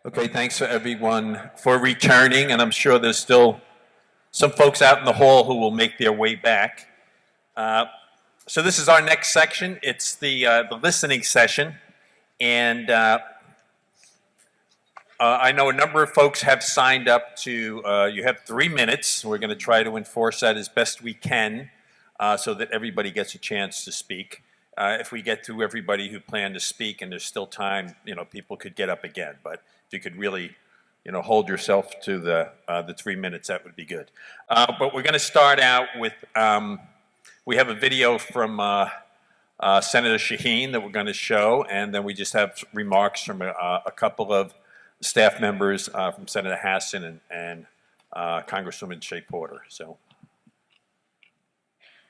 Okay, thanks for everyone for returning, and I'm sure there's still some folks out in the hall who will make their way back. So this is our next section. It's the listening session, and I know a number of folks have signed up to, you have 3 minutes. We're going to try to enforce that as best we can so that everybody gets a chance to speak. If we get through everybody who planned to speak and there's still time, people could get up again. But if you could really, hold yourself to the 3 minutes, that would be good. But we're going to start out with, we have a video from Senator Shaheen that we're going to show, and then we just have remarks from a couple of staff members from Senator Hassan and Congresswoman Shea Porter. So,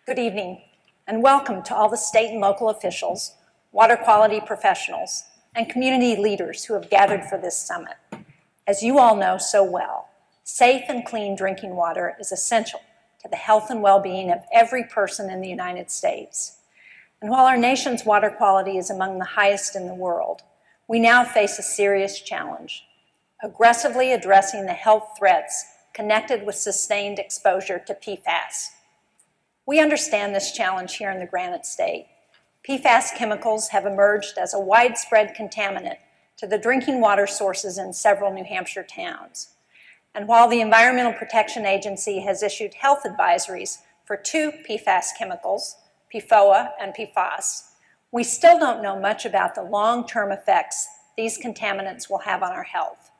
good evening, and welcome to all the state and local officials, water quality professionals, and community leaders who have gathered for this summit. As you all know so well, safe and clean drinking water is essential to the health and well-being of every person in the United States. And while our nation's water quality is among the highest in the world, we now face a serious challenge: aggressively addressing the health threats connected with sustained exposure to PFAS. We understand this challenge here in the Granite State. PFAS chemicals have emerged as a widespread contaminant to the drinking water sources in several New Hampshire towns. And while the Environmental Protection Agency has issued health advisories for 2 PFAS chemicals, PFOA and PFAS, we still don't know much about the long-term effects these contaminants will have on our health.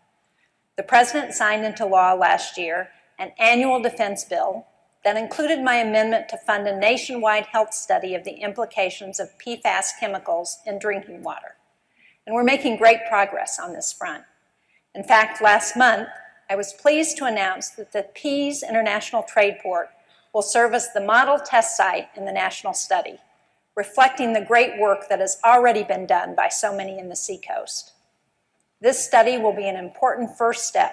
The President signed into law last year an annual defense bill that included my amendment to fund a nationwide health study of the implications of PFAS chemicals in drinking water. And we're making great progress on this front. In fact, last month, I was pleased to announce that the Pease International Trade Port will serve as the model test site in the national study, reflecting the great work that has already been done by so many in the Seacoast. This study will be an important first step,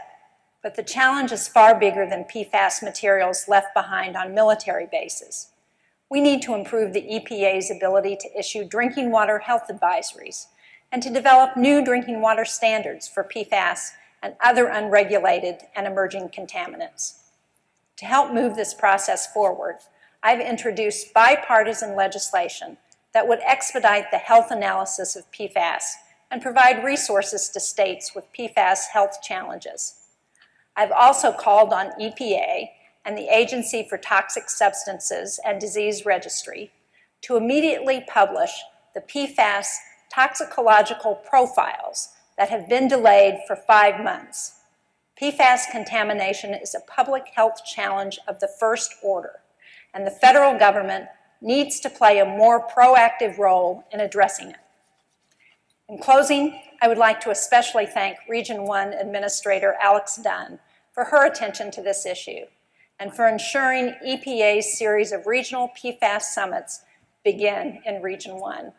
but the challenge is far bigger than PFAS materials left behind on military bases. We need to improve the EPA's ability to issue drinking water health advisories and to develop new drinking water standards for PFAS and other unregulated and emerging contaminants. To help move this process forward, I've introduced bipartisan legislation that would expedite the health analysis of PFAS and provide resources to states with PFAS health challenges. I've also called on EPA and the Agency for Toxic Substances and Disease Registry to immediately publish the PFAS toxicological profiles that have been delayed for 5 months. PFAS contamination is a public health challenge of the first order, and the federal government needs to play a more proactive role in addressing it. In closing, I would like to especially thank Region 1 Administrator Alex Dunn for her attention to this issue and for ensuring EPA's series of regional PFAS summits begin in Region 1.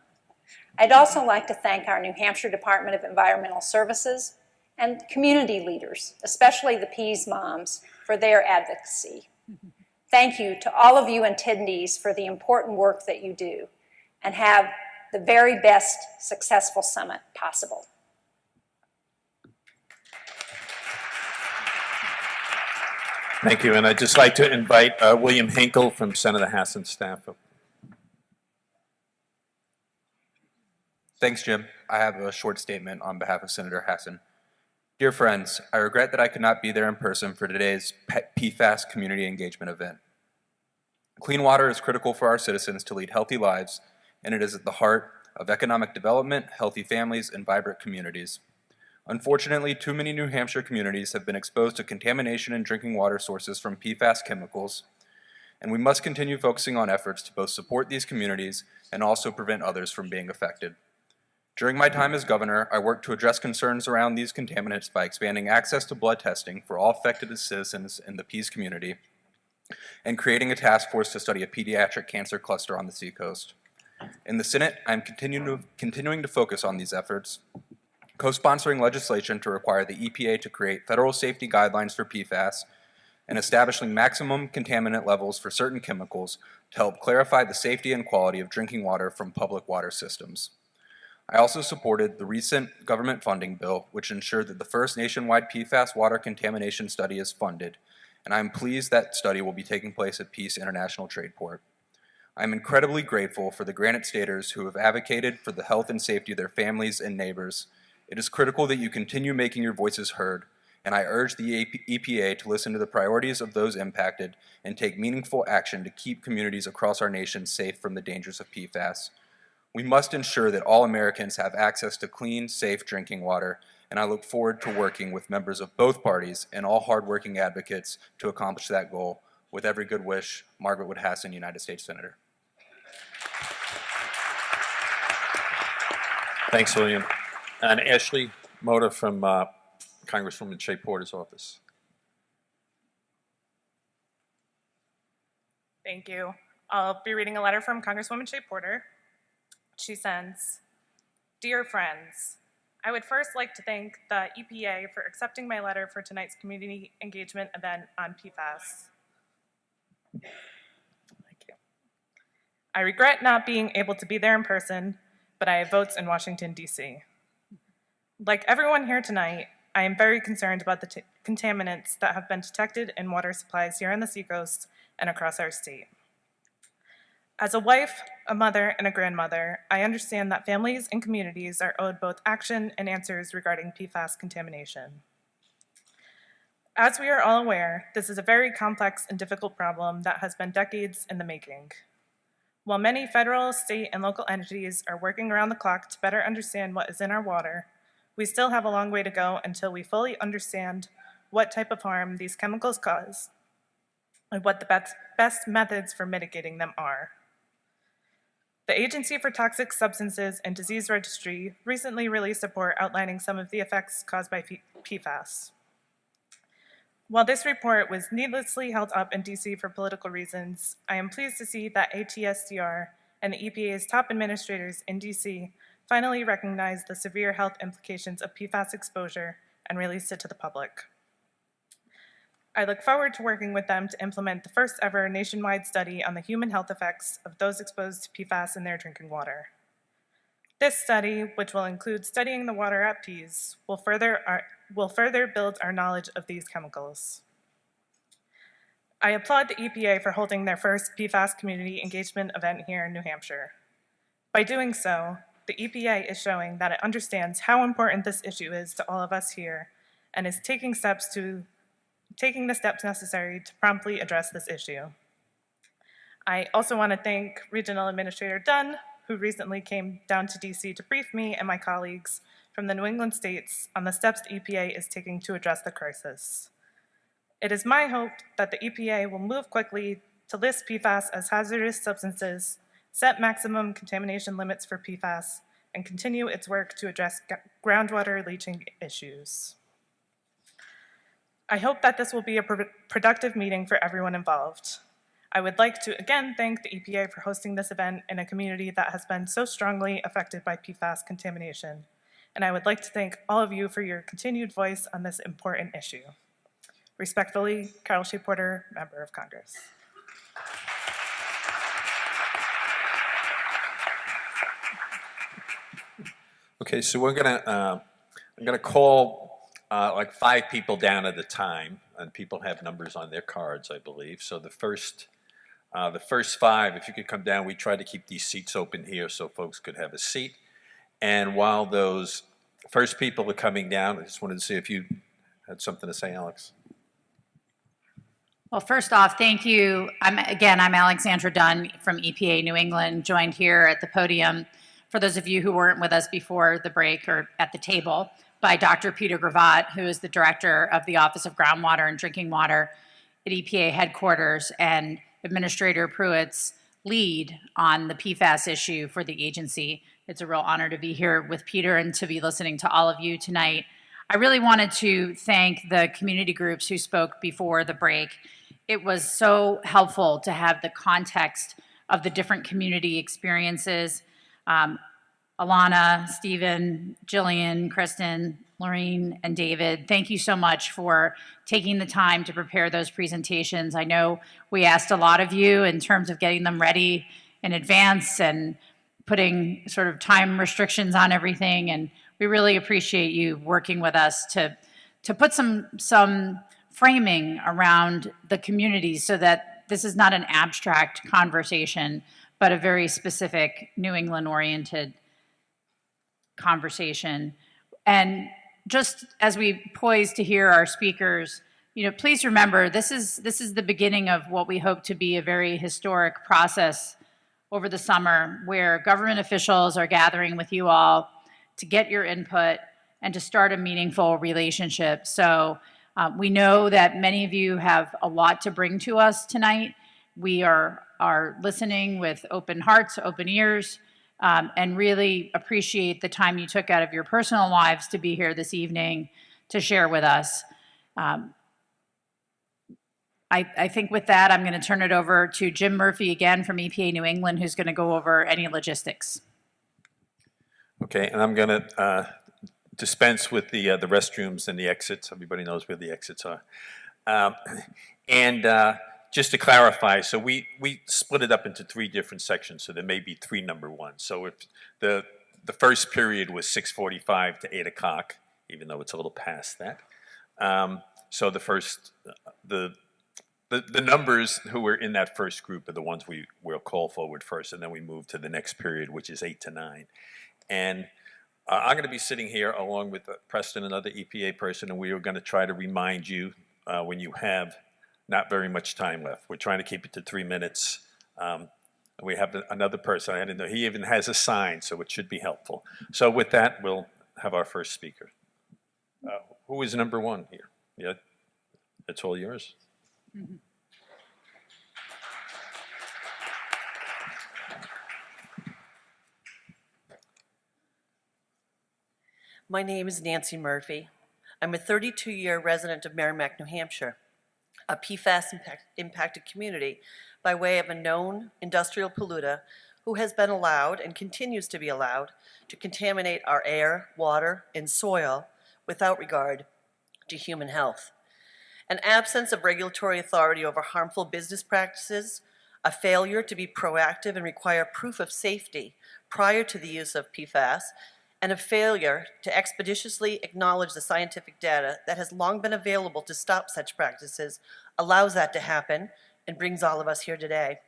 I'd also like to thank our New Hampshire Department of Environmental Services and community leaders, especially the Pease moms, for their advocacy. Thank you to all of you attendees for the important work that you do, and have the very best successful summit possible. thank you. And I'd just like to invite William Hinkle from Senator Hassan's staff. Thanks, Jim. I have a short statement on behalf of Senator Hassan. Dear friends, I regret that I could not be there in person for today's PFAS community engagement event. Clean water is critical for our citizens to lead healthy lives, and it is at the heart of economic development, healthy families, and vibrant communities. Unfortunately, too many New Hampshire communities have been exposed to contamination in drinking water sources from PFAS chemicals, and we must continue focusing on efforts to both support these communities and also prevent others from being affected. During my time as governor, I worked to address concerns around these contaminants by expanding access to blood testing for all affected citizens in the Pease community and creating a task force to study a pediatric cancer cluster on the Seacoast. In the Senate, I'm continuing to focus on these efforts, co-sponsoring legislation to require the EPA to create federal safety guidelines for PFAS and establishing maximum contaminant levels for certain chemicals to help clarify the safety and quality of drinking water from public water systems. I also supported the recent government funding bill, which ensured that the first nationwide PFAS water contamination study is funded, and I am pleased that study will be taking place at Peace International Trade Port. I am incredibly grateful for the Granite Staters who have advocated for the health and safety of their families and neighbors. It is critical that you continue making your voices heard, and I urge the EPA to listen to the priorities of those impacted and take meaningful action to keep communities across our nation safe from the dangers of PFAS. We must ensure that all Americans have access to clean, safe drinking water, and I look forward to working with members of both parties and all hardworking advocates to accomplish that goal. With every good wish, Margaret Wood Hassan, United States Senator. Thanks, William. And Ashley Moda from Congresswoman Shea Porter's office. Thank you. I'll be reading a letter from Congresswoman Shea Porter. She sends, "Dear friends, I would first like to thank the EPA for accepting my letter for tonight's community engagement event on PFAS. Thank you. I regret not being able to be there in person, but I have votes in Washington, D.C. Like everyone here tonight, I am very concerned about the contaminants that have been detected in water supplies here on the seacoast and across our state. As a wife, a mother, and a grandmother, I understand that families and communities are owed both action and answers regarding PFAS contamination. As we are all aware, this is a very complex and difficult problem that has been decades in the making. While many federal, state, and local entities are working around the clock to better understand what is in our water, we still have a long way to go until we fully understand what type of harm these chemicals cause and what the best methods for mitigating them are. The Agency for Toxic Substances and Disease Registry recently released a report outlining some of the effects caused by PFAS. While this report was needlessly held up in DC for political reasons, I am pleased to see that ATSDR and the EPA's top administrators in DC finally recognized the severe health implications of PFAS exposure and released it to the public. I look forward to working with them to implement the first ever nationwide study on the human health effects of those exposed to PFAS in their drinking water. This study, which will include studying the water at Pease, will further build our knowledge of these chemicals. I applaud the EPA for holding their first PFAS community engagement event here in New Hampshire. By doing so, the EPA is showing that it understands how important this issue is to all of us here and is taking the steps necessary to promptly address this issue. I also want to thank Regional Administrator Dunn, who recently came down to DC to brief me and my colleagues from the New England states on the steps the EPA is taking to address the crisis. It is my hope that the EPA will move quickly to list PFAS as hazardous substances, set maximum contamination limits for PFAS, and continue its work to address groundwater leaching issues. I hope that this will be a productive meeting for everyone involved. I would like to again thank the EPA for hosting this event in a community that has been so strongly affected by PFAS contamination. And I would like to thank all of you for your continued voice on this important issue. Respectfully, Carol Shea Porter, Member of Congress. Okay, so I'm gonna call like 5 people down at a time, and people have numbers on their cards, I believe. So the first 5, if you could come down, we try to keep these seats open here so folks could have a seat. And while those first people are coming down, I just wanted to see if you had something to say, Alex. Well, first off, thank you. I'm Alexandra Dunn from EPA New England, joined here at the podium, for those of you who weren't with us before the break or at the table, by Dr. Peter Gravatt, who is the Director of the Office of Groundwater and Drinking Water at EPA headquarters, and Administrator Pruitt's lead on the PFAS issue for the agency. It's a real honor to be here with Peter and to be listening to all of you tonight. I really wanted to thank the community groups who spoke before the break. It was so helpful to have the context of the different community experiences. Alana, Stephen, Jillian, Kristen, Lorene, and David, thank you so much for taking the time to prepare those presentations. I know we asked a lot of you in terms of getting them ready in advance and putting sort of time restrictions on everything, and we really appreciate you working with us to put some framing around the community so that this is not an abstract conversation, but a very specific New England-oriented conversation. And just as we poise to hear our speakers, please remember this is the beginning of what we hope to be a very historic process over the summer, where government officials are gathering with you all to get your input and to start a meaningful relationship. So we know that many of you have a lot to bring to us tonight. We are listening with open hearts, open ears, and really appreciate the time you took out of your personal lives to be here this evening to share with us. I think with that, I'm going to turn it over to Jim Murphy again from EPA New England, who's going to go over any logistics. Okay, and I'm going to dispense with the restrooms and the exits. Everybody knows where the exits are. Just to clarify, so we split it up into 3 different sections, so there may be 3 number ones. So if the first period was 6:45 to 8 o'clock, even though it's a little past that. So the numbers who were in that first group are the ones we will call forward first, and then we move to the next period, which is 8 to 9. And I'm going to be sitting here along with Preston, another EPA person, and we are going to try to remind you when you have not very much time left. We're trying to keep it to 3 minutes. We have another person. I didn't know he even has a sign, so it should be helpful. So with that, we'll have our first speaker. Who is number 1 here? Yeah, it's all yours. Mm-hmm. My name is Nancy Murphy. I'm a 32-year resident of Merrimack, New Hampshire, a PFAS-impacted community by way of a known industrial polluter who has been allowed and continues to be allowed to contaminate our air, water, and soil without regard to human health. An absence of regulatory authority over harmful business practices, a failure to be proactive and require proof of safety prior to the use of PFAS, and a failure to expeditiously acknowledge the scientific data that has long been available to stop such practices allows that to happen and brings all of us here today.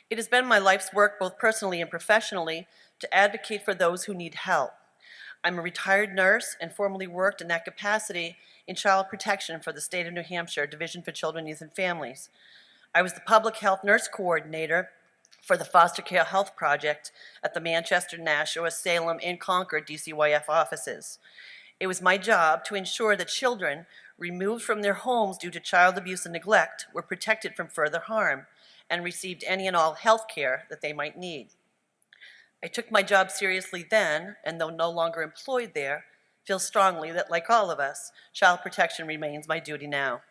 It has been my life's work, both personally and professionally, to advocate for those who need help. I'm a retired nurse and formerly worked in that capacity in child protection for the state of New Hampshire Division for Children, Youth, and Families. I was the public health nurse coordinator for the Foster Care Health Project at the Manchester, Nashua, Salem, and Concord DCYF offices. It was my job to ensure that children removed from their homes due to child abuse and neglect were protected from further harm and received any and all health care that they might need. I took my job seriously then, and though no longer employed there, feel strongly that, like all of us, child protection remains my duty now.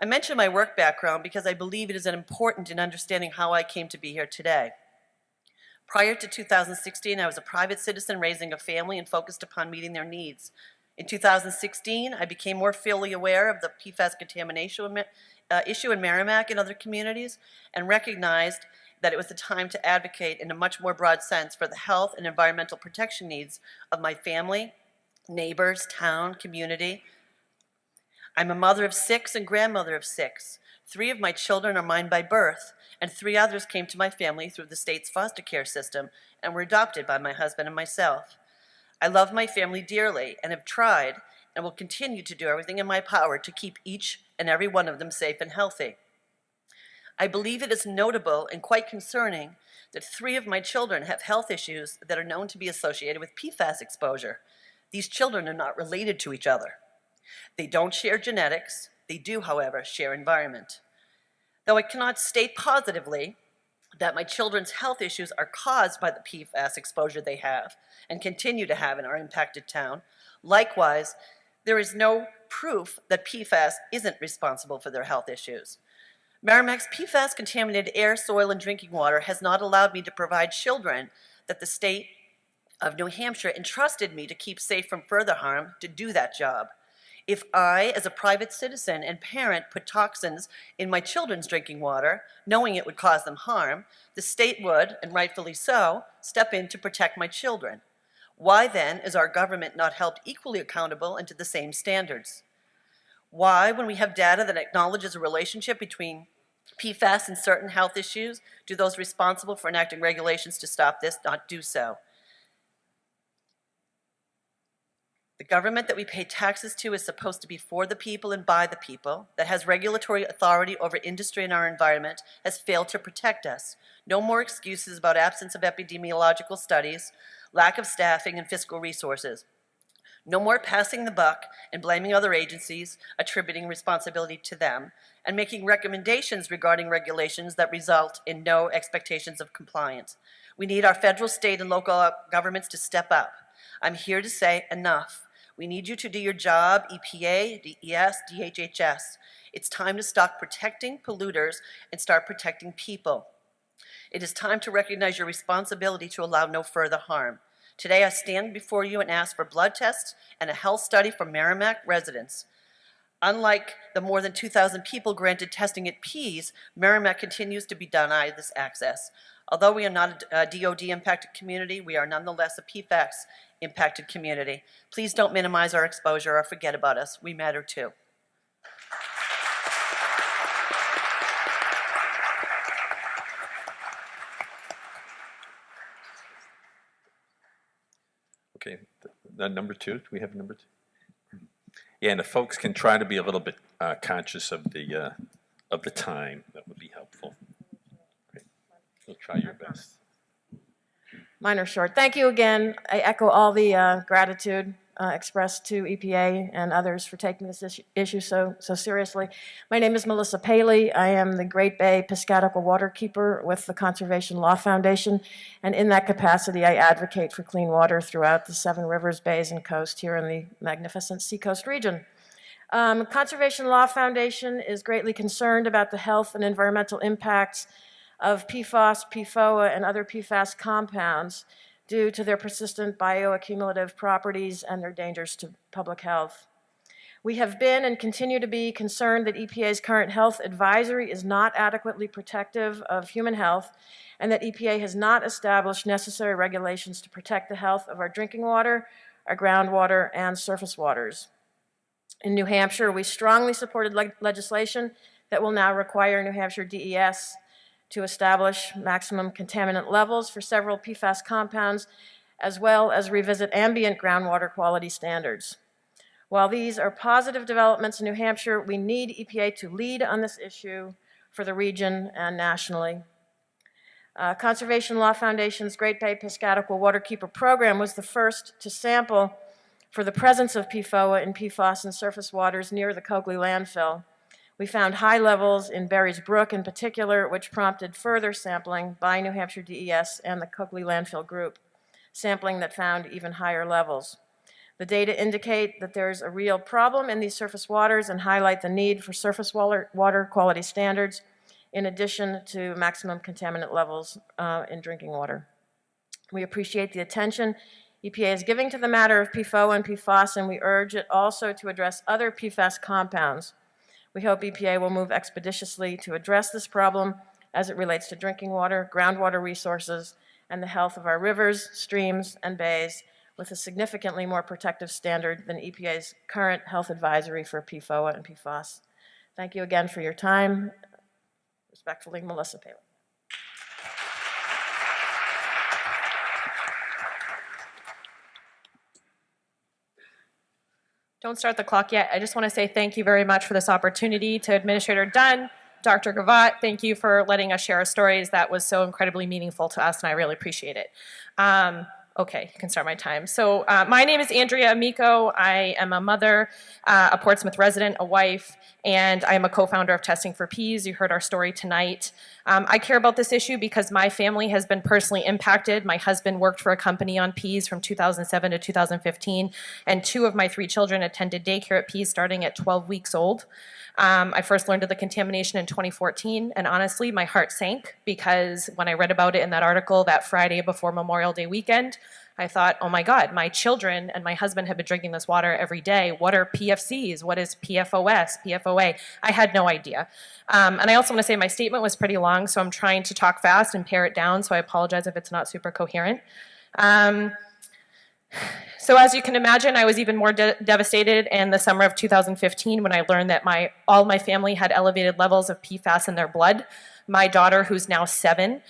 I mention my work background because I believe it is important in understanding how I came to be here today. Prior to 2016, I was a private citizen raising a family and focused upon meeting their needs. In 2016, I became more fully aware of the PFAS contamination issue in Merrimack and other communities, and recognized that it was the time to advocate in a much more broad sense for the health and environmental protection needs of my family, neighbors, town, community. I'm a mother of 6 and grandmother of 6. 3 of my children are mine by birth, and 3 others came to my family through the state's foster care system and were adopted by my husband and myself. I love my family dearly and have tried and will continue to do everything in my power to keep each and every one of them safe and healthy. I believe it is notable and quite concerning that 3 of my children have health issues that are known to be associated with PFAS exposure. These children are not related to each other. They don't share genetics. They do, however, share environment. Though I cannot state positively that my children's health issues are caused by the PFAS exposure they have and continue to have in our impacted town, likewise, there is no proof that PFAS isn't responsible for their health issues. Merrimack's PFAS-contaminated air, soil, and drinking water has not allowed me to provide children that the state of New Hampshire entrusted me to keep safe from further harm to do that job. If I, as a private citizen and parent, put toxins in my children's drinking water, knowing it would cause them harm, the state would, and rightfully so, step in to protect my children. Why then is our government not held equally accountable and to the same standards? Why, when we have data that acknowledges a relationship between PFAS and certain health issues, do those responsible for enacting regulations to stop this not do so? The government that we pay taxes to is supposed to be for the people and by the people, that has regulatory authority over industry and our environment, has failed to protect us. No more excuses about absence of epidemiological studies, lack of staffing, and fiscal resources. No more passing the buck and blaming other agencies, attributing responsibility to them, and making recommendations regarding regulations that result in no expectations of compliance. We need our federal, state, and local governments to step up. I'm here to say enough. We need you to do your job, EPA, DES, DHHS. It's time to stop protecting polluters and start protecting people. It is time to recognize your responsibility to allow no further harm. Today I stand before you and ask for blood tests and a health study for Merrimack residents. Unlike the more than 2,000 people granted testing at Pease, Merrimack continues to be denied this access. Although we are not a DOD-impacted community, we are nonetheless a PFAS-impacted community. Please don't minimize our exposure or forget about us. We matter too. Okay, number two, do we have number two? Yeah, and if folks can try to be a little bit conscious of the time, that would be helpful. Great. You'll try your best. Mine are short. Thank you again. I echo all the gratitude expressed to EPA and others for taking this issue so seriously. My name is Melissa Paley. I am the Great Bay Piscataqua Waterkeeper with the Conservation Law Foundation, and in that capacity I advocate for clean water throughout the 7 rivers, bays, and coast here in the magnificent Seacoast region. Conservation Law Foundation is greatly concerned about the health and environmental impacts of PFAS, PFOA, and other PFAS compounds due to their persistent bioaccumulative properties and their dangers to public health. We have been and continue to be concerned that EPA's current health advisory is not adequately protective of human health and that EPA has not established necessary regulations to protect the health of our drinking water, our groundwater, and surface waters. In New Hampshire, we strongly supported legislation that will now require New Hampshire DES to establish maximum contaminant levels for several PFAS compounds, as well as revisit ambient groundwater quality standards. While these are positive developments in New Hampshire, we need EPA to lead on this issue for the region and nationally. Conservation Law Foundation's Great Bay Piscataqua Waterkeeper program was the first to sample for the presence of PFOA and PFAS in surface waters near the Coakley landfill. We found high levels in Berry's Brook in particular, which prompted further sampling by New Hampshire DES and the Coakley landfill group, sampling that found even higher levels. The data indicate that there's a real problem in these surface waters and highlight the need for surface water quality standards in addition to maximum contaminant levels in drinking water. We appreciate the attention EPA is giving to the matter of PFOA and PFAS, and we urge it also to address other PFAS compounds. We hope EPA will move expeditiously to address this problem as it relates to drinking water, groundwater resources, and the health of our rivers, streams, and bays with a significantly more protective standard than EPA's current health advisory for PFOA and PFAS. Thank you again for your time. Respectfully, Melissa Paley. Don't start the clock yet. I just want to say thank you very much for this opportunity to Administrator Dunn, Dr. Gravatt. Thank you for letting us share our stories. That was so incredibly meaningful to us, and I really appreciate it. Okay, you can start my time. So my name is Andrea Amico. I am a mother, a Portsmouth resident, a wife, and I am a co-founder of Testing for Peas. You heard our story tonight. I care about this issue because my family has been personally impacted. My husband worked for a company on Peas from 2007 to 2015, and 2 of my 3 children attended daycare at Peas starting at 12 weeks old. I first learned of the contamination in 2014, and honestly, my heart sank because when I read about it in that article that Friday before Memorial Day weekend, I thought, oh my God, my children and my husband have been drinking this water every day. What are PFCs? What is PFOS, PFOA? I had no idea. And I also want to say my statement was pretty long, so I'm trying to talk fast and pare it down, so I apologize if it's not super coherent. So as you can imagine, I was even more devastated in the summer of 2015 when I learned that all my family had elevated levels of PFAS in their blood. My daughter, who's now 7,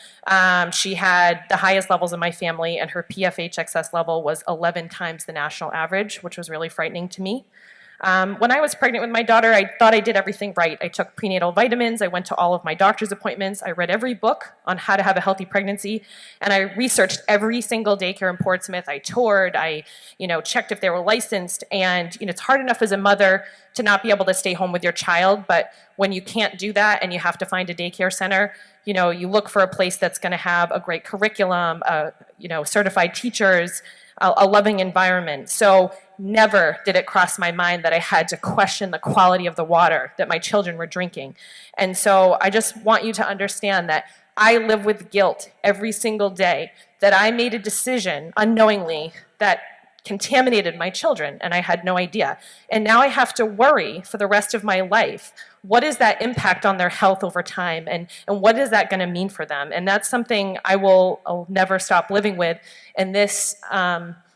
she had the highest levels in my family, and her PFH excess level was 11 times the national average, which was really frightening to me. When I was pregnant with my daughter, I thought I did everything right. I took prenatal vitamins, I went to all of my doctor's appointments, I read every book on how to have a healthy pregnancy, and I researched every single daycare in Portsmouth. I toured, I checked if they were licensed, and it's hard enough as a mother to not be able to stay home with your child, but when you can't do that and you have to find a daycare center, you look for a place that's going to have a great curriculum, certified teachers, a loving environment. So never did it cross my mind that I had to question the quality of the water that my children were drinking. And so I just want you to understand that I live with guilt every single day that I made a decision unknowingly that contaminated my children, and I had no idea. And now I have to worry for the rest of my life. What is that impact on their health over time, and what is that going to mean for them? And that's something I'll never stop living with. And this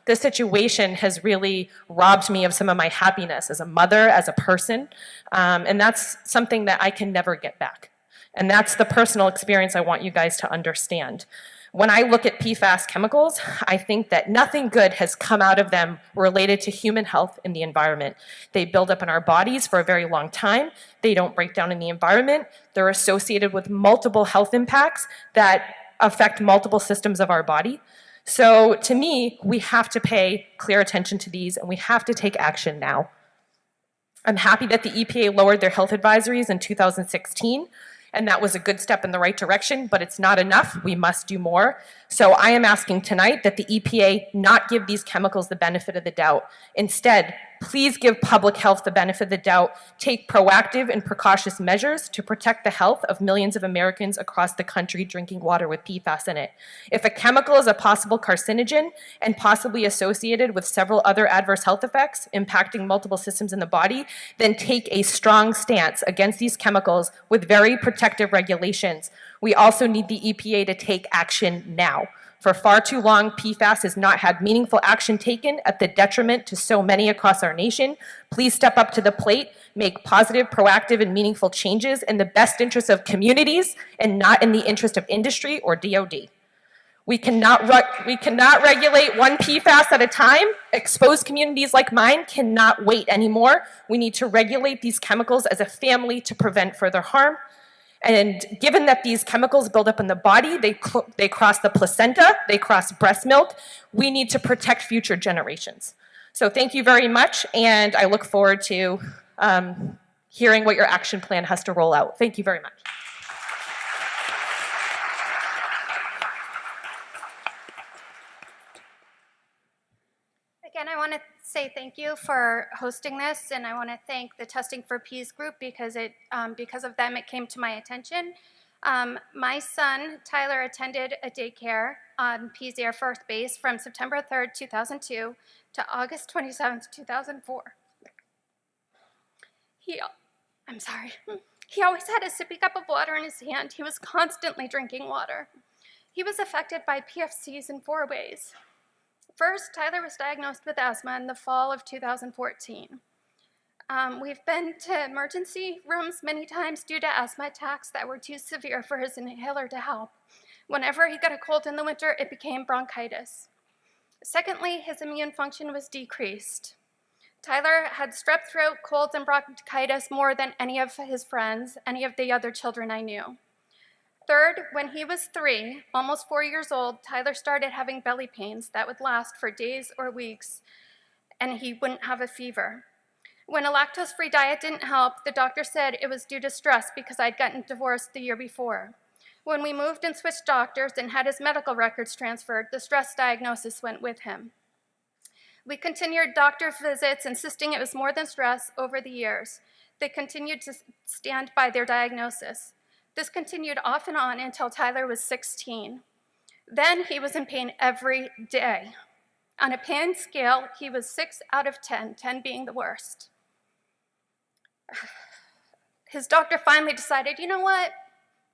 situation has really robbed me of some of my happiness as a mother, as a person, and that's something that I can never get back. And that's the personal experience I want you guys to understand. When I look at PFAS chemicals, I think that nothing good has come out of them related to human health and the environment. They build up in our bodies for a very long time. They don't break down in the environment. They're associated with multiple health impacts that affect multiple systems of our body. So to me, we have to pay clear attention to these, and we have to take action now. I'm happy that the EPA lowered their health advisories in 2016. And that was a good step in the right direction, but it's not enough. We must do more. So I am asking tonight that the EPA not give these chemicals the benefit of the doubt. Instead, please give public health the benefit of the doubt. Take proactive and precautious measures to protect the health of millions of Americans across the country drinking water with PFAS in it. If a chemical is a possible carcinogen and possibly associated with several other adverse health effects impacting multiple systems in the body, then take a strong stance against these chemicals with very protective regulations. We also need the EPA to take action now. For far too long, PFAS has not had meaningful action taken at the detriment to so many across our nation. Please step up to the plate, make positive, proactive, and meaningful changes in the best interest of communities and not in the interest of industry or DOD. We cannot regulate one PFAS at a time. Exposed communities like mine cannot wait anymore. We need to regulate these chemicals as a family to prevent further harm. And given that these chemicals build up in the body, they cross the placenta, they cross breast milk, we need to protect future generations. So thank you very much, and I look forward to hearing what your action plan has to roll out. Thank you very much. Again, I want to say thank you for hosting this, and I want to thank the Testing for Peace group because of them it came to my attention. My son, Tyler, attended a daycare on Pease Air Force Base from September 3rd, 2002 to August 27th, 2004. He always had a sippy cup of water in his hand. He was constantly drinking water. He was affected by PFCs in 4 ways. First, Tyler was diagnosed with asthma in the fall of 2014. We've been to emergency rooms many times due to asthma attacks that were too severe for his inhaler to help. Whenever he got a cold in the winter, it became bronchitis. Secondly, his immune function was decreased. Tyler had strep throat, colds, and bronchitis more than any of his friends, any of the other children I knew. Third, when he was 3, almost 4 years old, Tyler started having belly pains that would last for days or weeks, and he wouldn't have a fever. When a lactose-free diet didn't help, the doctor said it was due to stress because I'd gotten divorced the year before. When we moved and switched doctors and had his medical records transferred, the stress diagnosis went with him. We continued doctor visits, insisting it was more than stress over the years. They continued to stand by their diagnosis. This continued off and on until Tyler was 16. Then he was in pain every day. On a pain scale, he was 6 out of 10, 10 being the worst. His doctor finally decided, you know what?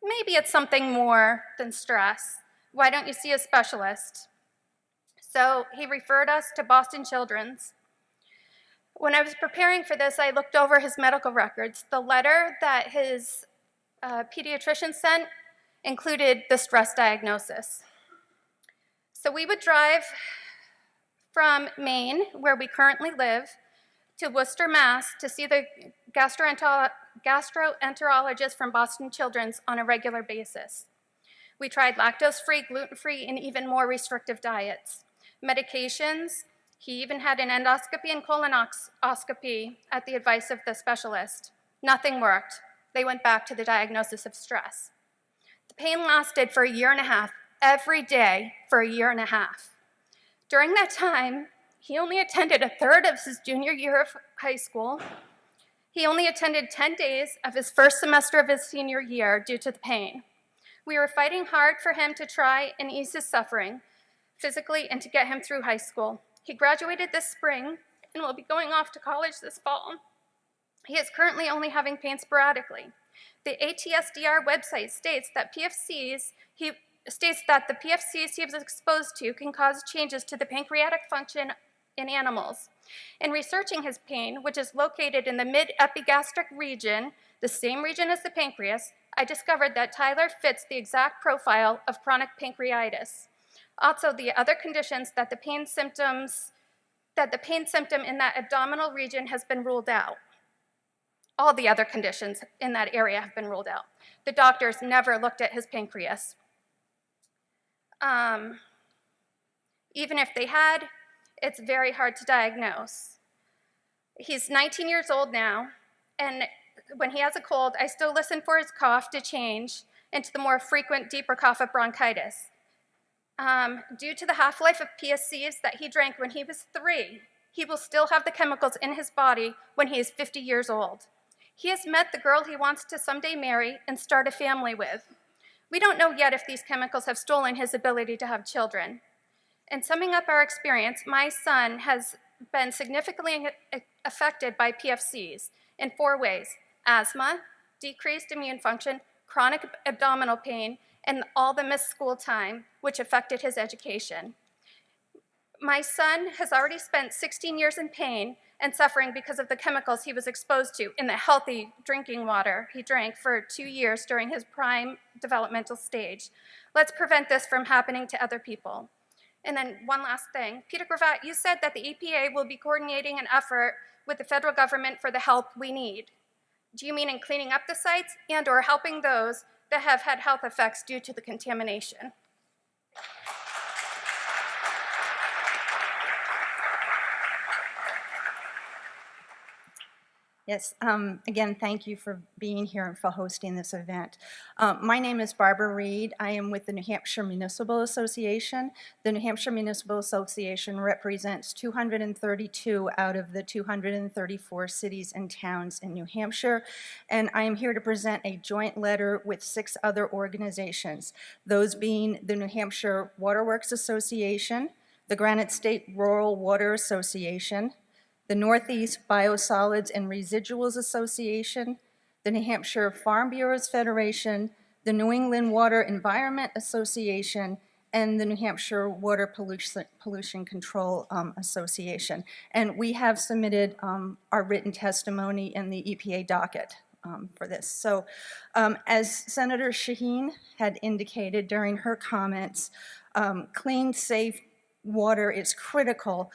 Maybe it's something more than stress. Why don't you see a specialist? So he referred us to Boston Children's. When I was preparing for this, I looked over his medical records. The letter that his pediatrician sent included the stress diagnosis. So we would drive from Maine, where we currently live, to Worcester, Mass. To see the gastroenterologist from Boston Children's on a regular basis. We tried lactose-free, gluten-free, and even more restrictive diets. Medications, he even had an endoscopy and colonoscopy at the advice of the specialist. Nothing worked. They went back to the diagnosis of stress. The pain lasted for 1.5 years, every day for 1.5 years. During that time, he only attended 1/3 of his junior year of high school. He only attended 10 days of his first semester of his senior year due to the pain. We were fighting hard for him to try and ease his suffering physically and to get him through high school. He graduated this spring and will be going off to college this fall. He is currently only having pain sporadically. The ATSDR website states that the PFCs he was exposed to can cause changes to the pancreatic function in animals. In researching his pain, which is located in the mid-epigastric region, the same region as the pancreas, I discovered that Tyler fits the exact profile of chronic pancreatitis. Also, the other conditions that the pain symptom in that abdominal region has been ruled out. All the other conditions in that area have been ruled out. The doctors never looked at his pancreas. Even if they had, it's very hard to diagnose. He's 19 years old now, and when he has a cold, I still listen for his cough to change into the more frequent, deeper cough of bronchitis. Due to the half-life of PFCs that he drank when he was 3, he will still have the chemicals in his body when he is 50 years old. He has met the girl he wants to someday marry and start a family with. We don't know yet if these chemicals have stolen his ability to have children. In summing up our experience, my son has been significantly affected by PFCs in 4 ways: asthma, decreased immune function, chronic abdominal pain, and all the missed school time, which affected his education. My son has already spent 16 years in pain and suffering because of the chemicals he was exposed to in the healthy drinking water he drank for 2 years during his prime developmental stage. Let's prevent this from happening to other people. And then one last thing. Peter Gravatt, you said that the EPA will be coordinating an effort with the federal government for the help we need. Do you mean in cleaning up the sites and or helping those that have had health effects due to the contamination? Yes, again, thank you for being here and for hosting this event. My name is Barbara Reed. I am with the New Hampshire Municipal Association. The New Hampshire Municipal Association represents 232 out of the 234 cities and towns in New Hampshire, and I am here to present a joint letter with 6 other organizations, those being the New Hampshire Waterworks Association, the Granite State Rural Water Association, the Northeast Biosolids and Residuals Association, the New Hampshire Farm Bureaus Federation, the New England Water Environment Association, and the New Hampshire Water Pollution Control Association. And we have submitted our written testimony in the EPA docket for this. So as Senator Shaheen had indicated during her comments, clean, safe water is critical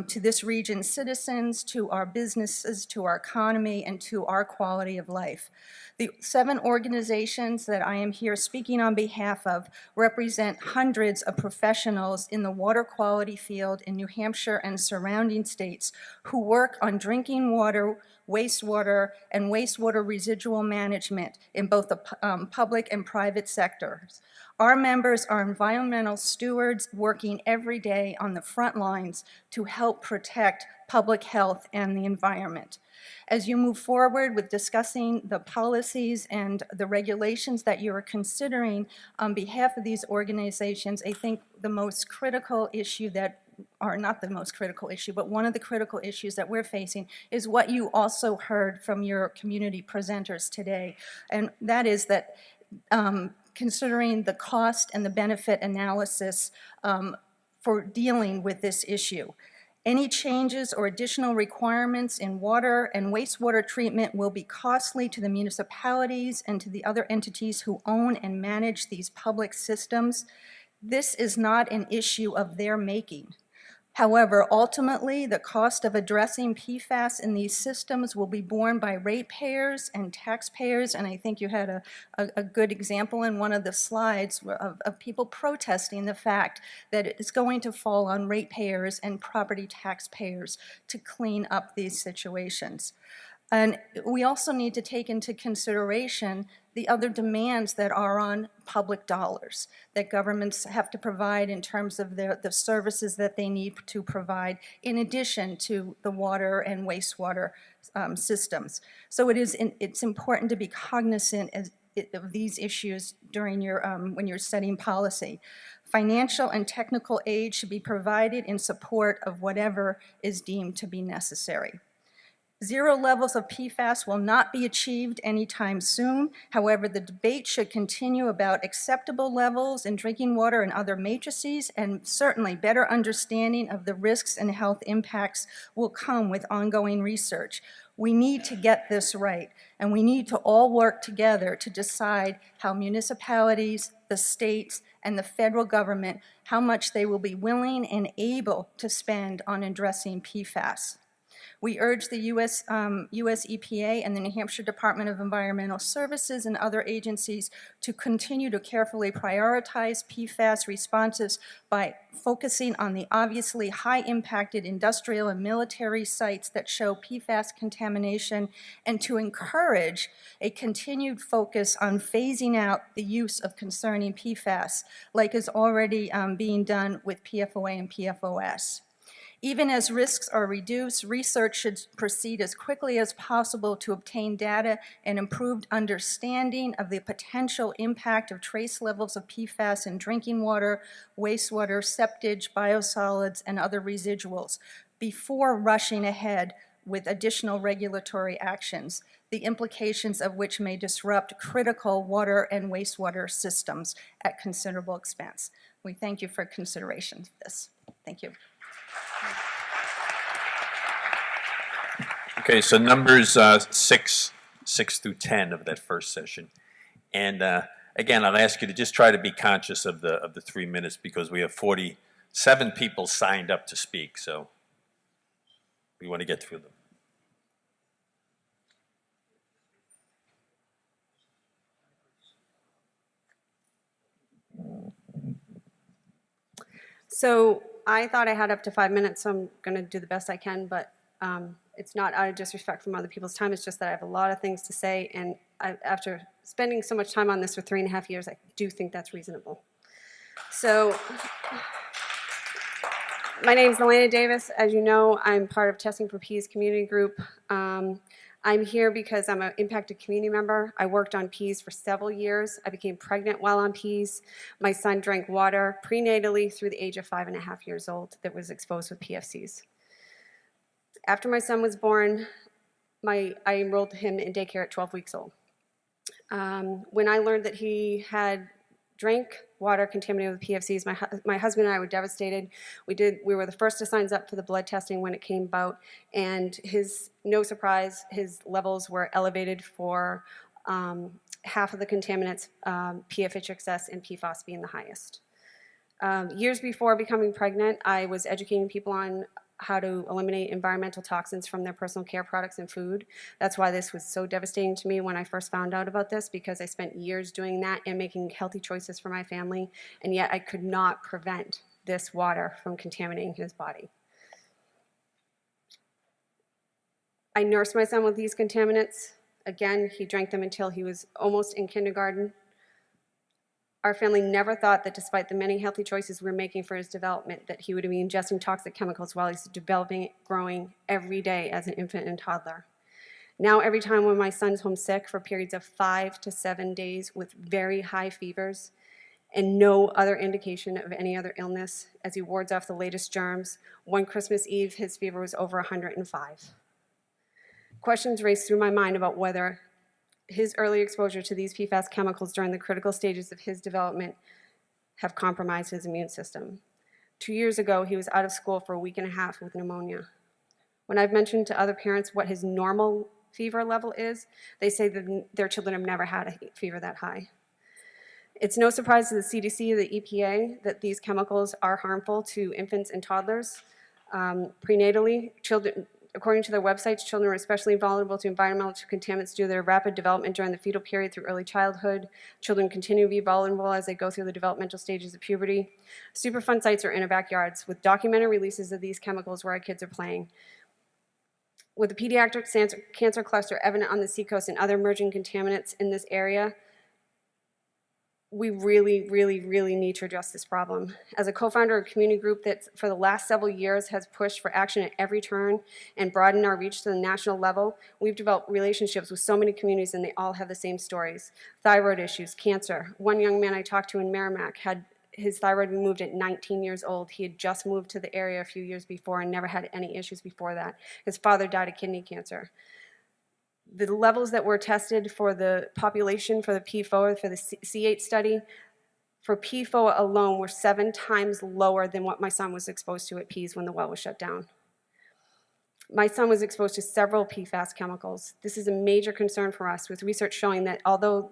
to this region's citizens, to our businesses, to our economy, and to our quality of life. The 7 organizations that I am here speaking on behalf of represent hundreds of professionals in the water quality field in New Hampshire and surrounding states who work on drinking water, wastewater, and wastewater residual management in both the public and private sectors. Our members are environmental stewards working every day on the front lines to help protect public health and the environment. As you move forward with discussing the policies and the regulations that you are considering on behalf of these organizations, I think the most critical issue that are not the most critical issue, but one of the critical issues that we're facing is what you also heard from your community presenters today, and that is that considering the cost and the benefit analysis for dealing with this issue. Any changes or additional requirements in water and wastewater treatment will be costly to the municipalities and to the other entities who own and manage these public systems. This is not an issue of their making. However, ultimately, the cost of addressing PFAS in these systems will be borne by ratepayers and taxpayers, and I think you had a good example in one of the slides of people protesting the fact that it's going to fall on ratepayers and property taxpayers to clean up these situations. And we also need to take into consideration the other demands that are on public dollars that governments have to provide in terms of the services that they need to provide, in addition to the water and wastewater systems. So it's important to be cognizant of these issues during your when you're setting policy. Financial and technical aid should be provided in support of whatever is deemed to be necessary. Zero levels of PFAS will not be achieved anytime soon. However, the debate should continue about acceptable levels in drinking water and other matrices, and certainly better understanding of the risks and health impacts will come with ongoing research. We need to get this right, and we need to all work together to decide how municipalities, the states, and the federal government, how much they will be willing and able to spend on addressing PFAS. We urge the US EPA and the New Hampshire Department of Environmental Services and other agencies to continue to carefully prioritize PFAS responses by focusing on the obviously high-impacted industrial and military sites that show PFAS contamination, and to encourage a continued focus on phasing out the use of concerning PFAS, like is already being done with PFOA and PFOS. Even as risks are reduced, research should proceed as quickly as possible to obtain data and improved understanding of the potential impact of trace levels of PFAS in drinking water, wastewater, septage, biosolids, and other residuals before rushing ahead with additional regulatory actions, the implications of which may disrupt critical water and wastewater systems at considerable expense. We thank you for consideration of this. Thank you. Okay, so numbers 6 through 10 of that first session. And again, I'll ask you to just try to be conscious of the 3 minutes, because we have 47 people signed up to speak, so we want to get through them. So I thought I had up to 5 minutes, so I'm going to do the best I can, but it's not out of disrespect from other people's time. It's just that I have a lot of things to say, and after spending so much time on this for 3.5 years, I do think that's reasonable. So my name is Elena Davis. As you know, I'm part of Testing for Peas community group. I'm here because I'm an impacted community member. I worked on peas for several years. I became pregnant while on peas. My son drank water prenatally through the age of 5.5 years old that was exposed with PFCs. After my son was born, I enrolled him in daycare at 12 weeks old. When I learned that he had drank water contaminated with PFCs, my husband and I were devastated. We were the first to sign up for the blood testing when it came about, and no surprise, his levels were elevated for half of the contaminants, PFHXS and PFAS being the highest. Years before becoming pregnant, I was educating people on how to eliminate environmental toxins from their personal care products and food. That's why this was so devastating to me when I first found out about this, because I spent years doing that and making healthy choices for my family, and yet I could not prevent this water from contaminating his body. I nursed my son with these contaminants. Again, he drank them until he was almost in kindergarten. Our family never thought that despite the many healthy choices we were making for his development, that he would be ingesting toxic chemicals while he's developing, growing every day as an infant and toddler. Now, every time when my son's homesick for periods of 5 to 7 days with very high fevers, and no other indication of any other illness as he wards off the latest germs. One Christmas Eve, his fever was over 105. Questions raced through my mind about whether his early exposure to these PFAS chemicals during the critical stages of his development have compromised his immune system. 2 years ago, he was out of school for a week and a half with pneumonia. When I've mentioned to other parents what his normal fever level is, they say that their children have never had a fever that high. It's no surprise to the CDC or the EPA that these chemicals are harmful to infants and toddlers. Prenatally, according to their websites, children are especially vulnerable to environmental contaminants due to their rapid development during the fetal period through early childhood. Children continue to be vulnerable as they go through the developmental stages of puberty. Superfund sites are in our backyards with documented releases of these chemicals where our kids are playing. With the pediatric cancer cluster evident on the seacoast and other emerging contaminants in this area, we really, really, really need to address this problem. As a co-founder of a community group that for the last several years has pushed for action at every turn and broadened our reach to the national level, we've developed relationships with so many communities and they all have the same stories. Thyroid issues, cancer. One young man I talked to in Merrimack had his thyroid removed at 19 years old. He had just moved to the area a few years before and never had any issues before that. His father died of kidney cancer. The levels that were tested for the population, for the PFOA, for the C8 study, for PFOA alone were 7 times lower than what my son was exposed to at Pease when the well was shut down. My son was exposed to several PFAS chemicals. This is a major concern for us, with research showing that although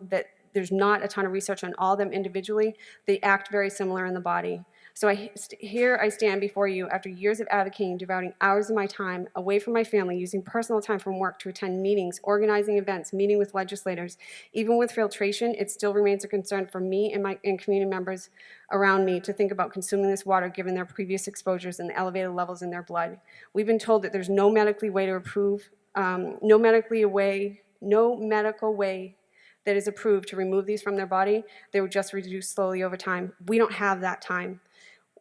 there's not a ton of research on all of them individually, they act very similar in the body. So here I stand before you after years of advocating, devoting hours of my time away from my family, using personal time from work to attend meetings, organizing events, meeting with legislators. Even with filtration, it still remains a concern for me and community members around me to think about consuming this water given their previous exposures and the elevated levels in their blood. We've been told that there's no medical way that is approved to remove these from their body. They would just reduce slowly over time. We don't have that time.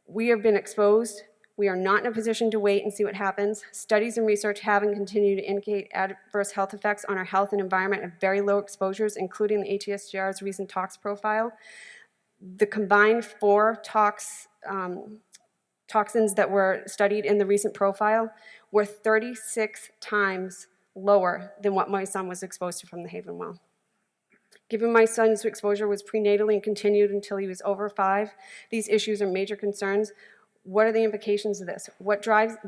We have been exposed. We are not in a position to wait and see what happens. Studies and research have and continue to indicate adverse health effects on our health and environment at very low exposures, including the ATSGR's recent tox profile. The combined 4 toxins that were studied in the recent profile were 36 times lower than what my son was exposed to from the Haven well. Given my son's exposure was prenatally and continued until he was over 5, these issues are major concerns. What are the implications of this?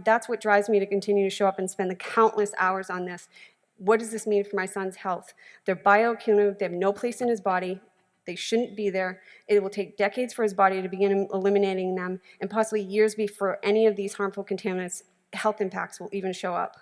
That's what drives me to continue to show up and spend the countless hours on this. What does this mean for my son's health? They're bioaccumulative, they have no place in his body, they shouldn't be there. It will take decades for his body to begin eliminating them, and possibly years before any of these harmful contaminants health impacts will even show up.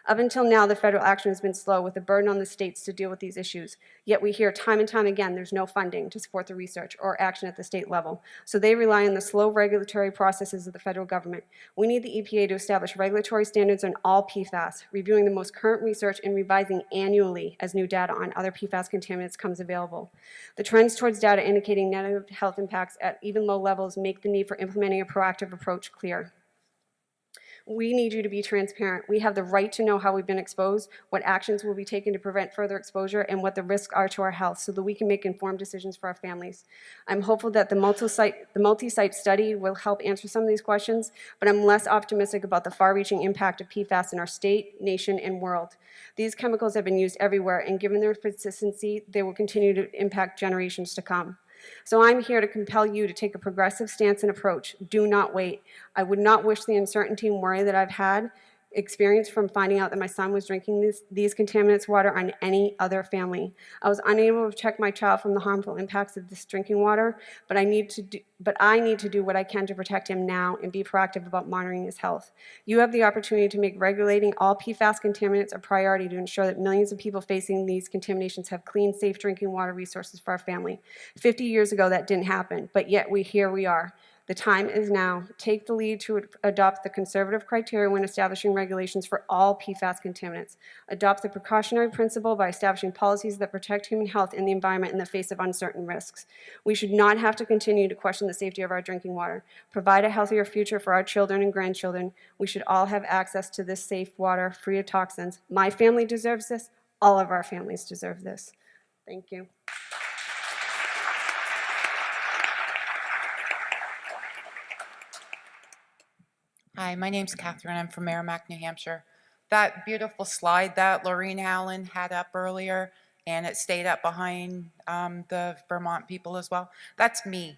Up until now, the federal action has been slow, with the burden on the states to deal with these issues. Yet we hear time and time again there's no funding to support the research or action at the state level. So they rely on the slow regulatory processes of the federal government. We need the EPA to establish regulatory standards on all PFAS, reviewing the most current research and revising annually as new data on other PFAS contaminants comes available. The trends towards data indicating negative health impacts at even low levels make the need for implementing a proactive approach clear. We need you to be transparent. We have the right to know how we've been exposed, what actions will be taken to prevent further exposure, and what the risks are to our health so that we can make informed decisions for our families. I'm hopeful that the multi-site study will help answer some of these questions, but I'm less optimistic about the far-reaching impact of PFAS in our state, nation, and world. These chemicals have been used everywhere, and given their persistency, they will continue to impact generations to come. So I'm here to compel you to take a progressive stance and approach. Do not wait. I would not wish the uncertainty and worry that I've had experience from finding out that my son was drinking these contaminants water on any other family. I was unable to protect my child from the harmful impacts of this drinking water, but I need to do what I can to protect him now and be proactive about monitoring his health. You have the opportunity to make regulating all PFAS contaminants a priority to ensure that millions of people facing these contaminations have clean, safe drinking water resources for our family. 50 years ago, that didn't happen, but yet here we are. The time is now. Take the lead to adopt the conservative criteria when establishing regulations for all PFAS contaminants. Adopt the precautionary principle by establishing policies that protect human health and the environment in the face of uncertain risks. We should not have to continue to question the safety of our drinking water. Provide a healthier future for our children and grandchildren. We should all have access to this safe water, free of toxins. My family deserves this. All of our families deserve this. Thank you. Hi, my name's Catherine. I'm from Merrimack, New Hampshire. That beautiful slide that Laureen Allen had up earlier, and it stayed up behind the Vermont people as well, that's me.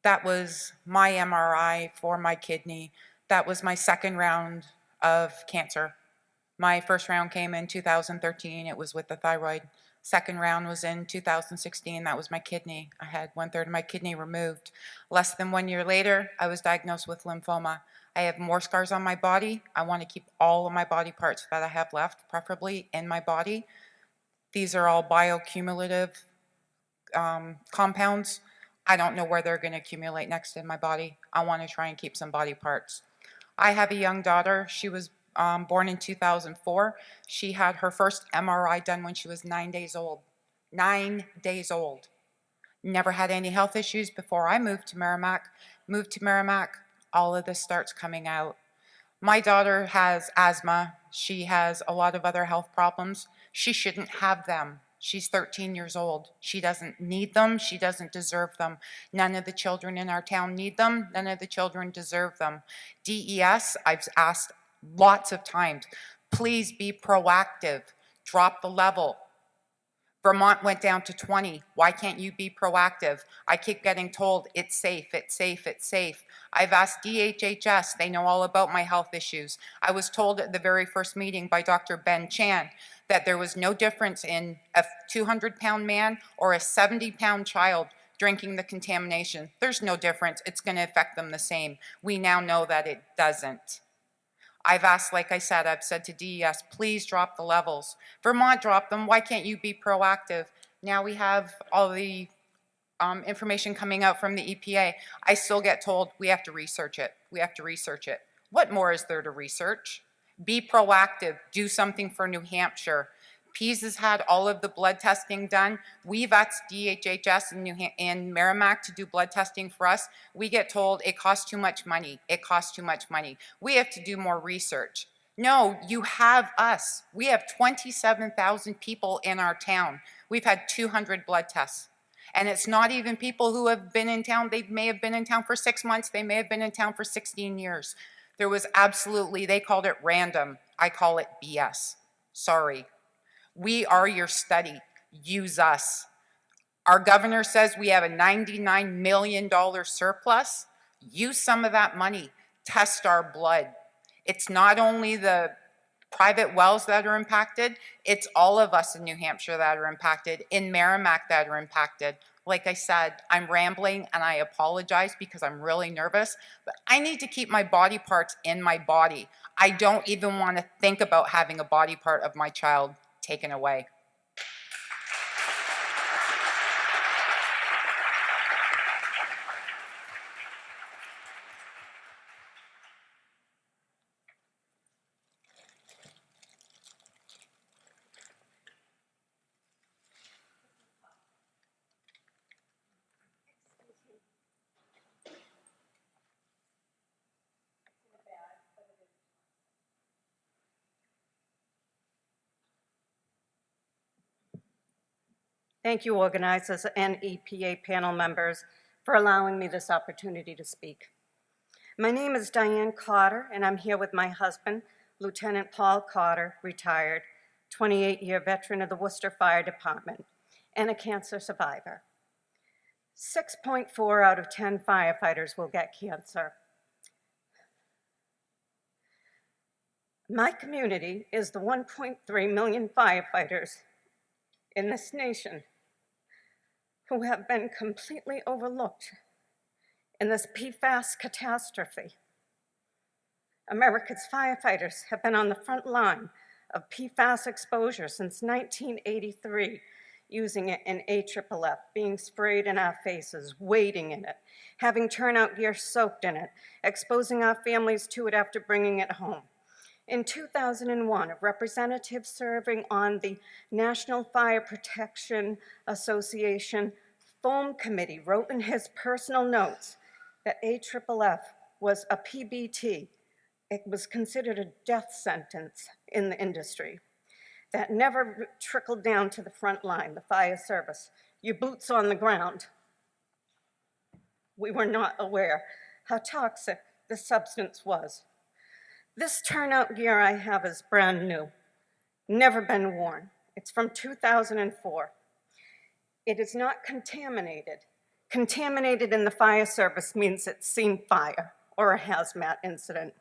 That was my MRI for my kidney. That was my second round of cancer. My first round came in 2013. It was with the thyroid. Second round was in 2016. That was my kidney. I had 1/3 of my kidney removed. Less than 1 year later, I was diagnosed with lymphoma. I have more scars on my body. I want to keep all of my body parts that I have left, preferably in my body. These are all bioaccumulative compounds. I don't know where they're going to accumulate next in my body. I want to try and keep some body parts. I have a young daughter. She was born in 2004. She had her first MRI done when she was 9 days old. 9 days old. Never had any health issues before I moved to Merrimack. Moved to Merrimack, all of this starts coming out. My daughter has asthma. She has a lot of other health problems. She shouldn't have them. She's 13 years old. She doesn't need them. She doesn't deserve them. None of the children in our town need them. None of the children deserve them. DES, I've asked lots of times, please be proactive. Drop the level. Vermont went down to 20. Why can't you be proactive? I keep getting told it's safe, it's safe, it's safe. I've asked DHHS, they know all about my health issues. I was told at the very first meeting by Dr. Ben Chan that there was no difference in a 200-pound man or a 70-pound child drinking the contamination. There's no difference. It's going to affect them the same. We now know that it doesn't. I've asked, like I said, I've said to DES, please drop the levels. Vermont dropped them. Why can't you be proactive? Now we have all the information coming out from the EPA. I still get told we have to research it. We have to research it. What more is there to research? Be proactive. Do something for New Hampshire. Pease has had all of the blood testing done. We've asked DHHS in Merrimack to do blood testing for us. We get told it costs too much money. It costs too much money. We have to do more research. No, you have us. We have 27,000 people in our town. We've had 200 blood tests. And it's not even people who have been in town. They may have been in town for 6 months. They may have been in town for 16 years. There was absolutely, they called it random. I call it BS. Sorry. We are your study. Use us. Our governor says we have a $99 million surplus. Use some of that money. Test our blood. It's not only the private wells that are impacted, it's all of us in New Hampshire that are impacted, in Merrimack that are impacted. Like I said, I'm rambling and I apologize because I'm really nervous, but I need to keep my body parts in my body. I don't even want to think about having a body part of my child taken away. Thank you, organizers and EPA panel members, for allowing me this opportunity to speak. My name is Diane Cotter, and I'm here with my husband, Lieutenant Paul Cotter, retired, 28-year veteran of the Worcester Fire Department, and a cancer survivor. 6.4 out of 10 firefighters will get cancer. My community is the 1.3 million firefighters in this nation who have been completely overlooked in this PFAS catastrophe. America's firefighters have been on the front line of PFAS exposure since 1983, using it in AFFF, being sprayed in our faces, wading in it, having turnout gear soaked in it, exposing our families to it after bringing it home. In 2001, a representative serving on the National Fire Protection Association Foam Committee wrote in his personal notes that AFFF was a PBT. It was considered a death sentence in the industry that never trickled down to the front line, the fire service, your boots on the ground. We were not aware how toxic the substance was This turnout gear I have is brand new, never been worn. It's from 2004. It is not contaminated. Contaminated in the fire service means it's seen fire or a hazmat incident.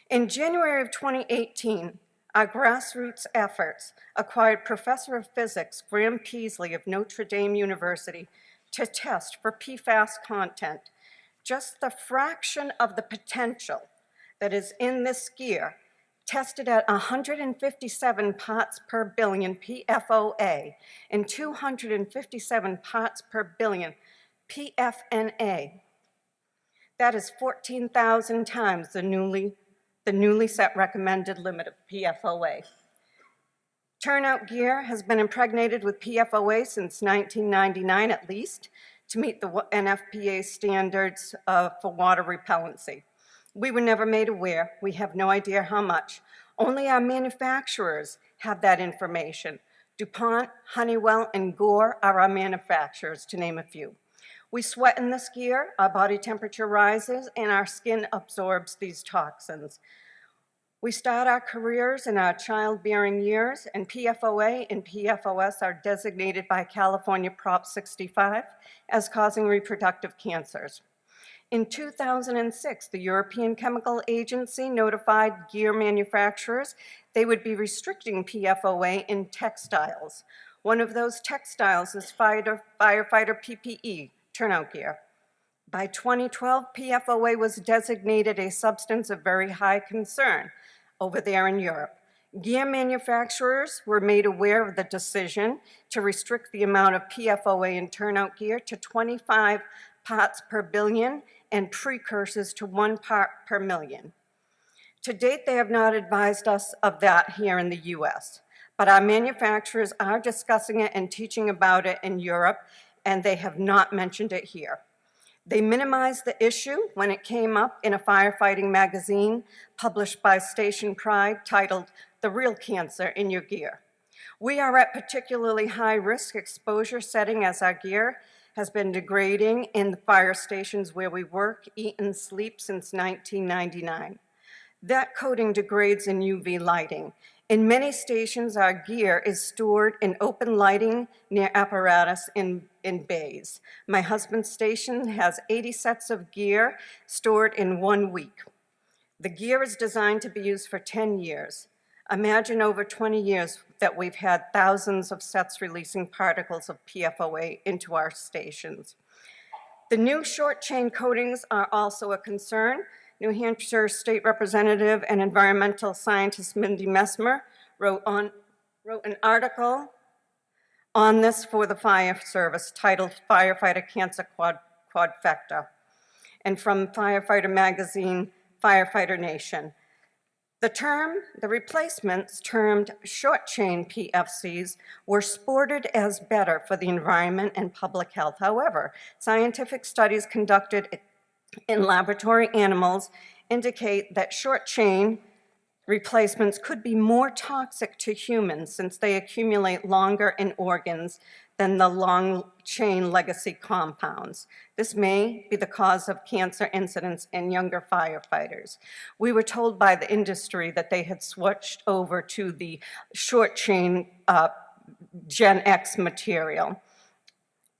In January of 2018, our grassroots efforts acquired Professor of Physics Graham Peasley of Notre Dame University to test for PFAS content, just the fraction of the potential that is in this gear, tested at 157 parts per billion PFOA and 257 parts per billion PFNA. That is 14,000 times the newly set recommended limit of PFOA. Turnout gear has been impregnated with PFOA since 1999 at least to meet the NFPA standards for water repellency. We were never made aware. We have no idea how much. Only our manufacturers have that information. DuPont, Honeywell, and Gore are our manufacturers, to name a few. We sweat in this gear, our body temperature rises, and our skin absorbs these toxins. We start our careers in our childbearing years, and PFOA and PFOS are designated by California Prop 65 as causing reproductive cancers. In 2006, the European Chemical Agency notified gear manufacturers they would be restricting PFOA in textiles. One of those textiles is firefighter PPE, turnout gear. By 2012, PFOA was designated a substance of very high concern over there in Europe. Gear manufacturers were made aware of the decision to restrict the amount of PFOA in turnout gear to 25 parts per billion and precursors to 1 part per million. To date, they have not advised us of that here in the US, but our manufacturers are discussing it and teaching about it in Europe, and they have not mentioned it here. They minimized the issue when it came up in a firefighting magazine published by Station Pride titled "The Real Cancer in Your Gear." We are at particularly high risk exposure setting as our gear has been degrading in the fire stations where we work, eat, and sleep since 1999. That coating degrades in UV lighting. In many stations, our gear is stored in open lighting near apparatus in bays. My husband's station has 80 sets of gear stored in 1 week. The gear is designed to be used for 10 years. Imagine over 20 years that we've had thousands of sets releasing particles of PFOA into our stations. The new short chain coatings are also a concern. New Hampshire State Representative and environmental scientist Mindy Messmer wrote an article on this for the fire service titled "Firefighter Cancer Quadfecta," and from Firefighter Magazine, Firefighter Nation. The replacements termed short chain PFCs were sported as better for the environment and public health. However, scientific studies conducted in laboratory animals indicate that short chain replacements could be more toxic to humans since they accumulate longer in organs than the long chain legacy compounds. This may be the cause of cancer incidents in younger firefighters. We were told by the industry that they had switched over to the short chain Gen X material.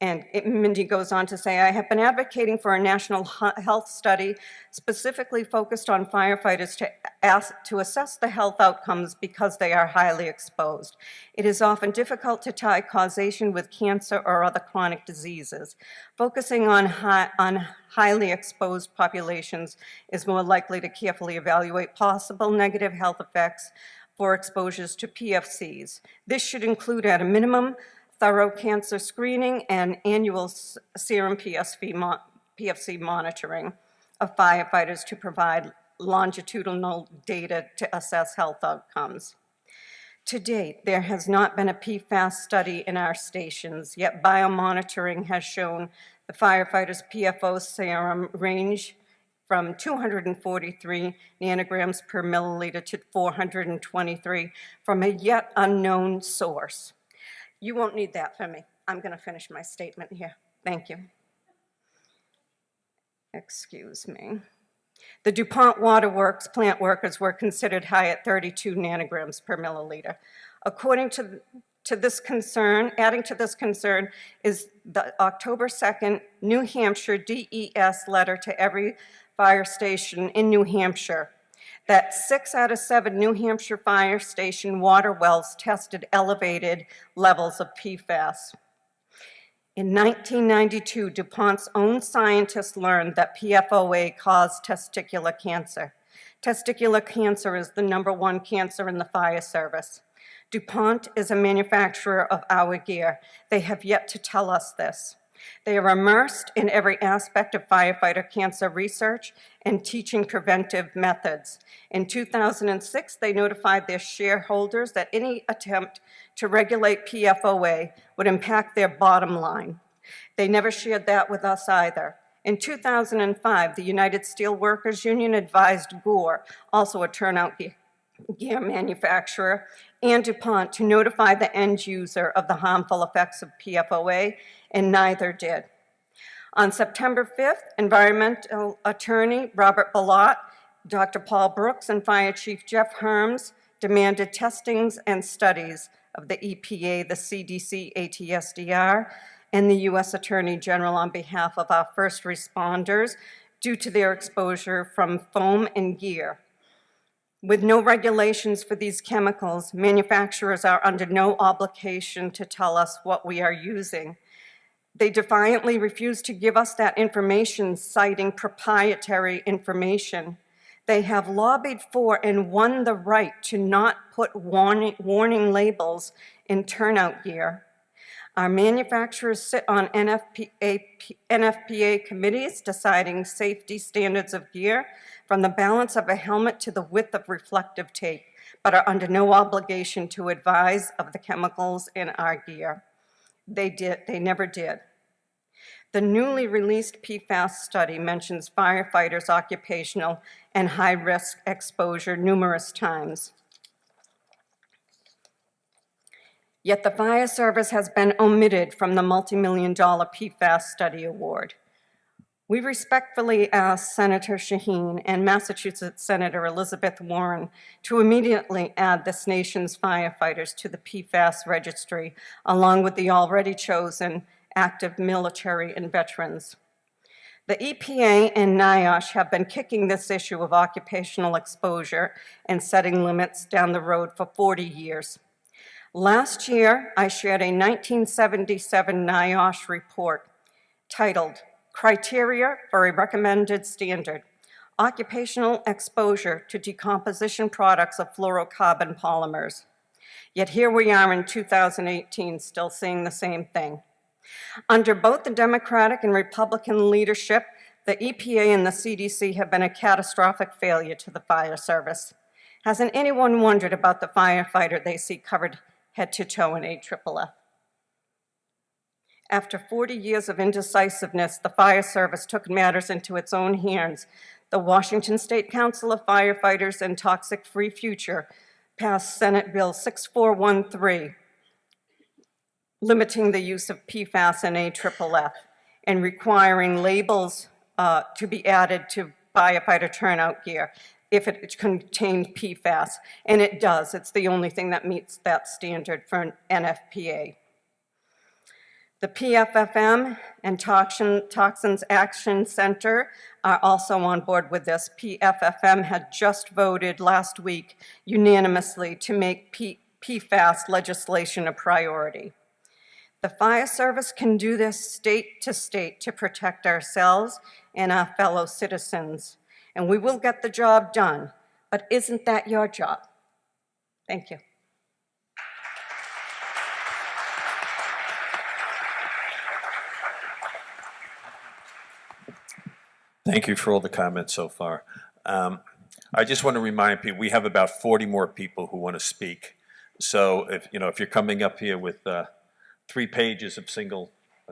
And Mindy goes on to say, I have been advocating for a national health study specifically focused on firefighters to assess the health outcomes because they are highly exposed. It is often difficult to tie causation with cancer or other chronic diseases. Focusing on highly exposed populations is more likely to carefully evaluate possible negative health effects for exposures to PFCs. This should include, at a minimum, thorough cancer screening and annual serum PFC monitoring of firefighters to provide longitudinal data to assess health outcomes. To date, there has not been a PFAS study in our stations, yet biomonitoring has shown the firefighters' PFO serum range from 243 nanograms per milliliter to 423 from a yet unknown source. You won't need that from me. I'm going to finish my statement here. Thank you. Excuse me. The DuPont Waterworks plant workers were considered high at 32 nanograms per milliliter. According to this concern, adding to this concern is the October 2nd New Hampshire DES letter to every fire station in New Hampshire that 6 out of 7 New Hampshire fire station water wells tested elevated levels of PFAS. In 1992, DuPont's own scientists learned that PFOA caused testicular cancer. Testicular cancer is the #1 cancer in the fire service. DuPont is a manufacturer of our gear. They have yet to tell us this. They are immersed in every aspect of firefighter cancer research and teaching preventive methods. In 2006, they notified their shareholders that any attempt to regulate PFOA would impact their bottom line. They never shared that with us either. In 2005, the United Steelworkers Union advised Gore, also a turnout gear manufacturer, and DuPont to notify the end user of the harmful effects of PFOA, and neither did. On September 5th, environmental attorney Robert Ballot, Dr. Paul Brooks, and Fire Chief Jeff Herms demanded testings and studies of the EPA, the CDC, ATSDR, and the U.S. Attorney General on behalf of our first responders due to their exposure from foam and gear. With no regulations for these chemicals, manufacturers are under no obligation to tell us what we are using. They defiantly refuse to give us that information, citing proprietary information. They have lobbied for and won the right to not put warning labels in turnout gear. Our manufacturers sit on NFPA committees deciding safety standards of gear, from the balance of a helmet to the width of reflective tape, but are under no obligation to advise of the chemicals in our gear. They never did. The newly released PFAS study mentions firefighters' occupational and high-risk exposure numerous times. Yet the fire service has been omitted from the multi-million-dollar PFAS study award. We respectfully ask Senator Shaheen and Massachusetts Senator Elizabeth Warren to immediately add this nation's firefighters to the PFAS registry, along with the already chosen active military and veterans. The EPA and NIOSH have been kicking this issue of occupational exposure and setting limits down the road for 40 years. Last year, I shared a 1977 NIOSH report titled Criteria for a Recommended Standard, Occupational Exposure to Decomposition Products of Fluorocarbon Polymers. Yet here we are in 2018 still seeing the same thing. Under both the Democratic and Republican leadership, the EPA and the CDC have been a catastrophic failure to the fire service. Hasn't anyone wondered about the firefighter they see covered head to toe in AFFF? After 40 years of indecisiveness, the fire service took matters into its own hands. The Washington State Council of Firefighters and Toxic-Free Future passed Senate Bill 6413, limiting the use of PFAS and AFFF and requiring labels to be added to firefighter turnout gear if it contains PFAS, and it does. It's the only thing that meets that standard for an NFPA. The PFFM and Toxins Action Center are also on board with this. PFFM had just voted last week unanimously to make PFAS legislation a priority. The fire service can do this state to state to protect ourselves and our fellow citizens, and we will get the job done. But isn't that your job? Thank you. Thank you for all the comments so far. I just want to remind people, we have about 40 more people who want to speak. So if you're coming up here with 3 pages of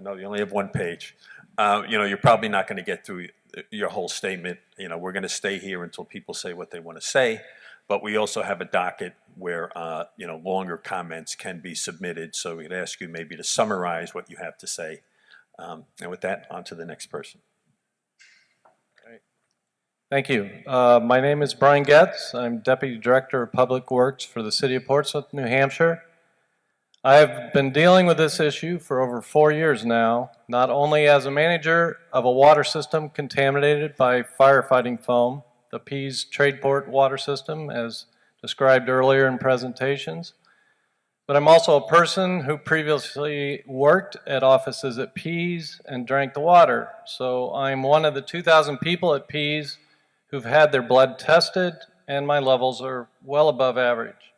no, you only have 1 page, you're probably not going to get through your whole statement. We're going to stay here until people say what they want to say, but we also have a docket where, longer comments can be submitted. So we'd ask you maybe to summarize what you have to say. And with that, on to the next person. Thank you. My name is Brian Getz. I'm Deputy Director of Public Works for the City of Portsmouth, New Hampshire. I have been dealing with this issue for over 4 years now, not only as a manager of a water system contaminated by firefighting foam, the Pease Tradeport water system as described earlier in presentations, but I'm also a person who previously worked at offices at Pease and drank the water. So I'm one of the 2,000 people at Pease who've had their blood tested, and my levels are well above average.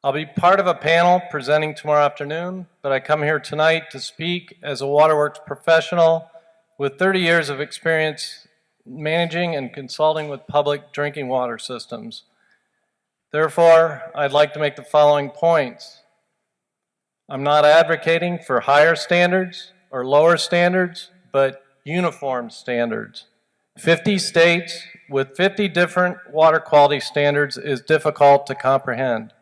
I'll be part of a panel presenting tomorrow afternoon, but I come here tonight to speak as a waterworks professional with 30 years of experience managing and consulting with public drinking water systems. Therefore, I'd like to make the following points. I'm not advocating for higher standards or lower standards, but uniform standards. 50 states with 50 different water quality standards is difficult to comprehend.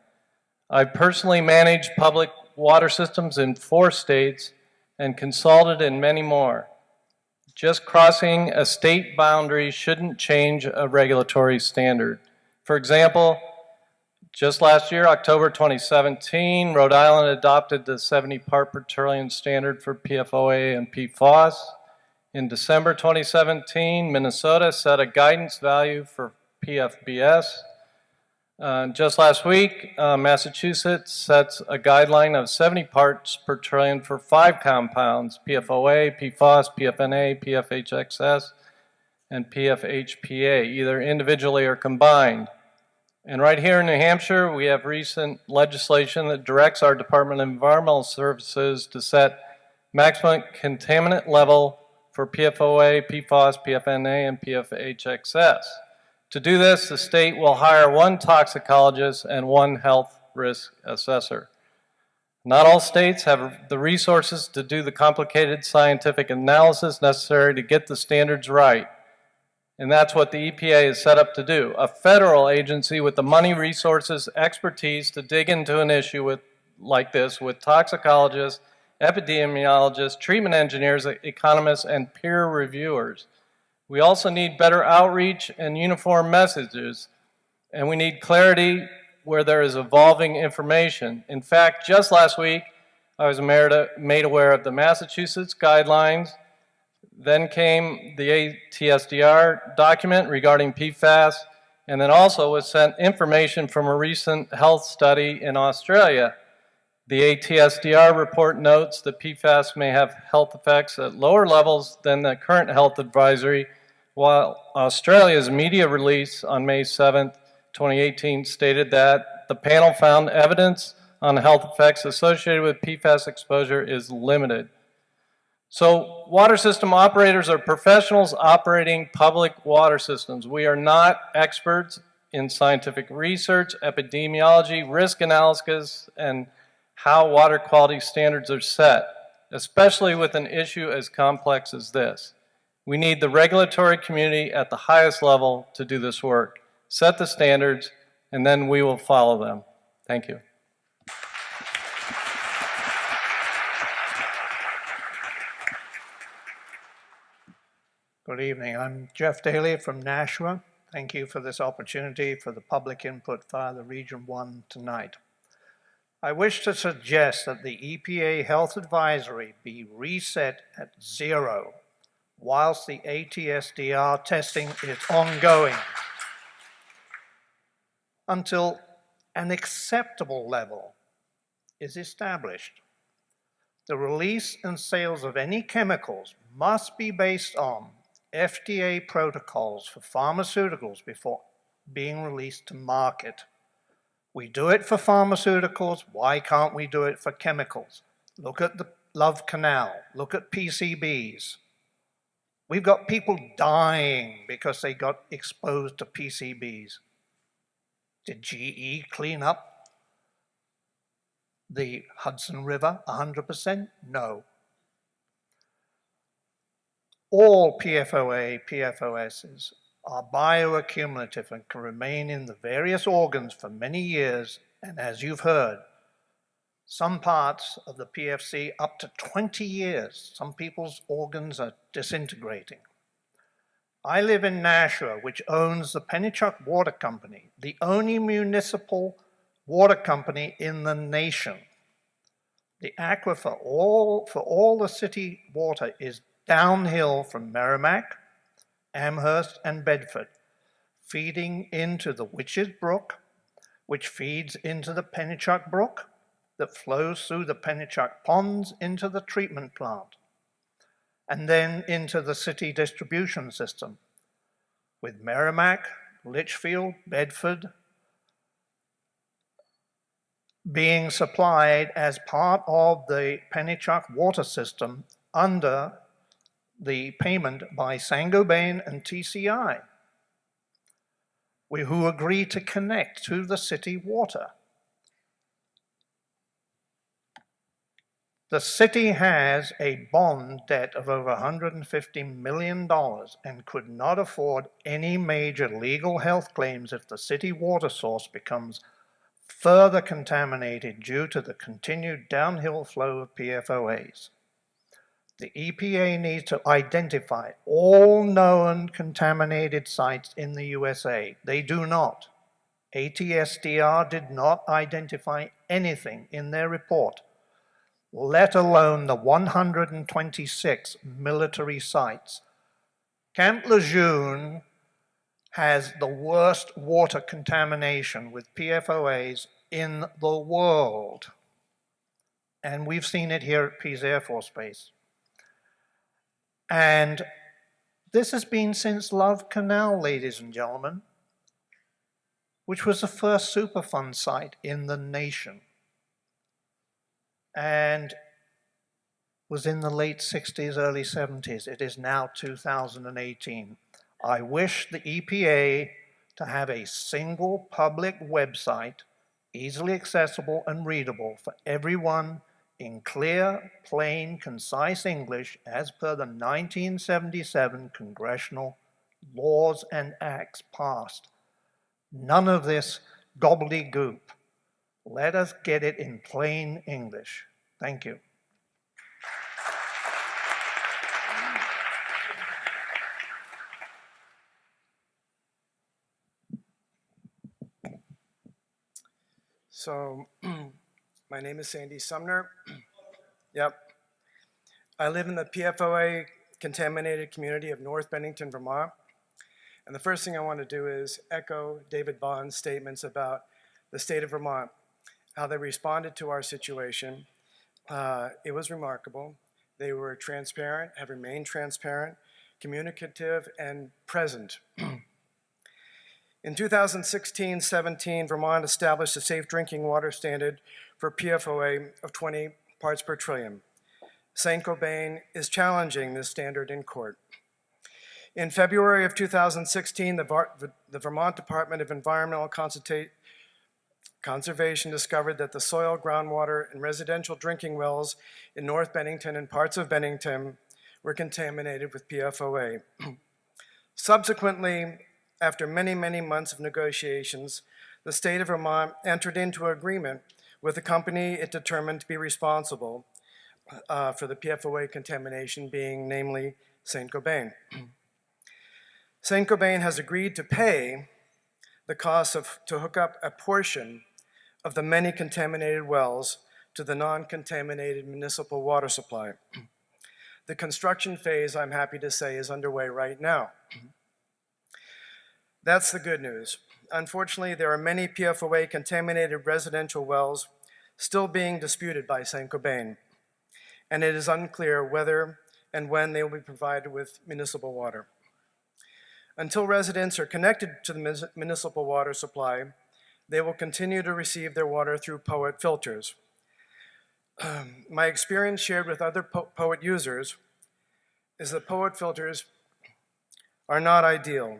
I've personally managed public water systems in 4 states and consulted in many more. Just crossing a state boundary shouldn't change a regulatory standard. For example, just last year, October 2017, Rhode Island adopted the 70 part per trillion standard for PFOA and PFAS. In December 2017, Minnesota set a guidance value for PFBS. Just last week, Massachusetts sets a guideline of 70 parts per trillion for 5 compounds, PFOA, PFAS, PFNA, PFHXS, and PFHPA, either individually or combined. And right here in New Hampshire, we have recent legislation that directs our Department of Environmental Services to set maximum contaminant level for PFOA, PFAS, PFNA, and PFHXS. To do this, the state will hire 1 toxicologist and 1 health risk assessor. Not all states have the resources to do the complicated scientific analysis necessary to get the standards right. And that's what the EPA is set up to do. A federal agency with the money, resources, expertise to dig into an issue like this with toxicologists, epidemiologists, treatment engineers, economists, and peer reviewers. We also need better outreach and uniform messages, and we need clarity where there is evolving information. In fact, just last week, I was made aware of the Massachusetts guidelines. Then came the ATSDR document regarding PFAS, and then also was sent information from a recent health study in Australia. The ATSDR report notes that PFAS may have health effects at lower levels than the current health advisory, while Australia's media release on May 7, 2018 stated that the panel found evidence on health effects associated with PFAS exposure is limited. So water system operators are professionals operating public water systems. We are not experts in scientific research, epidemiology, risk analysis, and how water quality standards are set, especially with an issue as complex as this. We need the regulatory community at the highest level to do this work, set the standards, and then we will follow them. Thank you. Good evening. I'm Jeff Daly from Nashua. Thank you for this opportunity for the public input via the Region 1 tonight. I wish to suggest that the EPA health advisory be reset at 0 whilst the ATSDR testing is ongoing until an acceptable level is established. The release and sales of any chemicals must be based on FDA protocols for pharmaceuticals before being released to market. We do it for pharmaceuticals, why can't we do it for chemicals? Look at the Love Canal, look at PCBs. We've got people dying because they got exposed to PCBs. Did GE clean up the Hudson River 100%? No. All PFOA, PFOSs are bioaccumulative and can remain in the various organs for many years, and as you've heard, some parts of the PFC up to 20 years. Some people's organs are disintegrating. I live in Nashua, which owns the Pennachuck Water Company, the only municipal water company in the nation. The aquifer for all the city water is downhill from Merrimack, Amherst, and Bedford, feeding into the Witches Brook, which feeds into the Pennachuck Brook, that flows through the Pennachuck Ponds into the treatment plant, and then into the city distribution system, with Merrimack, Litchfield, Bedford being supplied as part of the Pennachuck water system under the payment by Saint-Gobain and TCI, who agree to connect to the city water. The city has a bond debt of over $150 million and could not afford any major legal health claims if the city water source becomes further contaminated due to the continued downhill flow of PFOAs. The EPA needs to identify all known contaminated sites in the USA. They do not. ATSDR did not identify anything in their report, let alone the 126 military sites. Camp Lejeune has the worst water contamination with PFOAs in the world. And we've seen it here at Pease Air Force Base. And this has been since Love Canal, ladies and gentlemen, which was the first Superfund site in the nation, and was in the late 60s, early 70s. It is now 2018. I wish the EPA to have a single public website, easily accessible and readable for everyone in clear, plain, concise English as per the 1977 congressional laws and acts passed. None of this gobbledygook. Let us get it in plain English. Thank you. So, my name is Sandy Sumner. Yep. I live in the PFOA contaminated community of North Bennington, Vermont. And the first thing I want to do is echo David Bond's statements about the state of Vermont, how they responded to our situation. It was remarkable. They were transparent, have remained transparent, communicative, and present. In 2016-17, Vermont established a safe drinking water standard for PFOA of 20 parts per trillion. Saint-Gobain is challenging this standard in court. In February of 2016, the Vermont Department of Environmental Conservation discovered that the soil, groundwater, and residential drinking wells in North Bennington and parts of Bennington were contaminated with PFOA. Subsequently, after many, many months of negotiations, the state of Vermont entered into an agreement with a company it determined to be responsible for the PFOA contamination, being namely Saint-Gobain. Saint-Gobain has agreed to pay the cost to hook up a portion of the many contaminated wells to the non-contaminated municipal water supply. The construction phase, I'm happy to say, is underway right now. That's the good news. Unfortunately, there are many PFOA contaminated residential wells still being disputed by Saint-Gobain, and it is unclear whether and when they will be provided with municipal water. Until residents are connected to the municipal water supply, they will continue to receive their water through POET filters. My experience shared with other POET users is that POET filters are not ideal.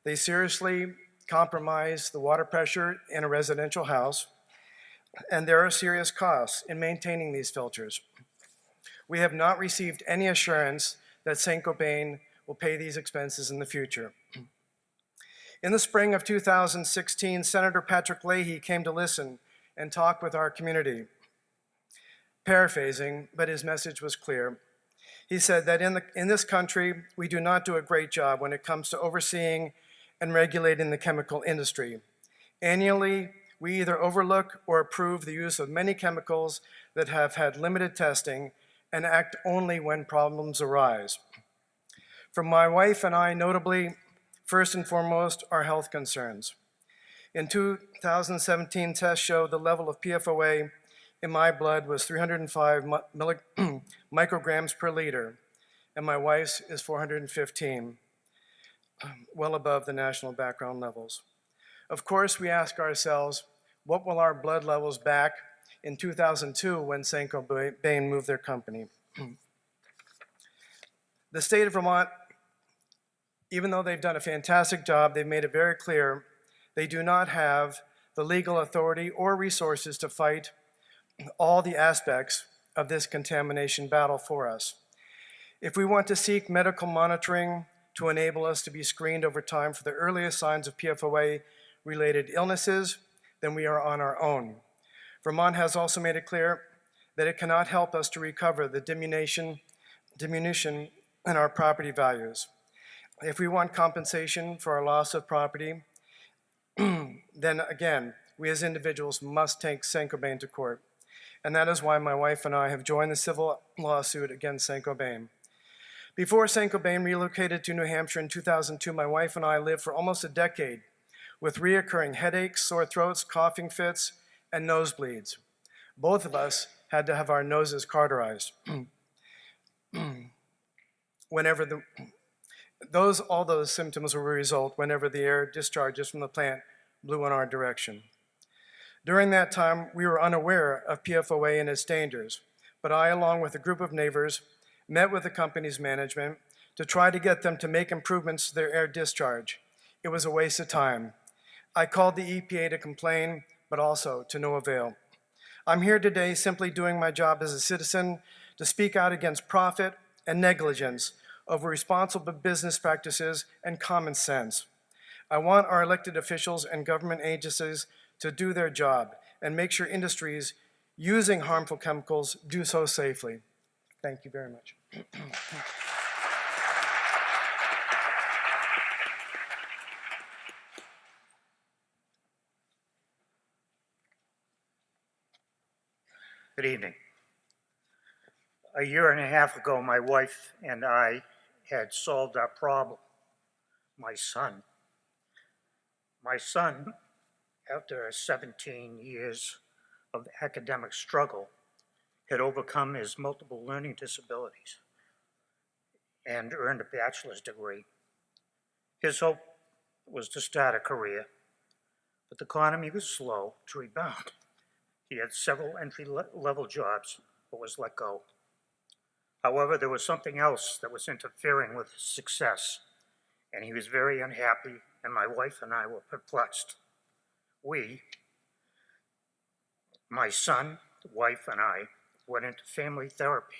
They seriously compromise the water pressure in a residential house, and there are serious costs in maintaining these filters. We have not received any assurance that Saint-Gobain will pay these expenses in the future. In the spring of 2016, Senator Patrick Leahy came to listen and talk with our community. Paraphrasing, but his message was clear. He said that in this country, we do not do a great job when it comes to overseeing and regulating the chemical industry. Annually, we either overlook or approve the use of many chemicals that have had limited testing and act only when problems arise. For my wife and I, notably, first and foremost, are health concerns. In 2017, tests showed the level of PFOA in my blood was 305 micrograms per liter, and my wife's is 415, well above the national background levels. Of course, we ask ourselves, what will our blood levels back in 2002 when Saint-Gobain moved their company? The state of Vermont, even though they've done a fantastic job, they've made it very clear they do not have the legal authority or resources to fight all the aspects of this contamination battle for us. If we want to seek medical monitoring to enable us to be screened over time for the earliest signs of PFOA-related illnesses, then we are on our own. Vermont has also made it clear that it cannot help us to recover the diminution in our property values. If we want compensation for our loss of property, then again, we as individuals must take Saint-Gobain to court. And that is why my wife and I have joined the civil lawsuit against Saint-Gobain. Before Saint-Gobain relocated to New Hampshire in 2002, my wife and I lived for almost a decade with reoccurring headaches, sore throats, coughing fits, and nosebleeds. Both of us had to have our noses cauterized. All those symptoms will result whenever the air discharges from the plant blew in our direction. During that time, we were unaware of PFOA and its dangers, but I, along with a group of neighbors, met with the company's management to try to get them to make improvements to their air discharge. It was a waste of time. I called the EPA to complain, but also to no avail. I'm here today simply doing my job as a citizen to speak out against profit and negligence over responsible business practices and common sense. I want our elected officials and government agencies to do their job and make sure industries using harmful chemicals do so safely. Thank you very much. Good evening. A year and a half ago, my wife and I had solved our problem. My son, after 17 years of academic struggle, had overcome his multiple learning disabilities and earned a bachelor's degree. His hope was to start a career, but the economy was slow to rebound. He had several entry-level jobs, but was let go. However, there was something else that was interfering with his success, and he was very unhappy, and my wife and I were perplexed. We, my son, the wife, and I, went into family therapy,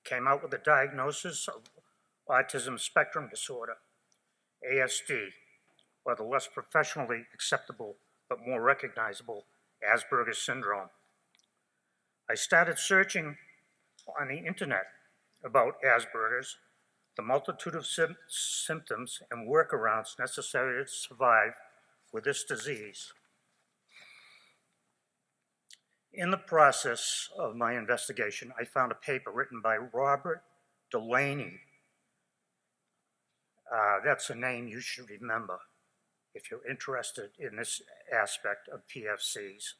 came out with a diagnosis of autism spectrum disorder, ASD, or the less professionally acceptable but more recognizable Asperger's syndrome. I started searching on the internet about Asperger's, the multitude of symptoms and workarounds necessary to survive with this disease. In the process of my investigation, I found a paper written by Robert Delaney. That's a name you should remember if you're interested in this aspect of PFCs.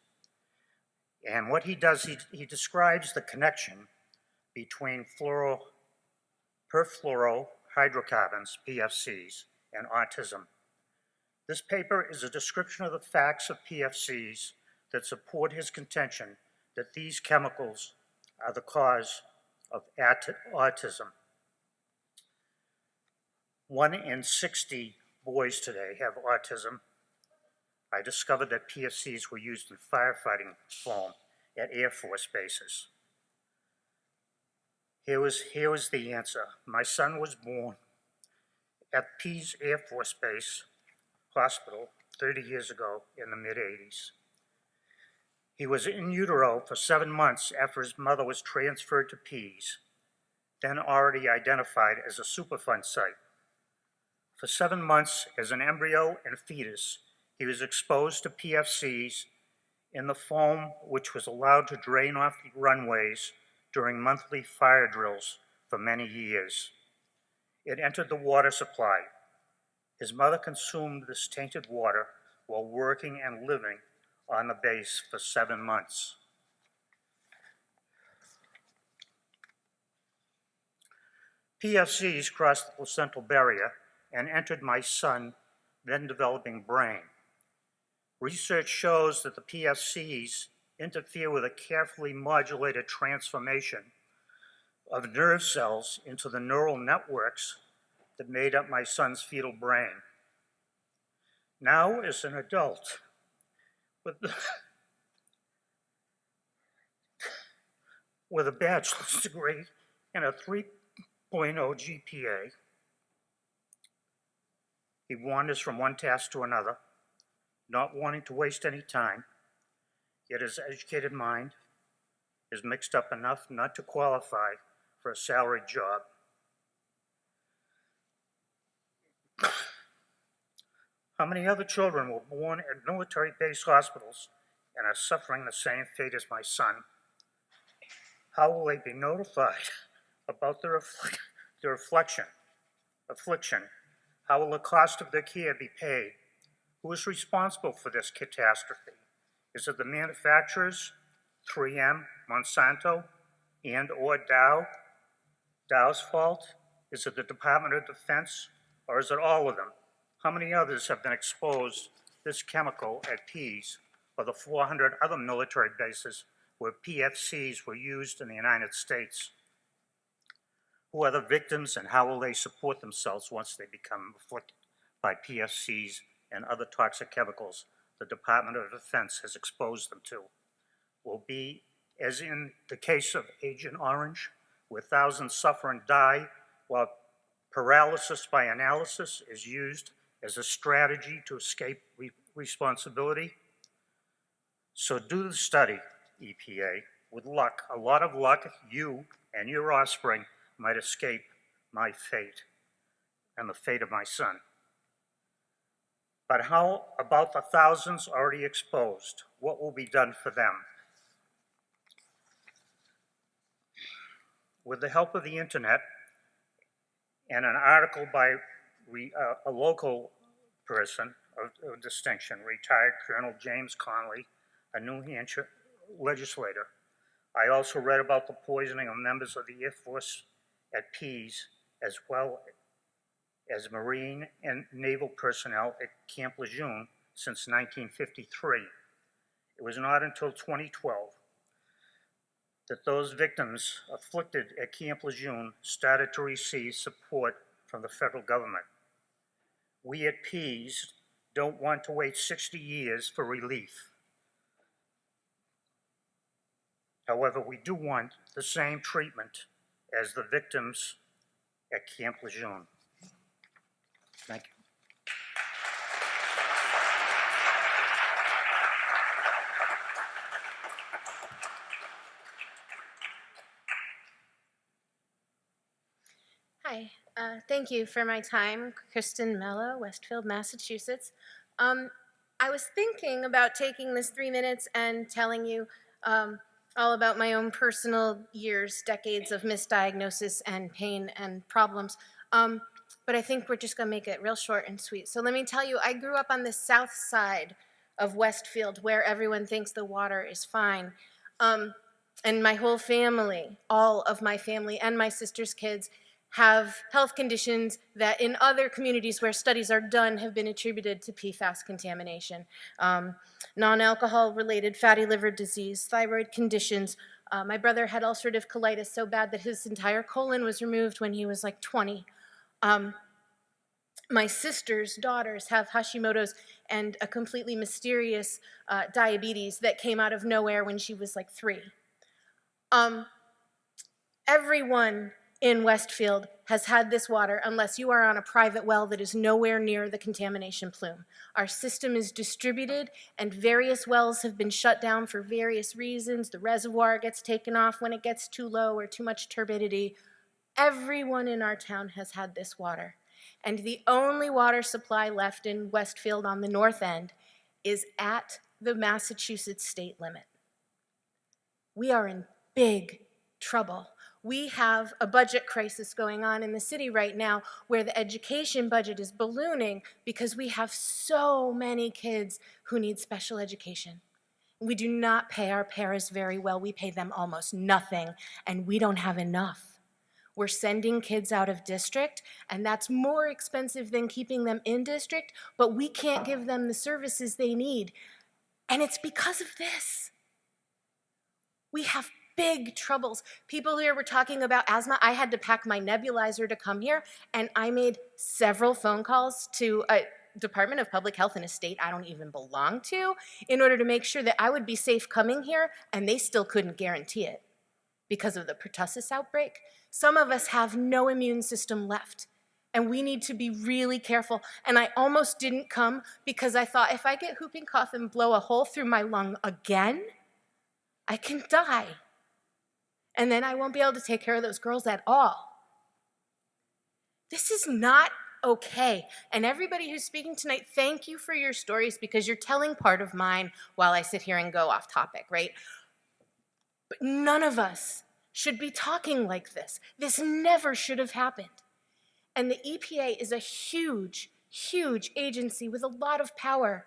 And what he does, he describes the connection between perfluorohydrocarbons, PFCs, and autism. This paper is a description of the facts of PFCs that support his contention that these chemicals are the cause of autism. 1 in 60 boys today have autism. I discovered that PFCs were used in firefighting foam at Air Force bases. Here was the answer. My son was born at Pease Air Force Base Hospital 30 years ago in the mid-80s. He was in utero for 7 months after his mother was transferred to Pease. then already identified as a Superfund site. For 7 months, as an embryo and fetus, he was exposed to PFCs in the foam which was allowed to drain off the runways during monthly fire drills for many years. It entered the water supply. His mother consumed this tainted water while working and living on the base for 7 months. PFCs crossed the placental barrier and entered my son, then developing brain. Research shows that the PFCs interfere with a carefully modulated transformation of nerve cells into the neural networks that made up my son's fetal brain. Now, as an adult, with a bachelor's degree and a 3.0 GPA, he wanders from one task to another, not wanting to waste any time, yet his educated mind is mixed up enough not to qualify for a salaried job. How many other children were born at military-based hospitals and are suffering the same fate as my son? How will they be notified about their affliction? How will the cost of their care be paid? Who is responsible for this catastrophe? Is it the manufacturers, 3M, Monsanto, and or Dow? Dow's fault? Is it the Department of Defense, or is it all of them? How many others have been exposed to this chemical at Pease or the 400 other military bases where PFCs were used in the United States? Who are the victims and how will they support themselves once they become afflicted by PFCs and other toxic chemicals the Department of Defense has exposed them to? Will be, as in the case of Agent Orange, where thousands suffer and die while paralysis by analysis is used as a strategy to escape responsibility? So do the study, EPA. With luck, a lot of luck, you and your offspring might escape my fate and the fate of my son. But how about the thousands already exposed? What will be done for them? With the help of the internet and an article by a local person of distinction, retired Colonel James Connolly, a New Hampshire legislator, I also read about the poisoning of members of the Air Force at Pease, as well as Marine and Naval personnel at Camp Lejeune since 1953. It was not until 2012 that those victims afflicted at Camp Lejeune started to receive support from the federal government. We at Pease don't want to wait 60 years for relief. However, we do want the same treatment as the victims at Camp Lejeune. Thank you. Hi, thank you for my time. Kristen Mello, Westfield, Massachusetts. I was thinking about taking this 3 minutes and telling you all about my own personal years, decades of misdiagnosis and pain and problems. But I think we're just gonna make it real short and sweet. So let me tell you, I grew up on the south side of Westfield where everyone thinks the water is fine. And my whole family, all of my family and my sister's kids have health conditions that in other communities where studies are done have been attributed to PFAS contamination. Non-alcohol related fatty liver disease, thyroid conditions. My brother had ulcerative colitis so bad that his entire colon was removed when he was like 20. My sister's daughters have Hashimoto's and a completely mysterious diabetes that came out of nowhere when she was like 3. Everyone in Westfield has had this water unless you are on a private well that is nowhere near the contamination plume. Our system is distributed and various wells have been shut down for various reasons. The reservoir gets taken off when it gets too low or too much turbidity. Everyone in our town has had this water. And the only water supply left in Westfield on the north end is at the Massachusetts state limit. We are in big trouble. We have a budget crisis going on in the city right now where the education budget is ballooning because we have so many kids who need special education. We do not pay our paras very well. We pay them almost nothing, and we don't have enough. We're sending kids out of district, and that's more expensive than keeping them in district, but we can't give them the services they need. And it's because of this. We have big troubles. People here were talking about asthma. I had to pack my nebulizer to come here, and I made several phone calls to a Department of Public Health in a state I don't even belong to in order to make sure that I would be safe coming here, and they still couldn't guarantee it because of the pertussis outbreak. Some of us have no immune system left, and we need to be really careful. And I almost didn't come because I thought if I get whooping cough and blow a hole through my lung again, I can die. And then I won't be able to take care of those girls at all. This is not okay. And everybody who's speaking tonight, thank you for your stories because you're telling part of mine while I sit here and go off topic, right? But none of us should be talking like this. This never should have happened. And the EPA is a huge, huge agency with a lot of power.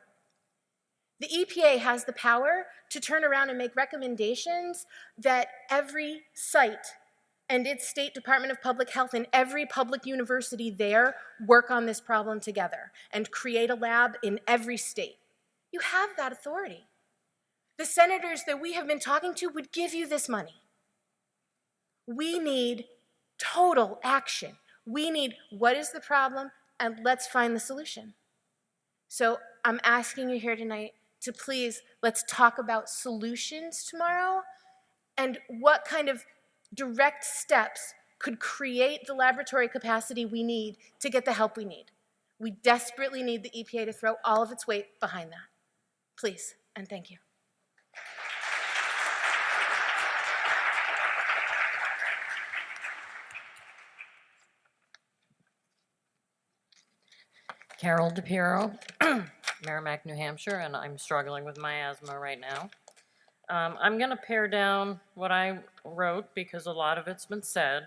The EPA has the power to turn around and make recommendations that every site and its State Department of Public Health and every public university there work on this problem together and create a lab in every state. You have that authority. The senators that we have been talking to would give you this money. We need total action. We need what is the problem and let's find the solution. So I'm asking you here tonight to please, let's talk about solutions tomorrow and what kind of direct steps could create the laboratory capacity we need to get the help we need. We desperately need the EPA to throw all of its weight behind that. Please, and thank you. Carol DePiero, Merrimack, New Hampshire, and I'm struggling with my asthma right now. I'm going to pare down what I wrote because a lot of it's been said,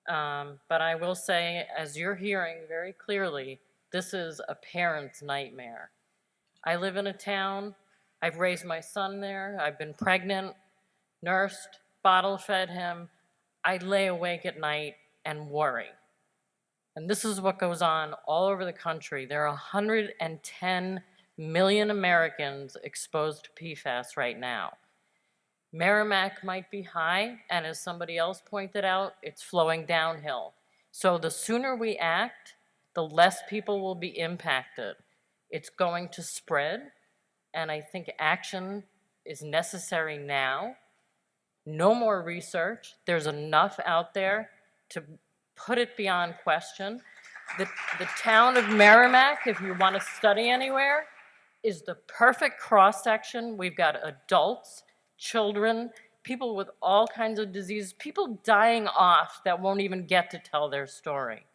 but I will say, as you're hearing very clearly, this is a parent's nightmare. I live in a town, I've raised my son there, I've been pregnant, nursed, bottle fed him. I lay awake at night and worry. And this is what goes on all over the country. There are 110 million Americans exposed to PFAS right now. Merrimack might be high, and as somebody else pointed out, it's flowing downhill. So the sooner we act, the less people will be impacted. It's going to spread, and I think action is necessary now. No more research. There's enough out there to put it beyond question. The town of Merrimack, if you want to study anywhere, is the perfect cross-section. We've got adults, children, people with all kinds of diseases, people dying off that won't even get to tell their story.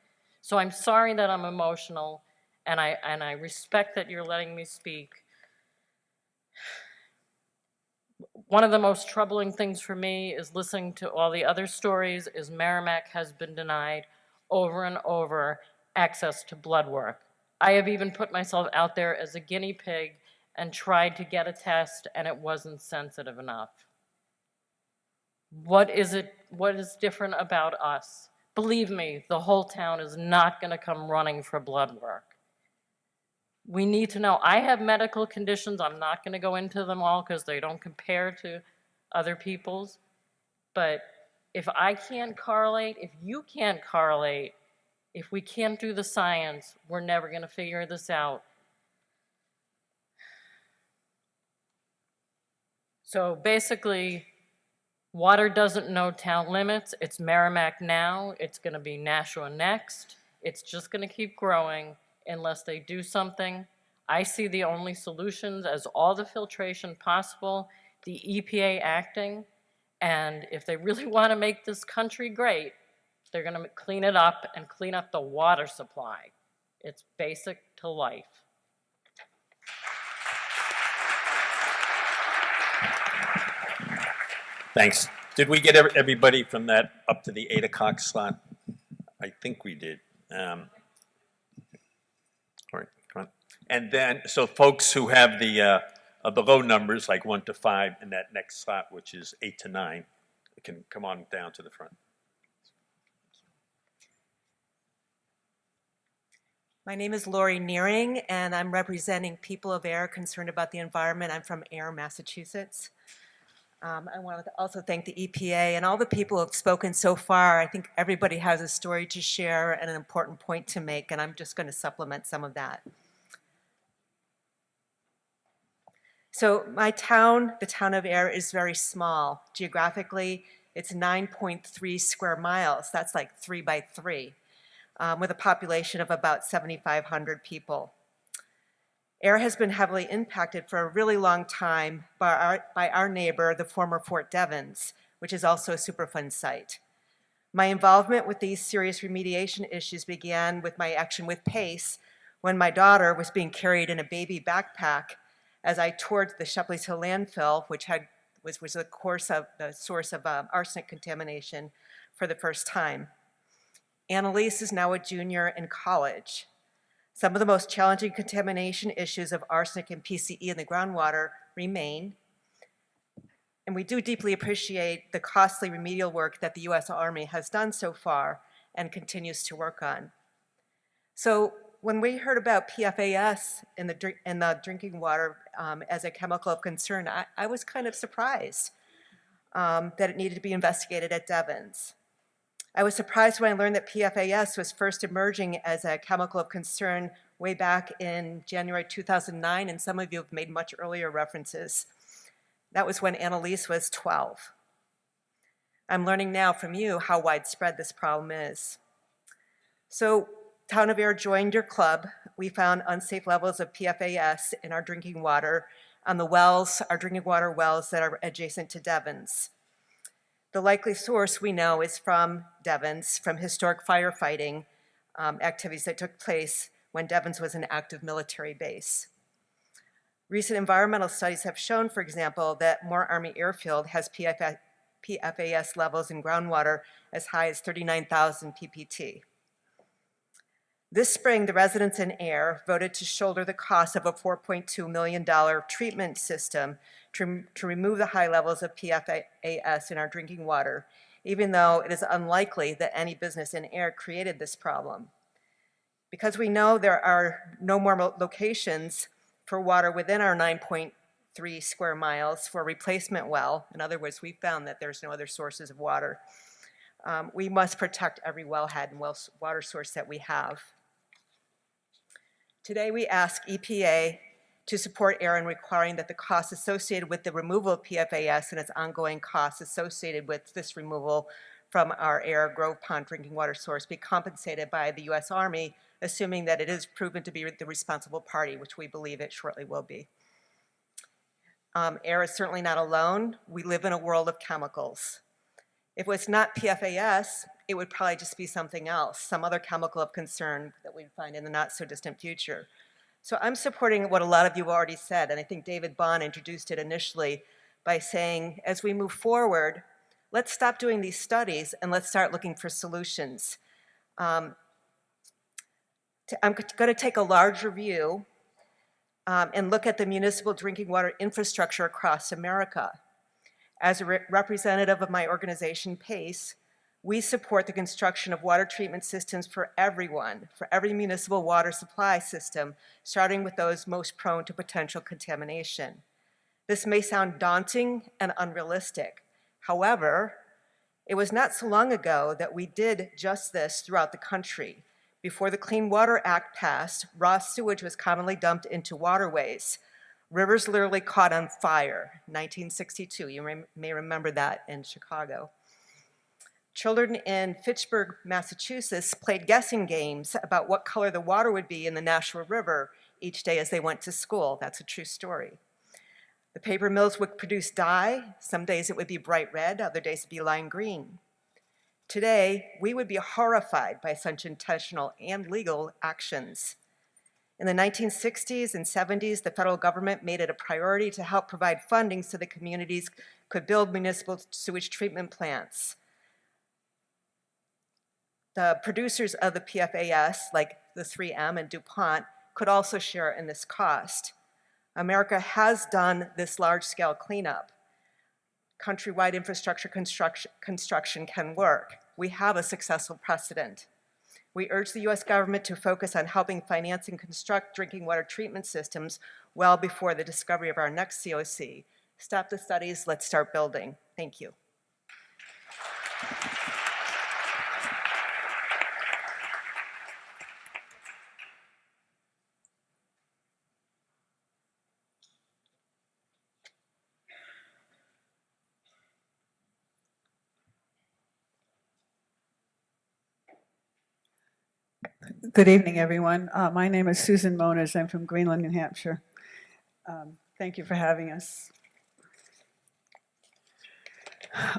So I'm sorry that I'm emotional, and I respect that you're letting me speak. One of the most troubling things for me is listening to all the other stories is Merrimack has been denied over and over access to blood work. I have even put myself out there as a guinea pig and tried to get a test, and it wasn't sensitive enough. What is different about us? Believe me, the whole town is not going to come running for blood work. We need to know. I have medical conditions. I'm not going to go into them all because they don't compare to other people's. But if I can't correlate, if you can't correlate, if we can't do the science, we're never going to figure this out. So basically, water doesn't know town limits. It's Merrimack now. It's going to be Nashua next. It's just going to keep growing unless they do something. I see the only solutions as all the filtration possible, the EPA acting, and if they really want to make this country great, They're going to clean it up and clean up the water supply. It's basic to life. Thanks. Did we get everybody from that up to the 8 o'clock slot? I think we did. All right, come on. And then, so folks who have the low numbers, like 1 to 5, in that next slot, which is 8 to 9, can come on down to the front. My name is Lori Nearing, and I'm representing People of Air concerned about the environment. I'm from Air, Massachusetts. I want to also thank the EPA and all the people who have spoken so far. I think everybody has a story to share and an important point to make, and I'm just going to supplement some of that. So my town, the town of Air, is very small. Geographically, it's 9.3 square miles. That's like 3 by 3, with a population of about 7,500 people. Air has been heavily impacted for a really long time by our neighbor, the former Fort Devens, which is also a Superfund site. My involvement with these serious remediation issues began with my action with PACE when my daughter was being carried in a baby backpack as I toured the Shepley's Hill landfill, which was the source of arsenic contamination for the first time. Annalise is now a junior in college. Some of the most challenging contamination issues of arsenic and PCE in the groundwater remain, and we do deeply appreciate the costly remedial work that the U.S. Army has done so far and continues to work on. So when we heard about PFAS in the drinking water as a chemical of concern, I was kind of surprised that it needed to be investigated at Devens. I was surprised when I learned that PFAS was first emerging as a chemical of concern way back in January 2009, and some of you have made much earlier references. That was when Annalise was 12. I'm learning now from you how widespread this problem is. So, Town of Air joined your club. We found unsafe levels of PFAS in our drinking water on the wells, our drinking water wells that are adjacent to Devens. The likely source we know is from Devens, from historic firefighting activities that took place when Devens was an active military base. Recent environmental studies have shown, for example, that Moore Army Airfield has PFAS levels in groundwater as high as 39,000 ppt. This spring, the residents in Air voted to shoulder the cost of a $4.2 million treatment system to remove the high levels of PFAS in our drinking water, even though it is unlikely that any business in Air created this problem. Because we know there are no more locations for water within our 9.3 square miles for a replacement well, in other words, we found that there's no other sources of water, we must protect every wellhead and water source that we have. Today we ask EPA to support Air in requiring that the costs associated with the removal of PFAS and its ongoing costs associated with this removal from our Air Grove Pond drinking water source be compensated by the U.S. Army, assuming that it is proven to be the responsible party, which we believe it shortly will be. Air is certainly not alone. We live in a world of chemicals. If it was not PFAS, it would probably just be something else, some other chemical of concern that we'd find in the not so distant future. So I'm supporting what a lot of you have already said, and I think David Bond introduced it initially by saying, as we move forward, let's stop doing these studies and let's start looking for solutions. I'm going to take a larger view and look at the municipal drinking water infrastructure across America. As a representative of my organization, PACE, we support the construction of water treatment systems for everyone, for every municipal water supply system, starting with those most prone to potential contamination. This may sound daunting and unrealistic. However, it was not so long ago that we did just this throughout the country. Before the Clean Water Act passed, raw sewage was commonly dumped into waterways. Rivers literally caught on fire, 1962. You may remember that in Chicago. Children in Fitchburg, Massachusetts played guessing games about what color the water would be in the Nashua River each day as they went to school. That's a true story. The paper mills would produce dye. Some days it would be bright red, other days it would be lime green. Today, we would be horrified by such intentional and legal actions. In the 1960s and 70s, the federal government made it a priority to help provide funding so that communities could build municipal sewage treatment plants. The producers of the PFAS, like the 3M and DuPont, could also share in this cost. America has done this large-scale cleanup. Countrywide infrastructure construction can work. We have a successful precedent. We urge the US government to focus on helping finance and construct drinking water treatment systems well before the discovery of our next COC. Stop the studies, let's start building. Thank you. Good evening, everyone. My name is Susan Moniz. I'm from Greenland, New Hampshire. Thank you for having us.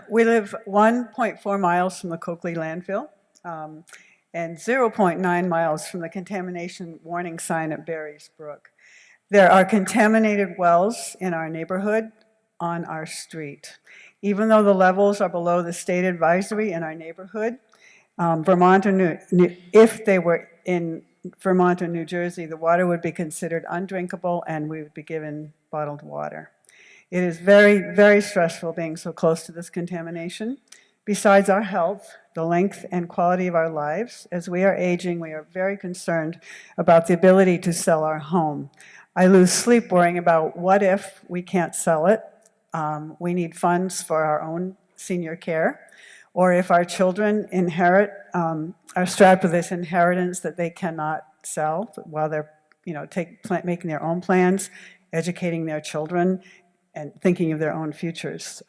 We live 1.4 miles from the Coakley landfill and 0.9 miles from the contamination warning sign at Barry's Brook. There are contaminated wells in our neighborhood on our street. Even though the levels are below the state advisory in our neighborhood, Vermont or if they were in Vermont or New Jersey, the water would be considered undrinkable and we would be given bottled water. It is very, very stressful being so close to this contamination. Besides our health, the length and quality of our lives, as we are aging, we are very concerned about the ability to sell our home. I lose sleep worrying about what if we can't sell it. We need funds for our own senior care. Or if our children are strapped with this inheritance that they cannot sell while they're, making their own plans, educating their children, and thinking of their own futures.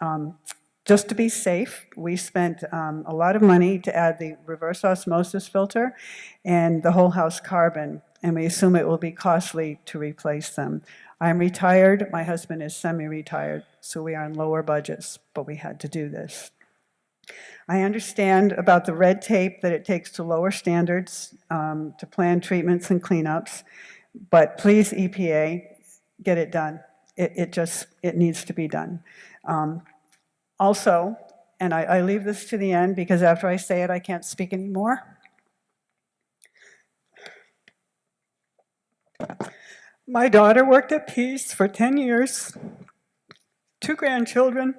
Just to be safe, we spent a lot of money to add the reverse osmosis filter and the whole house carbon, and we assume it will be costly to replace them. I'm retired, my husband is semi-retired, so we are on lower budgets, but we had to do this. I understand about the red tape that it takes to lower standards to plan treatments and cleanups, but please, EPA, get it done. It needs to be done. Also, and I leave this to the end because after I say it, I can't speak anymore. My daughter worked at Peace for 10 years, 2 grandchildren,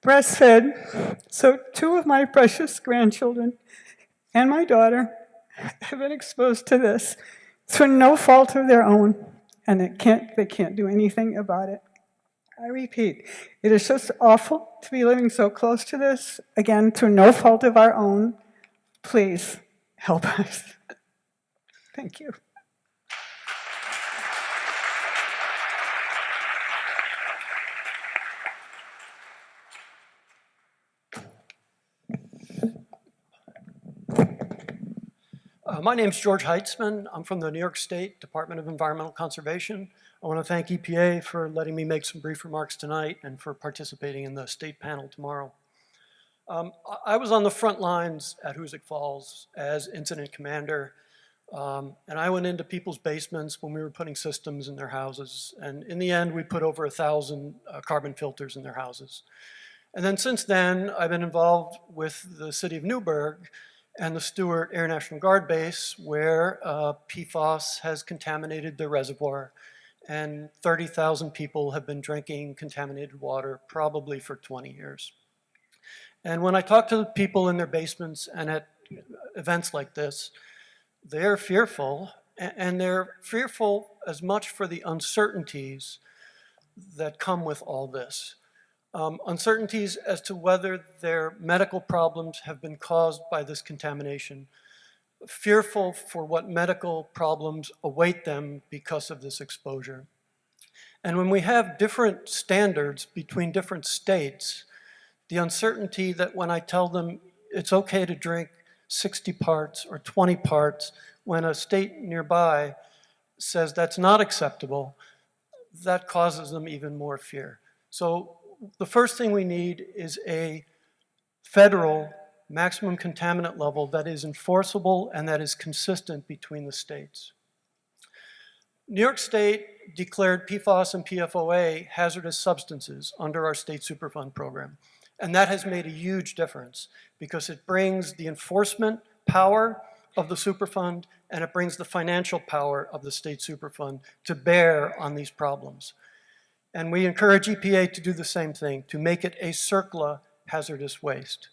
breastfed, so 2 of my precious grandchildren and my daughter have been exposed to this through no fault of their own, and they can't do anything about it. I repeat, it is just awful to be living so close to this, again, through no fault of our own. Please help us. Thank you. My name is George Heitzman. I'm from the New York State Department of Environmental Conservation. I want to thank EPA for letting me make some brief remarks tonight and for participating in the state panel tomorrow. I was on the front lines at Hoosick Falls as incident commander, and I went into people's basements when we were putting systems in their houses, and in the end we put over 1,000 carbon filters in their houses. And then since then I've been involved with the city of Newburgh and the Stewart Air National Guard Base, where PFAS has contaminated the reservoir, and 30,000 people have been drinking contaminated water probably for 20 years. And when I talk to the people in their basements and at events like this, they're fearful, and they're fearful as much for the uncertainties that come with all this. Uncertainties as to whether their medical problems have been caused by this contamination, fearful for what medical problems await them because of this exposure. And when we have different standards between different states, the uncertainty that when I tell them it's okay to drink 60 parts or 20 parts, when a state nearby says that's not acceptable, that causes them even more fear. So the first thing we need is a federal maximum contaminant level that is enforceable and that is consistent between the states. New York State declared PFAS and PFOA hazardous substances under our state Superfund program. And that has made a huge difference because it brings the enforcement power of the Superfund and it brings the financial power of the state Superfund to bear on these problems. And we encourage EPA to do the same thing, to make it a CERCLA hazardous waste.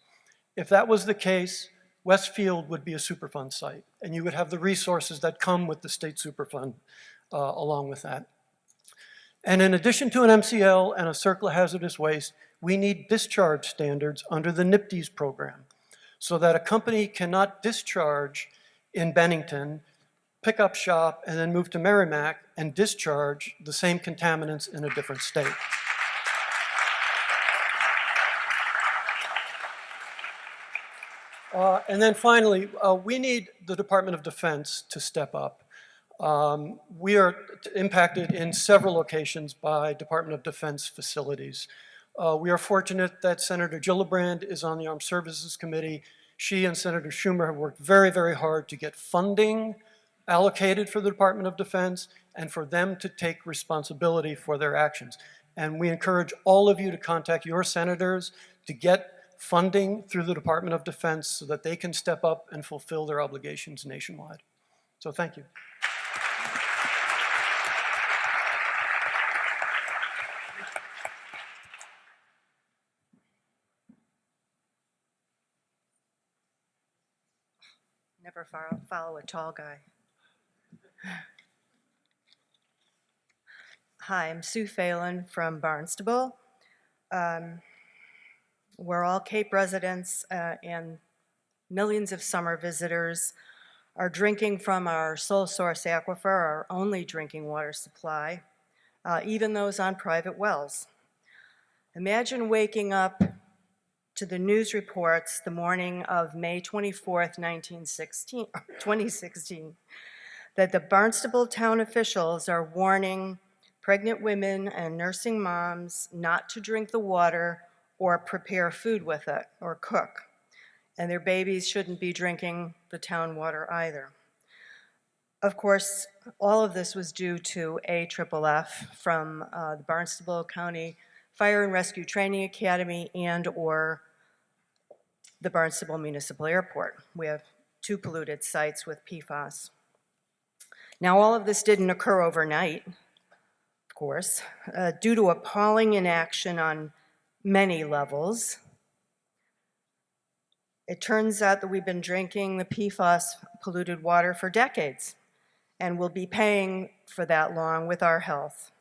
If that was the case, Westfield would be a Superfund site, and you would have the resources that come with the state Superfund along with that. And in addition to an MCL and a CERCLA hazardous waste, we need discharge standards under the NIPDES program so that a company cannot discharge in Bennington, pick up shop, and then move to Merrimack and discharge the same contaminants in a different state. And then finally, we need the Department of Defense to step up. We are impacted in several locations by Department of Defense facilities. We are fortunate that Senator Gillibrand is on the Armed Services Committee. She and Senator Schumer have worked very, very hard to get funding allocated for the Department of Defense and for them to take responsibility for their actions. And we encourage all of you to contact your senators to get funding through the Department of Defense so that they can step up and fulfill their obligations nationwide. So thank you. Never follow a tall guy. Hi, I'm Sue Phelan from Barnstable. We're all Cape residents and millions of summer visitors are drinking from our sole source aquifer, our only drinking water supply, even those on private wells. Imagine waking up to the news reports the morning of May 24th, 2016, that the Barnstable town officials are warning pregnant women and nursing moms not to drink the water or prepare food with it or cook. And their babies shouldn't be drinking the town water either. Of course, all of this was due to AFFF from the Barnstable County Fire and Rescue Training Academy and or the Barnstable Municipal Airport. We have 2 polluted sites with PFAS. Now, all of this didn't occur overnight, of course, due to appalling inaction on many levels. It turns out that we've been drinking the PFAS polluted water for decades and will be paying for that long with our health.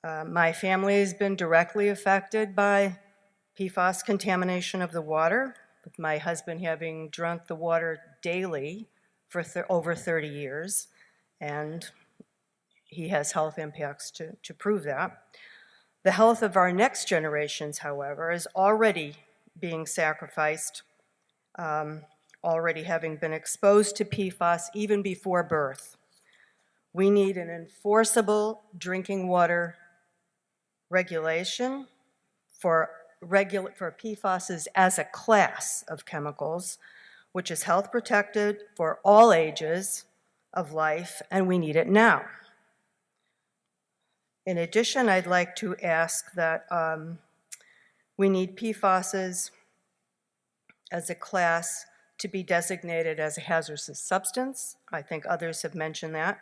My family has been directly affected by PFAS contamination of the water, with my husband having drunk the water daily for over 30 years, and he has health impacts to prove that. The health of our next generations, however, is already being sacrificed, already having been exposed to PFAS even before birth. We need an enforceable drinking water regulation for PFAS as a class of chemicals, which is health protected for all ages of life, and we need it now. In addition, I'd like to ask that we need PFAS as a class to be designated as a hazardous substance. I think others have mentioned that.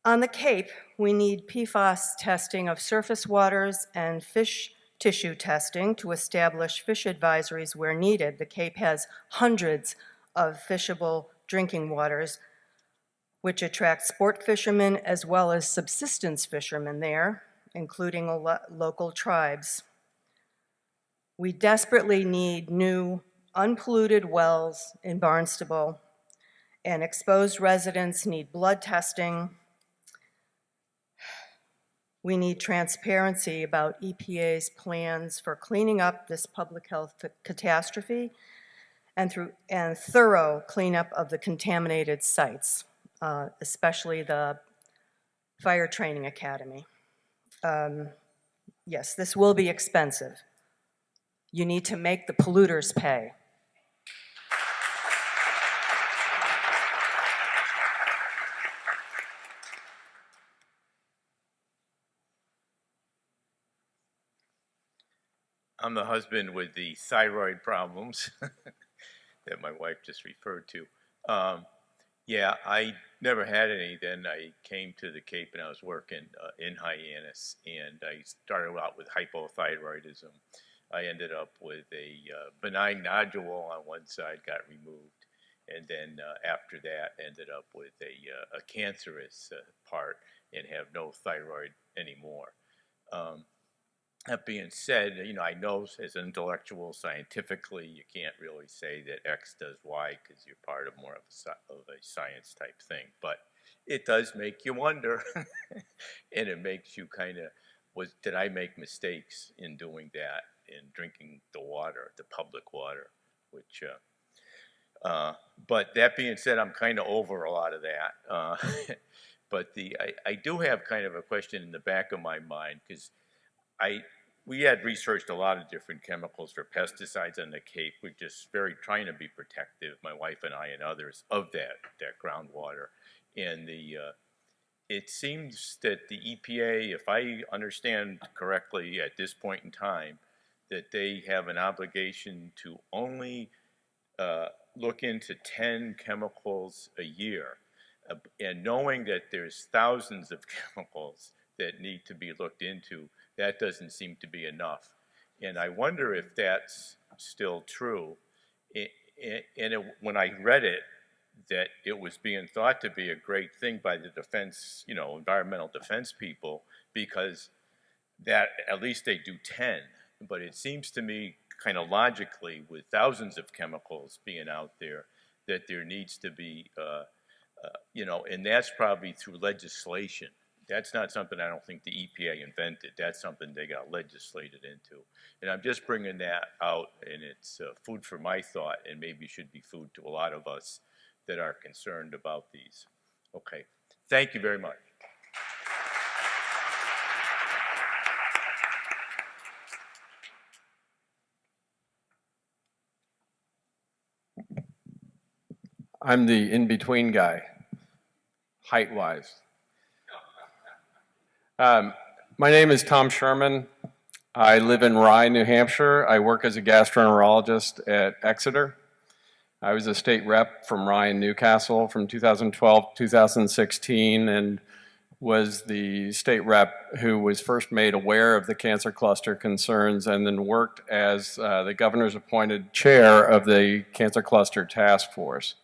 On the Cape, we need PFAS testing of surface waters and fish tissue testing to establish fish advisories where needed. The Cape has hundreds of fishable drinking waters, which attract sport fishermen as well as subsistence fishermen there, including local tribes. We desperately need new unpolluted wells in Barnstable, and exposed residents need blood testing. We need transparency about EPA's plans for cleaning up this public health catastrophe and thorough cleanup of the contaminated sites, especially the Fire Training Academy. Yes, this will be expensive. You need to make the polluters pay. I'm the husband with the thyroid problems that my wife just referred to. Yeah, I never had any. Then I came to the Cape and I was working in Hyannis, and I started out with hypothyroidism. I ended up with a benign nodule on one side, got removed, and then after that ended up with a cancerous part and have no thyroid anymore. That being said, you know, I know as an intellectual, scientifically, you can't really say that X does Y because you're part of more of a science type thing. But it does make you wonder, and it makes you kind of, did I make mistakes in doing that, in drinking the water, the public water, which, but that being said, I'm kind of over a lot of that. But I do have kind of a question in the back of my mind, because we had researched a lot of different chemicals for pesticides on the Cape. We're just trying to be protective, my wife and I and others, of that groundwater. And it seems that the EPA, if I understand correctly at this point in time, that they have an obligation to only look into 10 chemicals a year. And knowing that there's thousands of chemicals that need to be looked into, that doesn't seem to be enough. And I wonder if that's still true. When I read it, that it was being thought to be a great thing by the defense, you know, environmental defense people, because that at least they do 10. But it seems to me kind of logically, with thousands of chemicals being out there, that there needs to be, you know, and that's probably through legislation. That's not something I don't think the EPA invented. That's something they got legislated into. And I'm just bringing that out, and it's food for my thought, and maybe should be food to a lot of us that are concerned about these. Okay, thank you very much. I'm the in-between guy, height-wise. My name is Tom Sherman. I live in Rye, New Hampshire. I work as a gastroenterologist at Exeter. I was a state rep from Rye and Newcastle from 2012 to 2016, and was the state rep who was first made aware of the cancer cluster concerns, and then worked as the governor's appointed chair of the Cancer Cluster Task Force.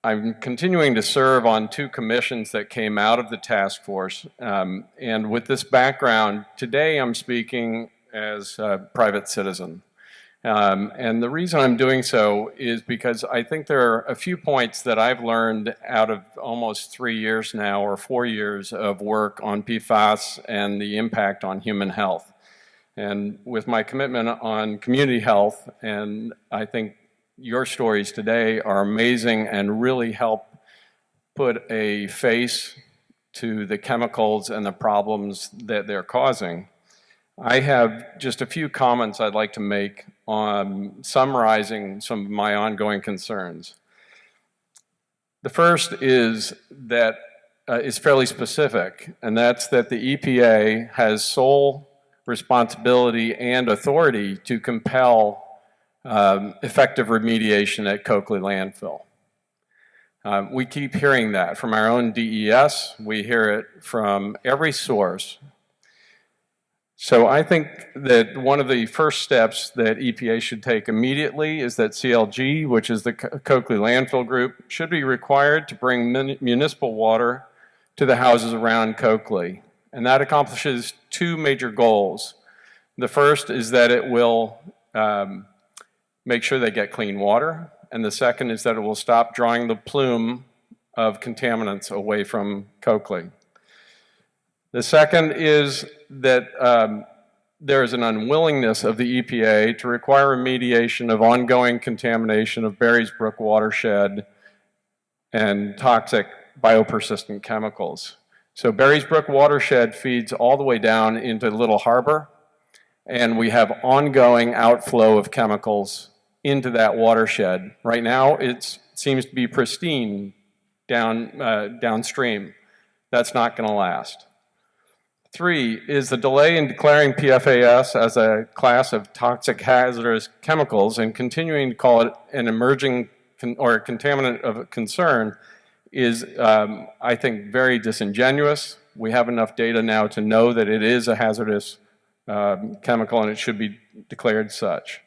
I'm continuing to serve on 2 commissions that came out of the task force, and with this background, today I'm speaking as a private citizen. And the reason I'm doing so is because I think there are a few points that I've learned out of almost 3 years now, or 4 years of work on PFAS and the impact on human health. And with my commitment on community health, and I think your stories today are amazing and really help put a face to the chemicals and the problems that they're causing. I have just a few comments I'd like to make on summarizing some of my ongoing concerns. The first is that is fairly specific, and that's that the EPA has sole responsibility and authority to compel effective remediation at Coakley landfill. We keep hearing that from our own DES. We hear it from every source. So I think that one of the first steps that EPA should take immediately is that CLG, which is the Coakley landfill group, should be required to bring municipal water to the houses around Coakley. And that accomplishes 2 major goals. The first is that it will make sure they get clean water, and the second is that it will stop drawing the plume of contaminants away from Coakley. The second is that there is an unwillingness of the EPA to require remediation of ongoing contamination of Barry's Brook watershed and toxic biopersistent chemicals. So Barry's Brook watershed feeds all the way down into Little Harbor, and we have ongoing outflow of chemicals into that watershed. Right now, it seems to be pristine downstream. That's not going to last. 3 is the delay in declaring PFAS as a class of toxic hazardous chemicals and continuing to call it an emerging or a contaminant of concern is, I think, very disingenuous. We have enough data now to know that it is a hazardous chemical and it should be declared such.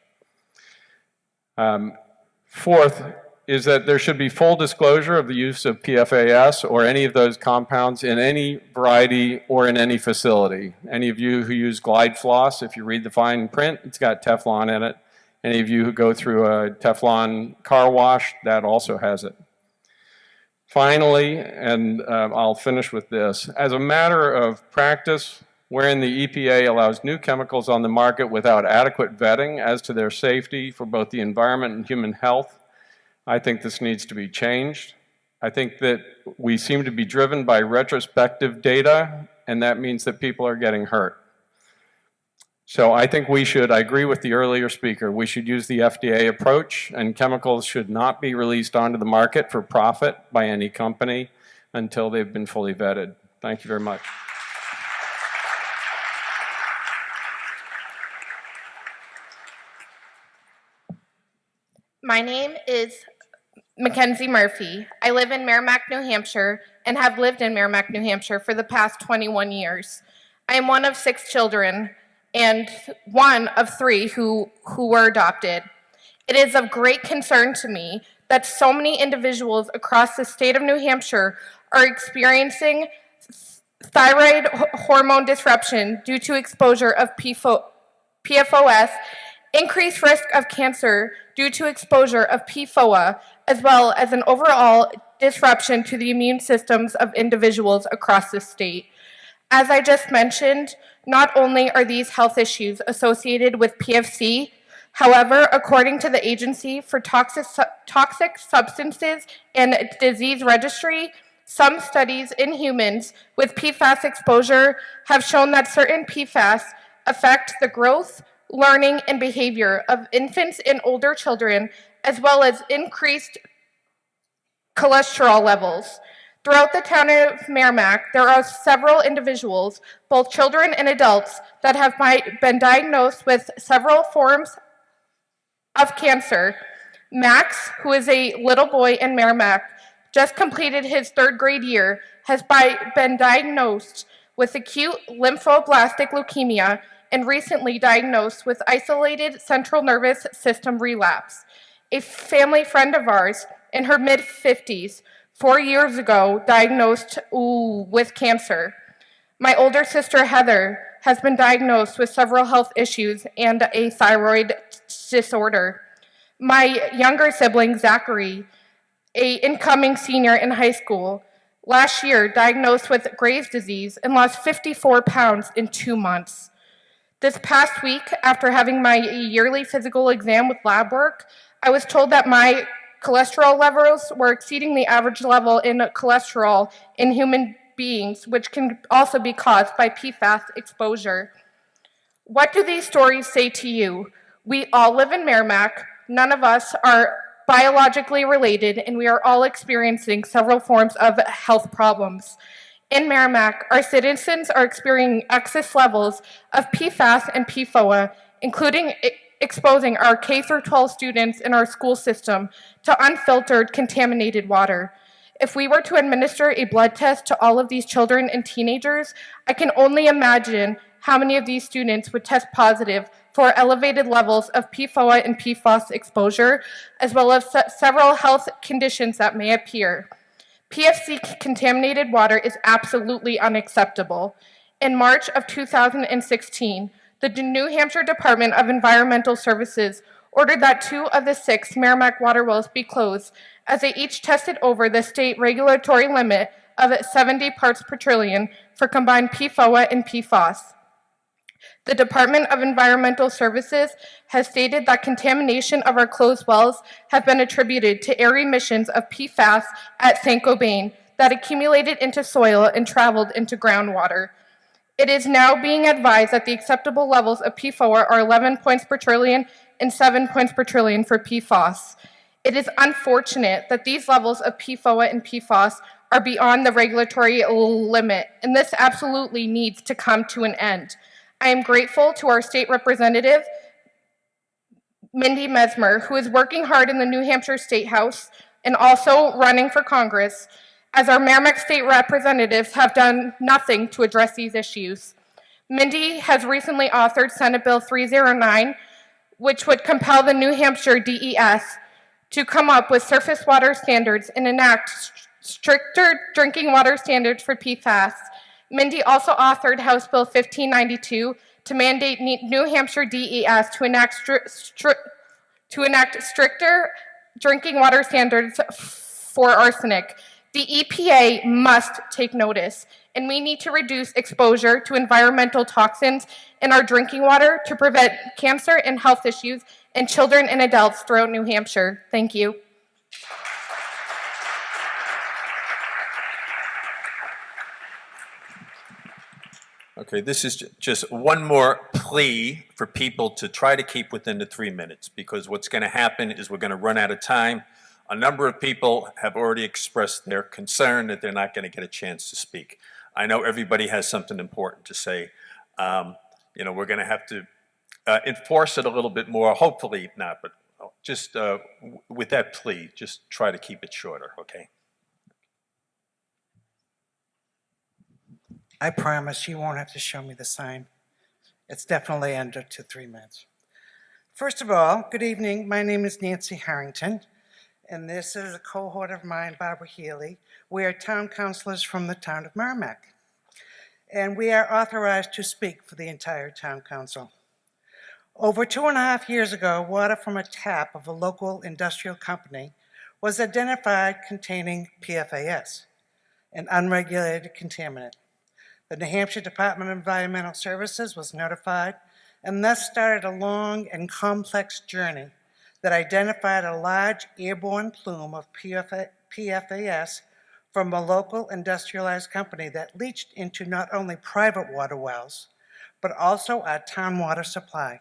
4th is that there should be full disclosure of the use of PFAS or any of those compounds in any variety or in any facility. Any of you who use Glide Floss, if you read the fine print, it's got Teflon in it. Any of you who go through a Teflon car wash, that also has it. Finally, and I'll finish with this, as a matter of practice, wherein the EPA allows new chemicals on the market without adequate vetting as to their safety for both the environment and human health, I think this needs to be changed. I think that we seem to be driven by retrospective data, and that means that people are getting hurt. So I think we should, I agree with the earlier speaker, we should use the FDA approach, and chemicals should not be released onto the market for profit by any company until they've been fully vetted. Thank you very much. My name is Mackenzie Murphy. I live in Merrimack, New Hampshire, and have lived in Merrimack, New Hampshire for the past 21 years. I am one of 6 children and one of 3 who were adopted. It is of great concern to me that so many individuals across the state of New Hampshire are experiencing thyroid hormone disruption due to exposure of PFOS, increased risk of cancer due to exposure of PFOA, as well as an overall disruption to the immune systems of individuals across the state. As I just mentioned, not only are these health issues associated with PFC, however, according to the Agency for Toxic Substances and Disease Registry, some studies in humans with PFAS exposure have shown that certain PFAS affect the growth, learning, and behavior of infants and older children, as well as increased cholesterol levels. Throughout the town of Merrimack, there are several individuals, both children and adults, that have been diagnosed with several forms of cancer. Max, who is a little boy in Merrimack, just completed his 3rd grade year, has been diagnosed with acute lymphoblastic leukemia and recently diagnosed with isolated central nervous system relapse. A family friend of ours in her mid-50s, 4 years ago, diagnosed with cancer. My older sister, Heather, has been diagnosed with several health issues and a thyroid disorder. My younger sibling, Zachary, an incoming senior in high school, last year diagnosed with Graves' disease and lost 54 pounds in 2 months. This past week, after having my yearly physical exam with lab work, I was told that my cholesterol levels were exceeding the average level in cholesterol in human beings, which can also be caused by PFAS exposure. What do these stories say to you? We all live in Merrimack. None of us are biologically related, and we are all experiencing several forms of health problems. In Merrimack, our citizens are experiencing excess levels of PFAS and PFOA, including exposing our K-12 students in our school system to unfiltered, contaminated water. If we were to administer a blood test to all of these children and teenagers, I can only imagine how many of these students would test positive for elevated levels of PFOA and PFAS exposure, as well as several health conditions that may appear. PFC-contaminated water is absolutely unacceptable. In March of 2016, the New Hampshire Department of Environmental Services ordered that 2 of the 6 Merrimack water wells be closed, as they each tested over the state regulatory limit of 70 parts per trillion for combined PFOA and PFAS. The Department of Environmental Services has stated that contamination of our closed wells have been attributed to air emissions of PFAS at St. Gobain that accumulated into soil and traveled into groundwater. It is now being advised that the acceptable levels of PFOA are 11 points per trillion and 7 points per trillion for PFAS. It is unfortunate that these levels of PFOA and PFAS are beyond the regulatory limit, and this absolutely needs to come to an end. I am grateful to our state representative, Mindy Mesmer, who is working hard in the New Hampshire State House and also running for Congress, as our Merrimack state representatives have done nothing to address these issues. Mindy has recently authored Senate Bill 309, which would compel the New Hampshire DES to come up with surface water standards and enact stricter drinking water standards for PFAS. Mindy also authored House Bill 1592 to mandate New Hampshire DES to enact stricter drinking water standards for arsenic. The EPA must take notice, and we need to reduce exposure to environmental toxins in our drinking water to prevent cancer and health issues in children and adults throughout New Hampshire. Thank you. Okay, this is just one more plea for people to try to keep within the 3 minutes, because what's going to happen is we're going to run out of time. A number of people have already expressed their concern that they're not going to get a chance to speak. I know everybody has something important to say. You know, we're going to have to enforce it a little bit more, hopefully not, but just with that plea, just try to keep it shorter, okay? I promise you won't have to show me the sign. It's definitely under to 3 minutes. First of all, good evening. My name is Nancy Harrington, and this is a cohort of mine, Barbara Healy. We are town councilors from the town of Merrimack, and we are authorized to speak for the entire town council. Over 2.5 years ago, water from a tap of a local industrial company was identified containing PFAS, an unregulated contaminant. The New Hampshire Department of Environmental Services was notified, and thus started a long and complex journey that identified a large airborne plume of PFAS from a local industrialized company that leached into not only private water wells, but also our town water supply.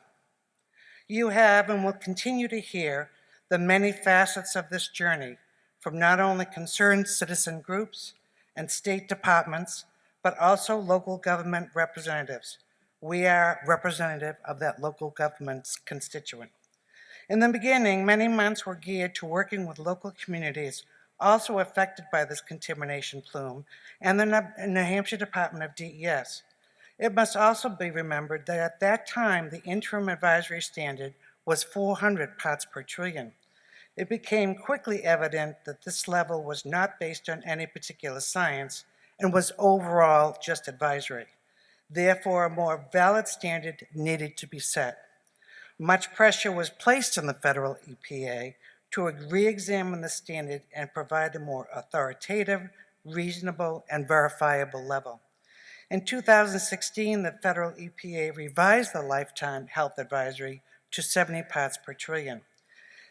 You have and will continue to hear the many facets of this journey from not only concerned citizen groups and state departments, but also local government representatives. We are representative of that local government's constituent. In the beginning, many months were geared to working with local communities also affected by this contamination plume and the New Hampshire Department of DES. It must also be remembered that at that time, the interim advisory standard was 400 parts per trillion. It became quickly evident that this level was not based on any particular science and was overall just advisory. Therefore, a more valid standard needed to be set. Much pressure was placed on the federal EPA to re-examine the standard and provide a more authoritative, reasonable, and verifiable level. In 2016, the federal EPA revised the lifetime health advisory to 70 parts per trillion.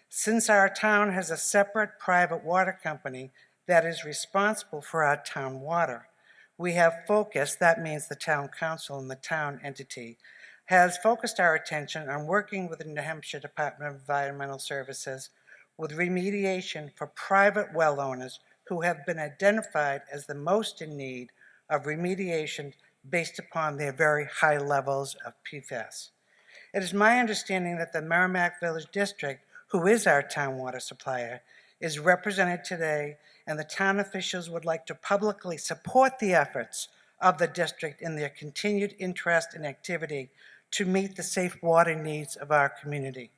Since our town has a separate private water company that is responsible for our town water, we have focused, that means the town council and the town entity, has focused our attention on working with the New Hampshire Department of Environmental Services with remediation for private well owners who have been identified as the most in need of remediation based upon their very high levels of PFAS. It is my understanding that the Merrimack Village District, who is our town water supplier, is represented today, and the town officials would like to publicly support the efforts of the district in their continued interest and activity to meet the safe water needs of our community.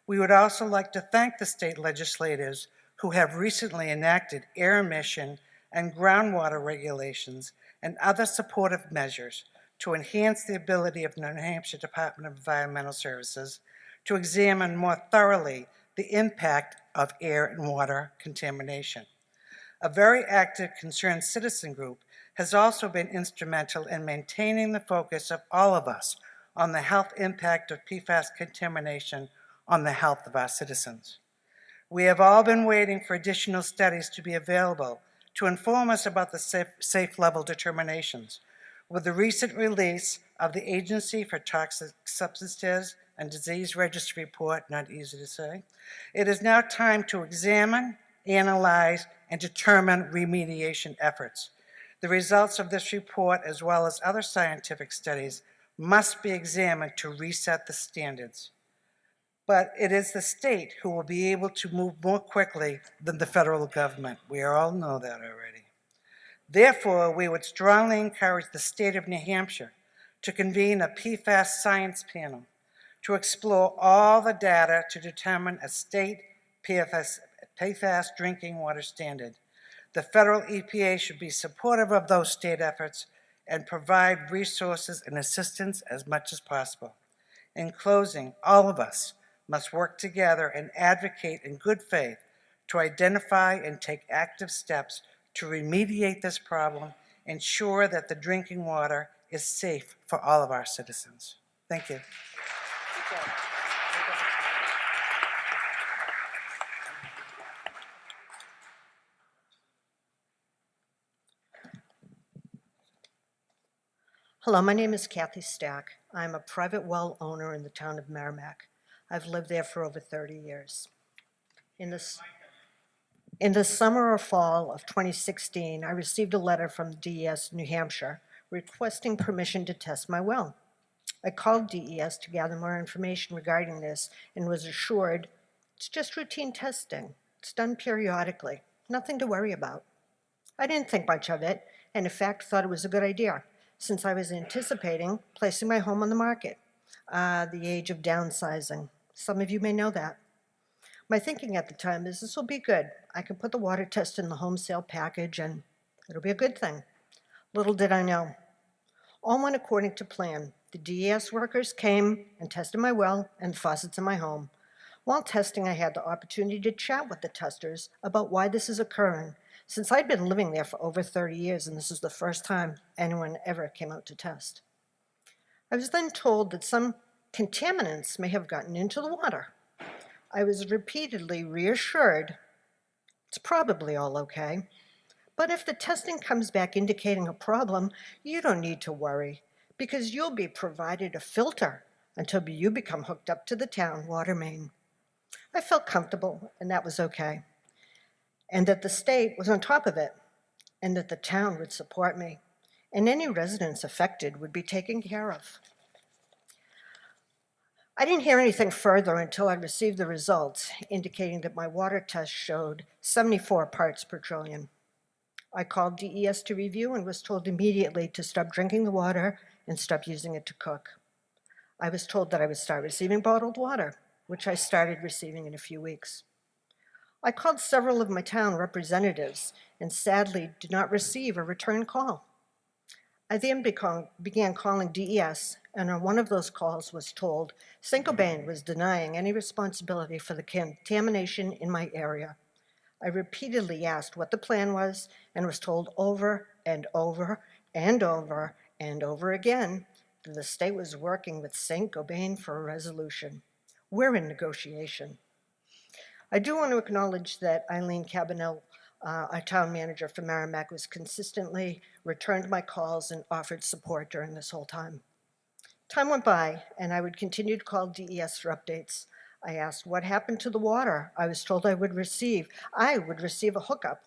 We would also like to thank the state legislators who have recently enacted air emission and groundwater regulations and other supportive measures to enhance the ability of the New Hampshire Department of Environmental Services to examine more thoroughly the impact of air and water contamination. A very active concerned citizen group has also been instrumental in maintaining the focus of all of us on the health impact of PFAS contamination on the health of our citizens. We have all been waiting for additional studies to be available to inform us about the safe level determinations. With the recent release of the Agency for Toxic Substances and Disease Registry report, not easy to say, it is now time to examine, analyze, and determine remediation efforts. The results of this report, as well as other scientific studies, must be examined to reset the standards. But it is the state who will be able to move more quickly than the federal government. We all know that already. Therefore, we would strongly encourage the state of New Hampshire to convene a PFAS science panel to explore all the data to determine a state PFAS drinking water standard. The federal EPA should be supportive of those state efforts and provide resources and assistance as much as possible. In closing, all of us must work together and advocate in good faith to identify and take active steps to remediate this problem, ensure that the drinking water is safe for all of our citizens. Thank you. Hello, my name is Kathy Stack. I'm a private well owner in the town of Merrimack. I've lived there for over 30 years. In the summer or fall of 2016, I received a letter from DES New Hampshire requesting permission to test my well. I called DES to gather more information regarding this and was assured it's just routine testing. It's done periodically, nothing to worry about. I didn't think much of it, and in fact thought it was a good idea, since I was anticipating placing my home on the market. The age of downsizing. Some of you may know that. My thinking at the time is this will be good. I can put the water test in the home sale package and it'll be a good thing. Little did I know. All went according to plan. The DES workers came and tested my well and the faucets in my home. While testing, I had the opportunity to chat with the testers about why this is occurring, since I'd been living there for over 30 years and this is the first time anyone ever came out to test. I was then told that some contaminants may have gotten into the water. I was repeatedly reassured it's probably all okay, but if the testing comes back indicating a problem, you don't need to worry because you'll be provided a filter until you become hooked up to the town water main. I felt comfortable and that was okay, and that the state was on top of it, and that the town would support me, and any residents affected would be taken care of. I didn't hear anything further until I received the results indicating that my water test showed 74 parts per trillion. I called DES to review and was told immediately to stop drinking the water and stop using it to cook. I was told that I would start receiving bottled water, which I started receiving in a few weeks. I called several of my town representatives and sadly did not receive a return call. I then began calling DES, and on one of those calls was told Saint-Gobain was denying any responsibility for the contamination in my area. I repeatedly asked what the plan was and was told over and over and over and over again that the state was working with Saint-Gobain for a resolution. We're in negotiation. I do want to acknowledge that Eileen Cabinell, our town manager for Merrimack, was consistently returned my calls and offered support during this whole time. Time went by, and I would continue to call DES for updates. I asked what happened to the water I was told I would receive. I would receive a hookup.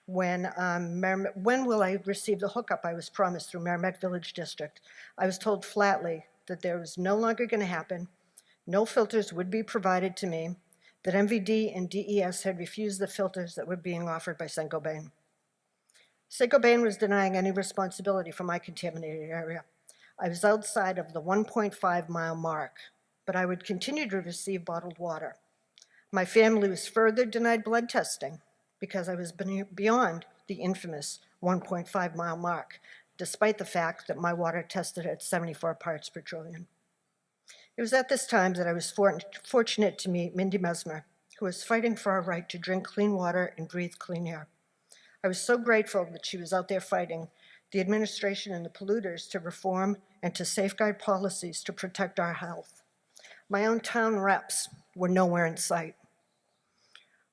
When will I receive the hookup I was promised through Merrimack Village District? I was told flatly that there was no longer going to happen. No filters would be provided to me, that MVD and DES had refused the filters that were being offered by Saint-Gobain. Saint-Gobain was denying any responsibility for my contaminated area. I was outside of the 1.5-mile mark, but I would continue to receive bottled water. My family was further denied blood testing because I was beyond the infamous 1.5-mile mark, despite the fact that my water tested at 74 parts per trillion. It was at this time that I was fortunate to meet Mindy Mesmer, who was fighting for our right to drink clean water and breathe clean air. I was so grateful that she was out there fighting the administration and the polluters to reform and to safeguard policies to protect our health. My own town reps were nowhere in sight.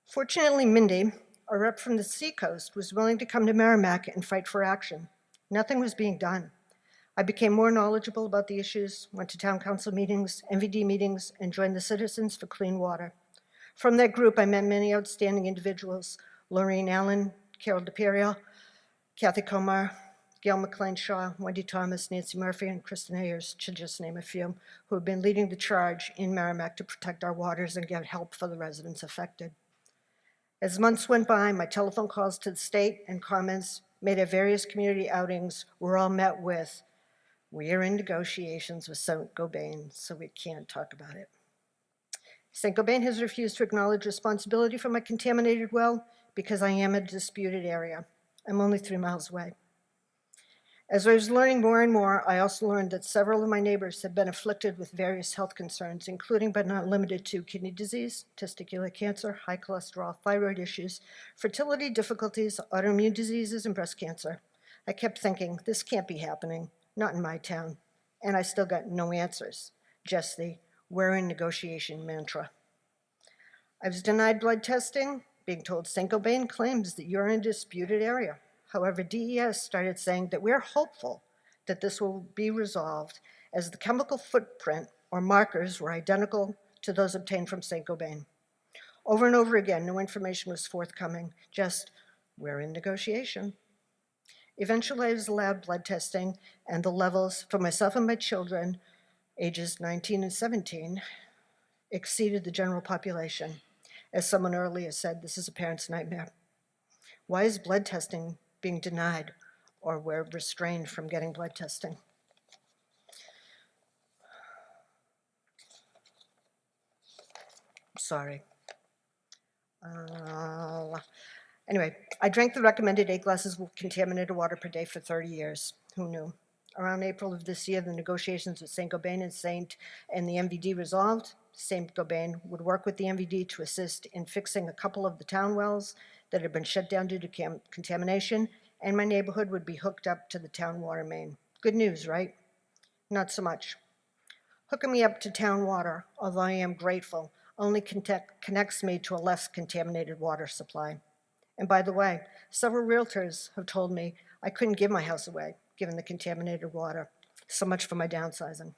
Fortunately, Mindy, a rep from the Seacoast, was willing to come to Merrimack and fight for action. Nothing was being done. I became more knowledgeable about the issues, went to town council meetings, MVD meetings, and joined the Citizens for Clean Water. From that group, I met many outstanding individuals: Lorraine Allen, Carol DePerio, Kathy Comar, Gail McLean Shaw, Wendy Thomas, Nancy Murphy, and Kristen Ayers, to just name a few, who have been leading the charge in Merrimack to protect our waters and get help for the residents affected. As months went by, my telephone calls to the state and comments made at various community outings were all met with, "We are in negotiations with St. Gobain, so we can't talk about it." St. Gobain has refused to acknowledge responsibility for my contaminated well because I am a disputed area. I'm only 3 miles away. As I was learning more and more, I also learned that several of my neighbors have been afflicted with various health concerns, including but not limited to kidney disease, testicular cancer, high cholesterol, thyroid issues, fertility difficulties, autoimmune diseases, and breast cancer. I kept thinking, this can't be happening, not in my town. And I still got no answers, just the "we're in negotiation" mantra. I was denied blood testing, being told St. Gobain claims that you're in a disputed area. However, DES started saying that we're hopeful that this will be resolved, as the chemical footprint or markers were identical to those obtained from St. Gobain. Over and over again, no information was forthcoming, just "we're in negotiation." Eventually, I was allowed blood testing, and the levels for myself and my children, ages 19 and 17, exceeded the general population. As someone earlier said, this is a parent's nightmare. Why is blood testing being denied, or we're restrained from getting blood testing? Sorry. Anyway, I drank the recommended 8 glasses of contaminated water per day for 30 years. Who knew? Around April of this year, the negotiations with St. Gobain and the MVD resolved. St. Gobain would work with the MVD to assist in fixing a couple of the town wells that had been shut down due to contamination, and my neighborhood would be hooked up to the town water main. Good news, right? Not so much. Hooking me up to town water, although I am grateful, only connects me to a less contaminated water supply. And by the way, several realtors have told me I couldn't give my house away, given the contaminated water. So much for my downsizing.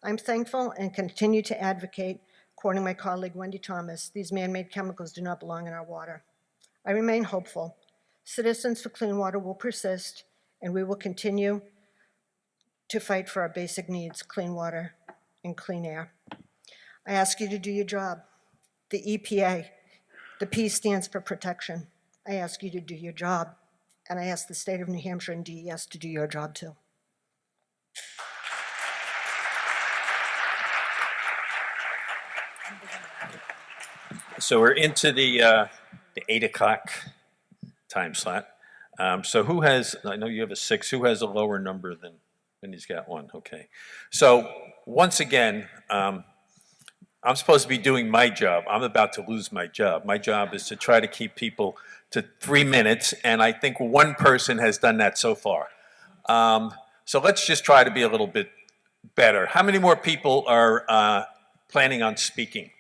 I'm thankful and continue to advocate, quoting my colleague Wendy Thomas, "These man-made chemicals do not belong in our water." I remain hopeful. Citizens for Clean Water will persist, and we will continue to fight for our basic needs: clean water and clean air. I ask you to do your job. The EPA, the P stands for protection. I ask you to do your job, and I ask the state of New Hampshire and DES to do your job too. So we're into the 8 o'clock time slot. So who has, I know you have a 6, who has a lower number than he's got 1? Okay. So once again, I'm supposed to be doing my job. I'm about to lose my job. My job is to try to keep people to 3 minutes, and I think 1 person has done that so far. So let's just try to be a little bit better. How many more people are planning on speaking?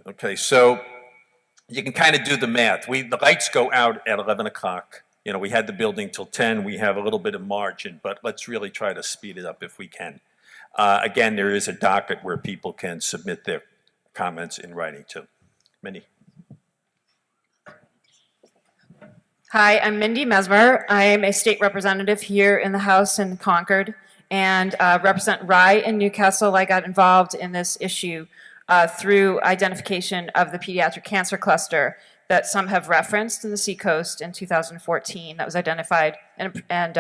Okay, so you can kind of do the math. The lights go out at 11 o'clock. You know, we had the building till 10. We have a little bit of margin, but let's really try to speed it up if we can. Again, there is a docket where people can submit their comments in writing too. Mindy. Hi, I'm Mindy Mesmer. I am a state representative here in the House in Concord and represent Rye and Newcastle. I got involved in this issue through identification of the pediatric cancer cluster that some have referenced in the Seacoast in 2014 that was identified and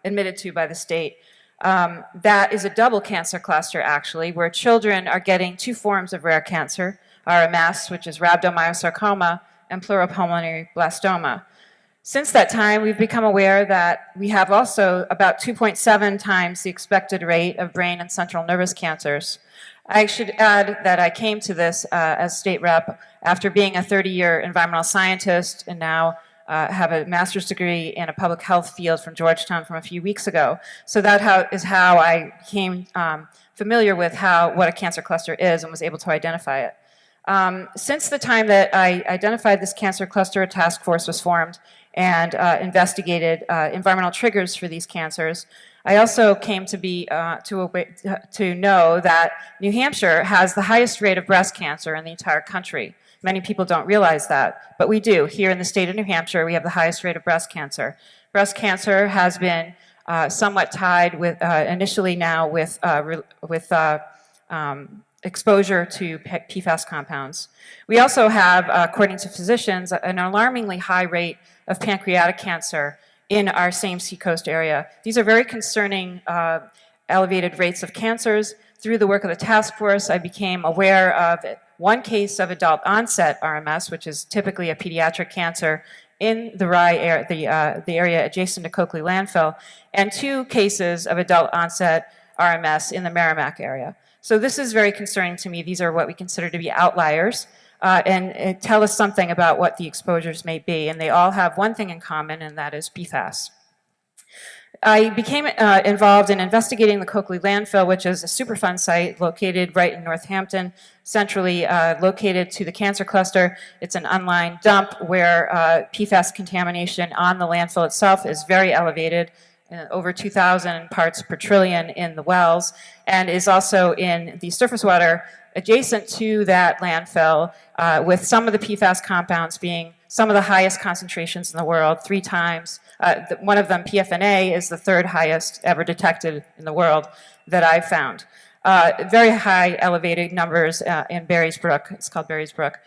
admitted to by the state. That is a double cancer cluster, actually, where children are getting 2 forms of rare cancer, RMS, which is rhabdomyosarcoma, and pleuropulmonary blastoma. Since that time, we've become aware that we have also about 2.7 times the expected rate of brain and central nervous cancers. I should add that I came to this as state rep after being a 30-year environmental scientist and now have a master's degree in a public health field from Georgetown from a few weeks ago. So that is how I became familiar with what a cancer cluster is and was able to identify it. Since the time that I identified this cancer cluster, a task force was formed, and investigated environmental triggers for these cancers. I also came to know that New Hampshire has the highest rate of breast cancer in the entire country. Many people don't realize that, but we do. Here in the state of New Hampshire, we have the highest rate of breast cancer. Breast cancer has been somewhat tied with, initially now with exposure to PFAS compounds. We also have, according to physicians, an alarmingly high rate of pancreatic cancer in our same seacoast area. These are very concerning elevated rates of cancers. Through the work of the task force, I became aware of one case of adult onset RMS, which is typically a pediatric cancer in the Rye area, the area adjacent to Coakley landfill, and 2 cases of adult onset RMS in the Merrimack area. So this is very concerning to me. These are what we consider to be outliers, and tell us something about what the exposures may be. And they all have one thing in common, and that is PFAS. I became involved in investigating the Coakley landfill, which is a Superfund site located right in Northampton, centrally located to the cancer cluster. It's an unlined dump where PFAS contamination on the landfill itself is very elevated, over 2,000 parts per trillion in the wells, and is also in the surface water adjacent to that landfill, with some of the PFAS compounds being some of the highest concentrations in the world, 3 times. One of them, PFNA, is the 3rd highest ever detected in the world that I've found. Very high elevated numbers in Barry's Brook. It's called Barry's Brook.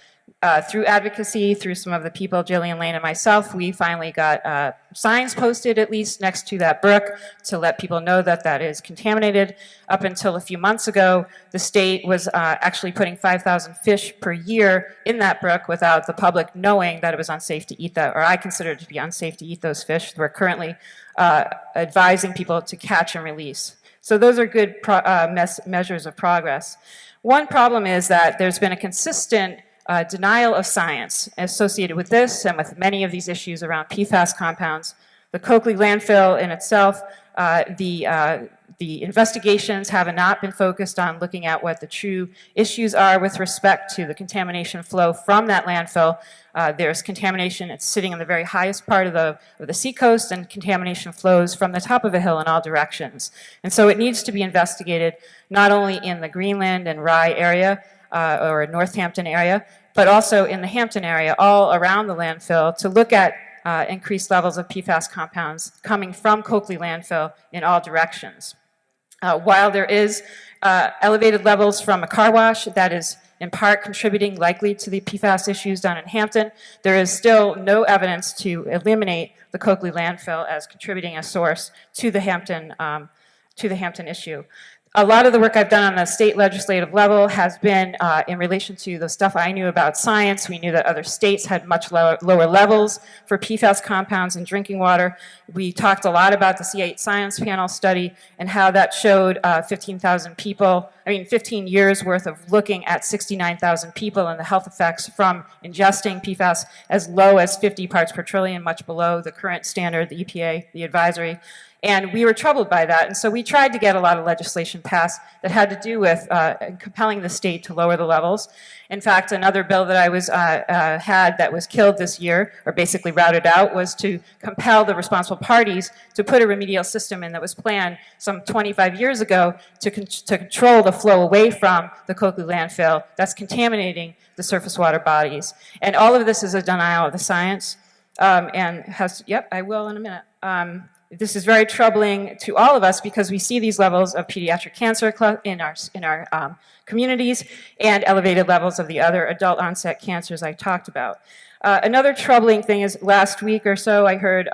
Through advocacy, through some of the people, Jillian Lane and myself, we finally got signs posted at least next to that brook to let people know that that is contaminated. Up until a few months ago, the state was actually putting 5,000 fish per year in that brook without the public knowing that it was unsafe to eat that, or I consider it to be unsafe to eat those fish. We're currently advising people to catch and release. So those are good measures of progress. One problem is that there's been a consistent denial of science associated with this and with many of these issues around PFAS compounds. The Coakley landfill in itself, the investigations have not been focused on looking at what the true issues are with respect to the contamination flow from that landfill. There's contamination, it's sitting in the very highest part of the seacoast, and contamination flows from the top of a hill in all directions. And so it needs to be investigated not only in the Greenland and Rye area, or Northampton area, but also in the Hampton area, all around the landfill, to look at increased levels of PFAS compounds coming from Coakley landfill in all directions. While there is elevated levels from a car wash that is in part contributing likely to the PFAS issues down in Hampton, there is still no evidence to eliminate the Coakley landfill as contributing a source to the Hampton issue. A lot of the work I've done on the state legislative level has been in relation to the stuff I knew about science. We knew that other states had much lower levels for PFAS compounds in drinking water. We talked a lot about the C8 Science Panel study and how that showed 15 years worth of looking at 69,000 people and the health effects from ingesting PFAS as low as 50 parts per trillion, much below the current standard, the EPA, the advisory. And we were troubled by that, and so we tried to get a lot of legislation passed that had to do with compelling the state to lower the levels. In fact, another bill that I had that was killed this year, or basically routed out, was to compel the responsible parties to put a remedial system in that was planned some 25 years ago to control the flow away from the Coakley landfill that's contaminating the surface water bodies. And all of this is a denial of the science, and has, yep, I will in a minute. This is very troubling to all of us because we see these levels of pediatric cancer in our communities and elevated levels of the other adult onset cancers I talked about. Another troubling thing is last week or so I heard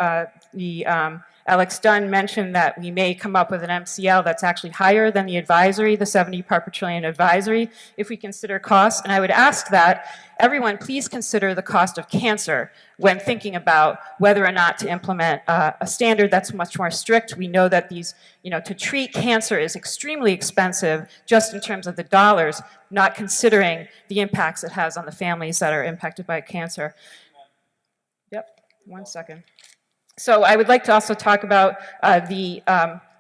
Alex Dunn mention that we may come up with an MCL that's actually higher than the advisory, the 70 part per trillion advisory, if we consider costs. And I would ask that everyone please consider the cost of cancer when thinking about whether or not to implement a standard that's much more strict. We know that to treat cancer is extremely expensive just in terms of the dollars, not considering the impacts it has on the families that are impacted by cancer. Yep, 1 second. So I would like to also talk about the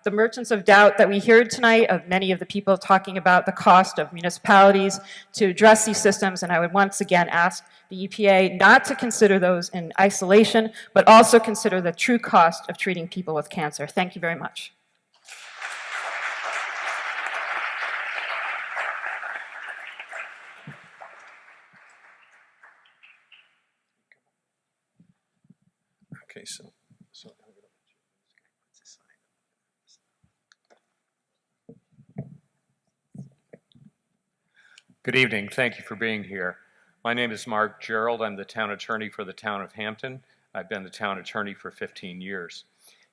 the merchants of doubt that we heard tonight, of many of the people talking about the cost of municipalities to address these systems, and I would once again ask the EPA not to consider those in isolation, but also consider the true cost of treating people with cancer. Thank you very much. Okay, so good evening. Thank you for being here. My name is Mark Gerald. I'm the town attorney for the town of Hampton. I've been the town attorney for 15 years.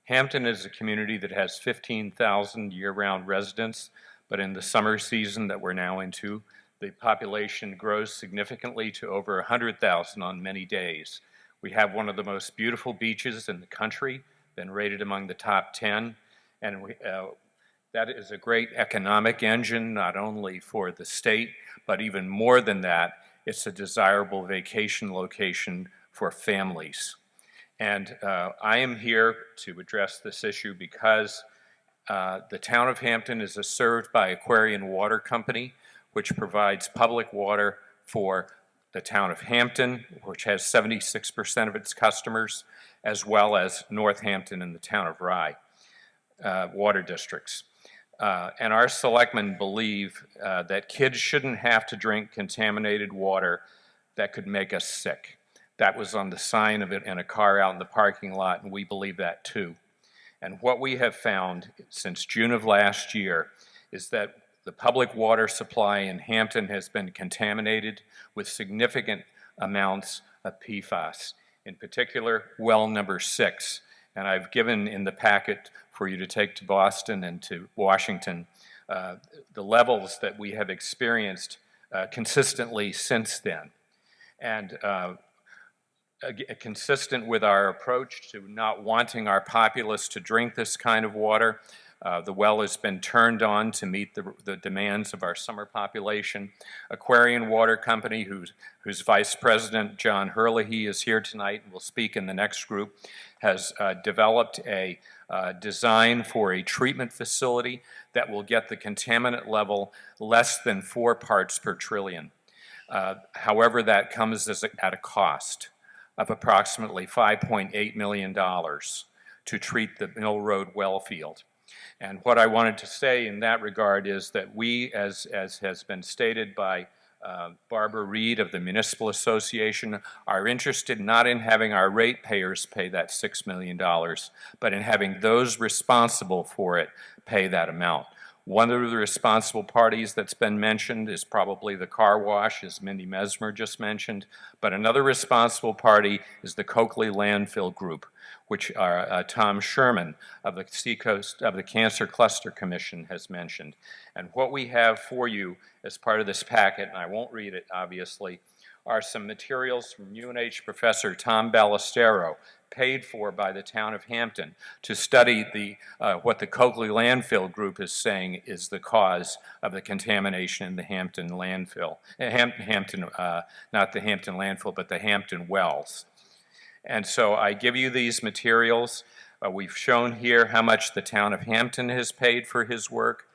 Hampton is a community that has 15,000 year-round residents, but in the summer season that we're now into, the population grows significantly to over 100,000 on many days. We have one of the most beautiful beaches in the country, been rated among the top 10, and that is a great economic engine, not only for the state, but even more than that, it's a desirable vacation location for families. And I am here to address this issue because the town of Hampton is served by Aquarian Water Company, which provides public water for the town of Hampton, which has 76% of its customers, as well as Northampton and the town of Rye water districts. And our selectmen believe that kids shouldn't have to drink contaminated water that could make us sick. That was on the sign of it in a car out in the parking lot, and we believe that too. And what we have found since June of last year is that the public water supply in Hampton has been contaminated with significant amounts of PFAS, in particular, well number 6. And I've given in the packet for you to take to Boston and to Washington the levels that we have experienced consistently since then. And consistent with our approach to not wanting our populace to drink this kind of water, the well has been turned on to meet the demands of our summer population. Aquarian Water Company, whose Vice President, John Herlihy, is here tonight and will speak in the next group, has developed a design for a treatment facility that will get the contaminant level less than 4 parts per trillion. However, that comes at a cost of approximately $5.8 million to treat the Mill Road well field. And what I wanted to say in that regard is that we, as has been stated by Barbara Reed of the Municipal Association, are interested not in having our ratepayers pay that $6 million, but in having those responsible for it pay that amount. One of the responsible parties that's been mentioned is probably the car wash, as Mindy Mesmer just mentioned, but another responsible party is the Coakley Landfill Group, which Tom Sherman of the Seacoast of the Cancer Cluster Commission has mentioned. And what we have for you as part of this packet, and I won't read it obviously, are some materials from UNH Professor Tom Ballestero, paid for by the town of Hampton, to study what the Coakley Landfill Group is saying is the cause of the contamination in the Hampton landfill. Not the Hampton landfill, but the Hampton wells. And so I give you these materials. We've shown here how much the town of Hampton has paid for his work.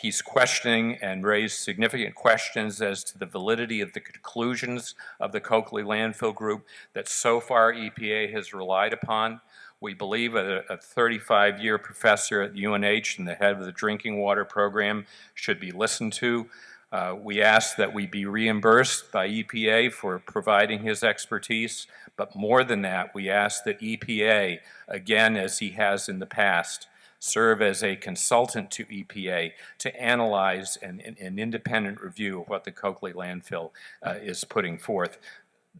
He's questioning and raised significant questions as to the validity of the conclusions of the Coakley Landfill Group that so far EPA has relied upon. We believe a 35-year professor at UNH and the head of the drinking water program should be listened to. We ask that we be reimbursed by EPA for providing his expertise, but more than that, we ask that EPA, again as he has in the past, serve as a consultant to EPA to analyze an independent review of what the Coakley landfill is putting forth,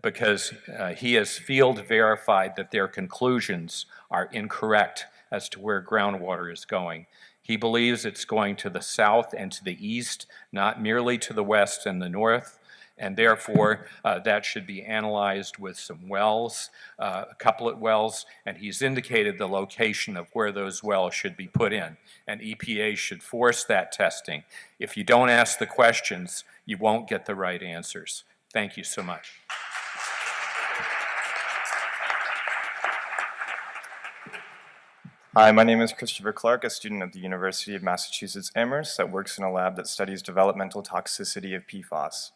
because he has field verified that their conclusions are incorrect as to where groundwater is going. He believes it's going to the south and to the east, not merely to the west and the north, and therefore that should be analyzed with some wells, couplet wells, and he's indicated the location of where those wells should be put in, and EPA should force that testing. If you don't ask the questions, you won't get the right answers. Thank you so much. Hi, my name is Christopher Clark, a student at the University of Massachusetts Amherst that works in a lab that studies developmental toxicity of PFAS.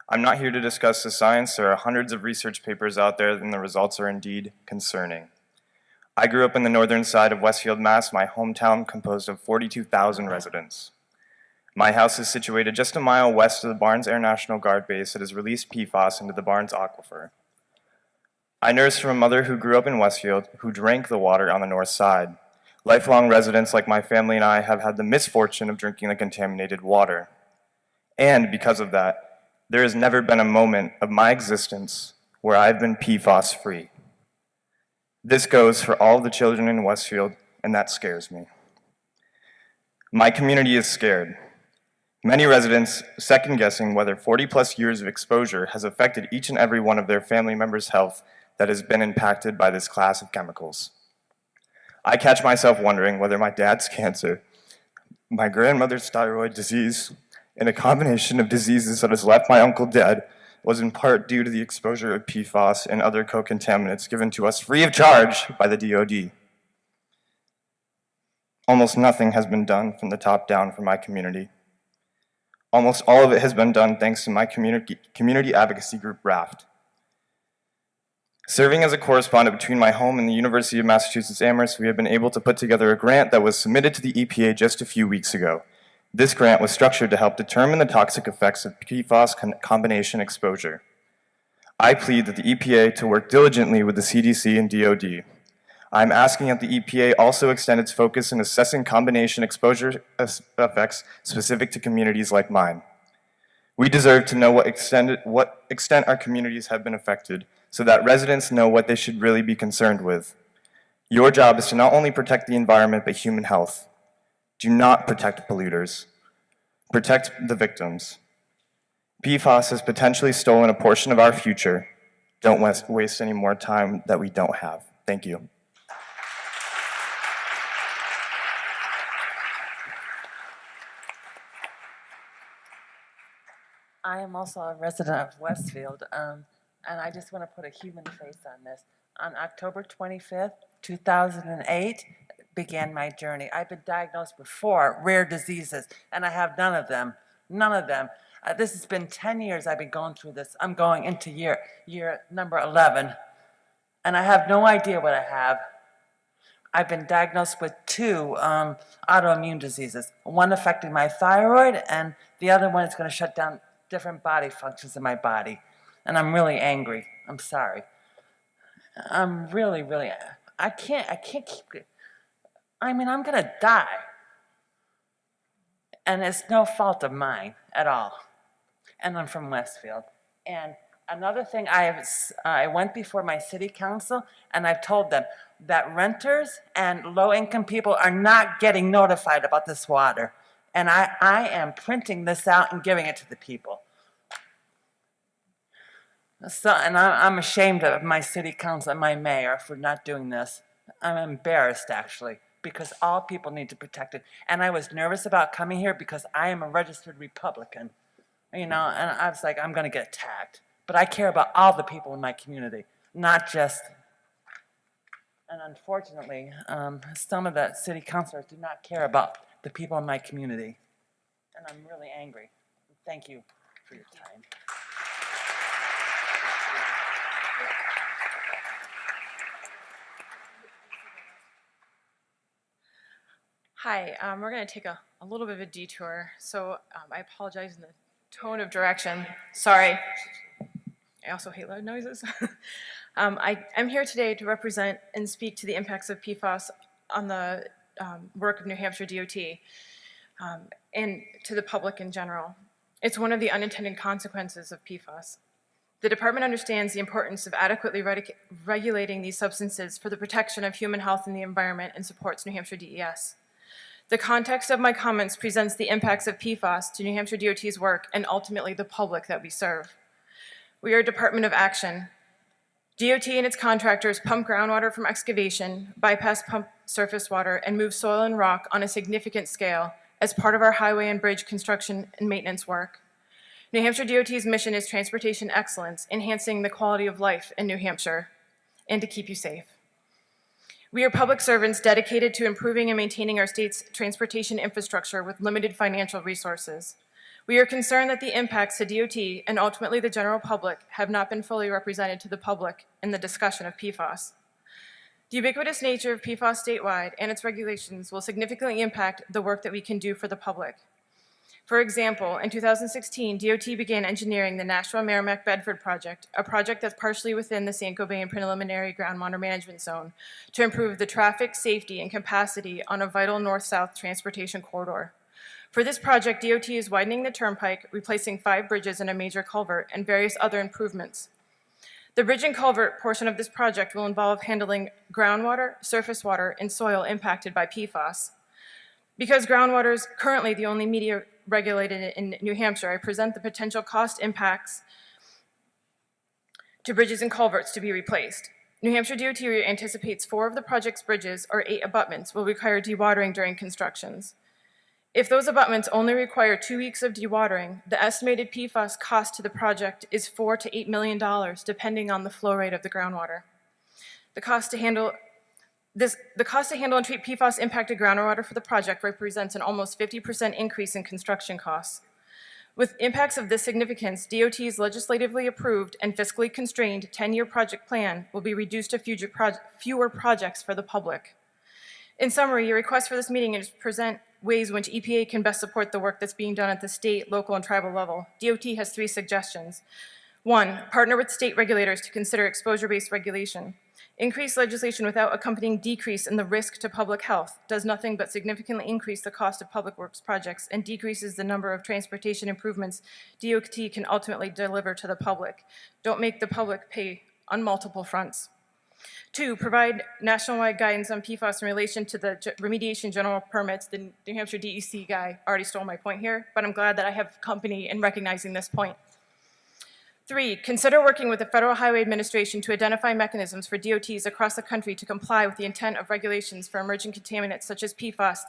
I'm not here to discuss the science. There are hundreds of research papers out there, and the results are indeed concerning. I grew up in the northern side of Westfield, Mass., my hometown composed of 42,000 residents. My house is situated just a mile west of the Barnes Air National Guard base that has released PFAS into the Barnes Aquifer. I nursed from a mother who grew up in Westfield, who drank the water on the north side. Lifelong residents like my family and I have had the misfortune of drinking the contaminated water. And because of that, there has never been a moment of my existence where I've been PFAS-free. This goes for all the children in Westfield, and that scares me. My community is scared. Many residents second-guessing whether 40-plus years of exposure has affected each and every one of their family members' health that has been impacted by this class of chemicals. I catch myself wondering whether my dad's cancer, my grandmother's thyroid disease, and a combination of diseases that has left my uncle dead was in part due to the exposure of PFAS and other co-contaminants given to us free of charge by the DoD. Almost nothing has been done from the top down for my community. Almost all of it has been done thanks to my community advocacy group, RAFT. Serving as a correspondent between my home and the University of Massachusetts Amherst, we have been able to put together a grant that was submitted to the EPA just a few weeks ago. This grant was structured to help determine the toxic effects of PFAS combination exposure. I plead that the EPA to work diligently with the CDC and DoD. I'm asking that the EPA also extend its focus in assessing combination exposure effects specific to communities like mine. We deserve to know what extent our communities have been affected, so that residents know what they should really be concerned with. Your job is to not only protect the environment, but human health. Do not protect polluters. Protect the victims. PFAS has potentially stolen a portion of our future. Don't waste any more time that we don't have. Thank you. I am also a resident of Westfield, and I just want to put a human face on this. On October 25th, 2008, began my journey. I've been diagnosed with 4 rare diseases, and I have none of them. None of them. This has been 10 years I've been going through this. I'm going into year number 11, and I have no idea what I have. I've been diagnosed with 2 autoimmune diseases, one affecting my thyroid, and the other one is going to shut down different body functions in my body. And I'm really angry. I'm sorry. I'm really, I can't keep it. I mean, I'm gonna die. And it's no fault of mine at all. And I'm from Westfield. And another thing, I went before my city council and I've told them that renters and low-income people are not getting notified about this water. And I am printing this out and giving it to the people. So, and I'm ashamed of my city council and my mayor for not doing this. I'm embarrassed, actually, because all people need to protect it. And I was nervous about coming here because I am a registered Republican, you know, and I was like, I'm going to get attacked. But I care about all the people in my community, not just. And unfortunately, some of the city councilors do not care about the people in my community. And I'm really angry. Thank you for your time. Hi, we're going to take a little bit of a detour, so I apologize in the tone of direction. Sorry. I also hate loud noises. I'm here today to represent and speak to the impacts of PFAS on the work of New Hampshire DOT and to the public in general. It's one of the unintended consequences of PFAS. The department understands the importance of adequately regulating these substances for the protection of human health and the environment and supports New Hampshire DES. The context of my comments presents the impacts of PFAS to New Hampshire DOT's work and ultimately the public that we serve. We are a department of action. DOT and its contractors pump groundwater from excavation, bypass pump surface water, and move soil and rock on a significant scale as part of our highway and bridge construction and maintenance work. New Hampshire DOT's mission is transportation excellence, enhancing the quality of life in New Hampshire, and to keep you safe. We are public servants dedicated to improving and maintaining our state's transportation infrastructure with limited financial resources. We are concerned that the impacts to DOT and ultimately the general public have not been fully represented to the public in the discussion of PFAS. The ubiquitous nature of PFAS statewide and its regulations will significantly impact the work that we can do for the public. For example, in 2016, DOT began engineering the Nashua Merrimack Bedford project, a project that's partially within the San Cobain Preliminary Groundwater Management Zone, to improve the traffic, safety, and capacity on a vital north-south transportation corridor. For this project, DOT is widening the turnpike, replacing 5 bridges and a major culvert, and various other improvements. The bridge and culvert portion of this project will involve handling groundwater, surface water, and soil impacted by PFAS. Because groundwater is currently the only media regulated in New Hampshire, I present the potential cost impacts to bridges and culverts to be replaced. New Hampshire DOT anticipates 4 of the project's bridges or 8 abutments will require dewatering during constructions. If those abutments only require 2 weeks of dewatering, the estimated PFAS cost to the project is $4 to $8 million, depending on the flow rate of the groundwater. The cost to handle and treat PFAS impacted groundwater for the project represents an almost 50% increase in construction costs. With impacts of this significance, DOT's legislatively approved and fiscally constrained 10-year project plan will be reduced to fewer projects for the public. In summary, your request for this meeting is to present ways in which EPA can best support the work that's being done at the state, local, and tribal level. DOT has 3 suggestions. 1, partner with state regulators to consider exposure-based regulation. Increased legislation without accompanying decrease in the risk to public health does nothing but significantly increase the cost of public works projects and decreases the number of transportation improvements DOT can ultimately deliver to the public. Don't make the public pay on multiple fronts. 2, provide nationwide guidance on PFAS in relation to the remediation general permits. The New Hampshire DEC guy already stole my point here, but I'm glad that I have company in recognizing this point. 3, consider working with the Federal Highway Administration to identify mechanisms for DOTs across the country to comply with the intent of regulations for emerging contaminants such as PFAS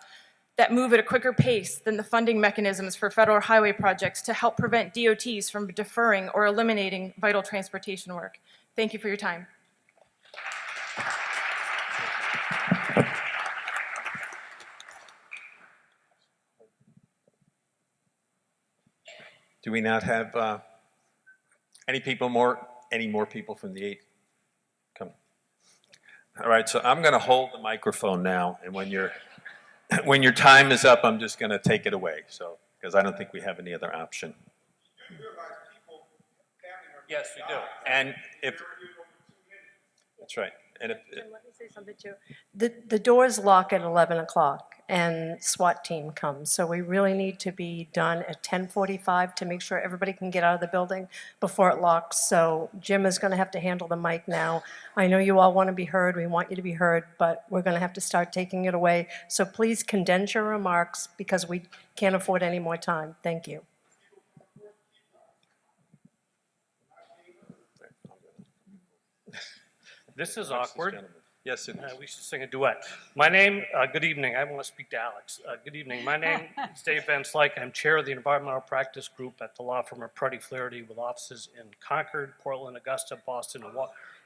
that move at a quicker pace than the funding mechanisms for federal highway projects to help prevent DOTs from deferring or eliminating vital transportation work. Thank you for your time. Do we not have any more people from the 8? Come. All right, so I'm going to hold the microphone now, and when your time is up, I'm just going to take it away. So, because I don't think we have any other option. Yes, we do. And if that's right, and if let me say something too. The doors lock at 11 o'clock, and SWAT team comes. So we really need to be done at 10:45 to make sure everybody can get out of the building before it locks. So Jim is going to have to handle the mic now. I know you all want to be heard. We want you to be heard, but we're going to have to start taking it away. So please condense your remarks because we can't afford any more time. Thank you. This is awkward. Yes, it is. We should sing a duet. My name, good evening. I want to speak to Alex. Good evening. My name is Dave Van Slyke. I'm chair of the Environmental Practice Group at the law firm of Purdy Flaherty with offices in Concord, Portland, Augusta, Boston,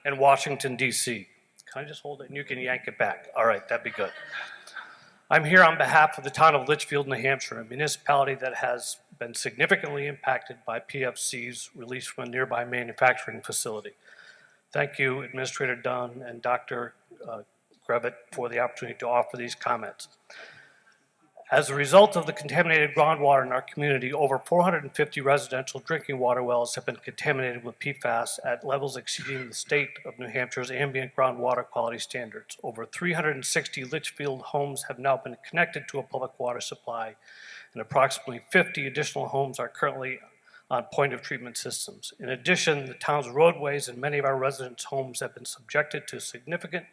and Washington, D.C. Can I just hold it and you can yank it back? All right, that'd be good. I'm here on behalf of the town of Litchfield, New Hampshire, a municipality that has been significantly impacted by PFCs released from a nearby manufacturing facility. Thank you, Administrator Dunn and Dr. Grevitt, for the opportunity to offer these comments. As a result of the contaminated groundwater in our community, over 450 residential drinking water wells have been contaminated with PFAS at levels exceeding the state of New Hampshire's ambient groundwater quality standards. Over 360 Litchfield homes have now been connected to a public water supply, and approximately 50 additional homes are currently on point-of-treatment systems. In addition, the town's roadways and many of our residents' homes have been subjected to significant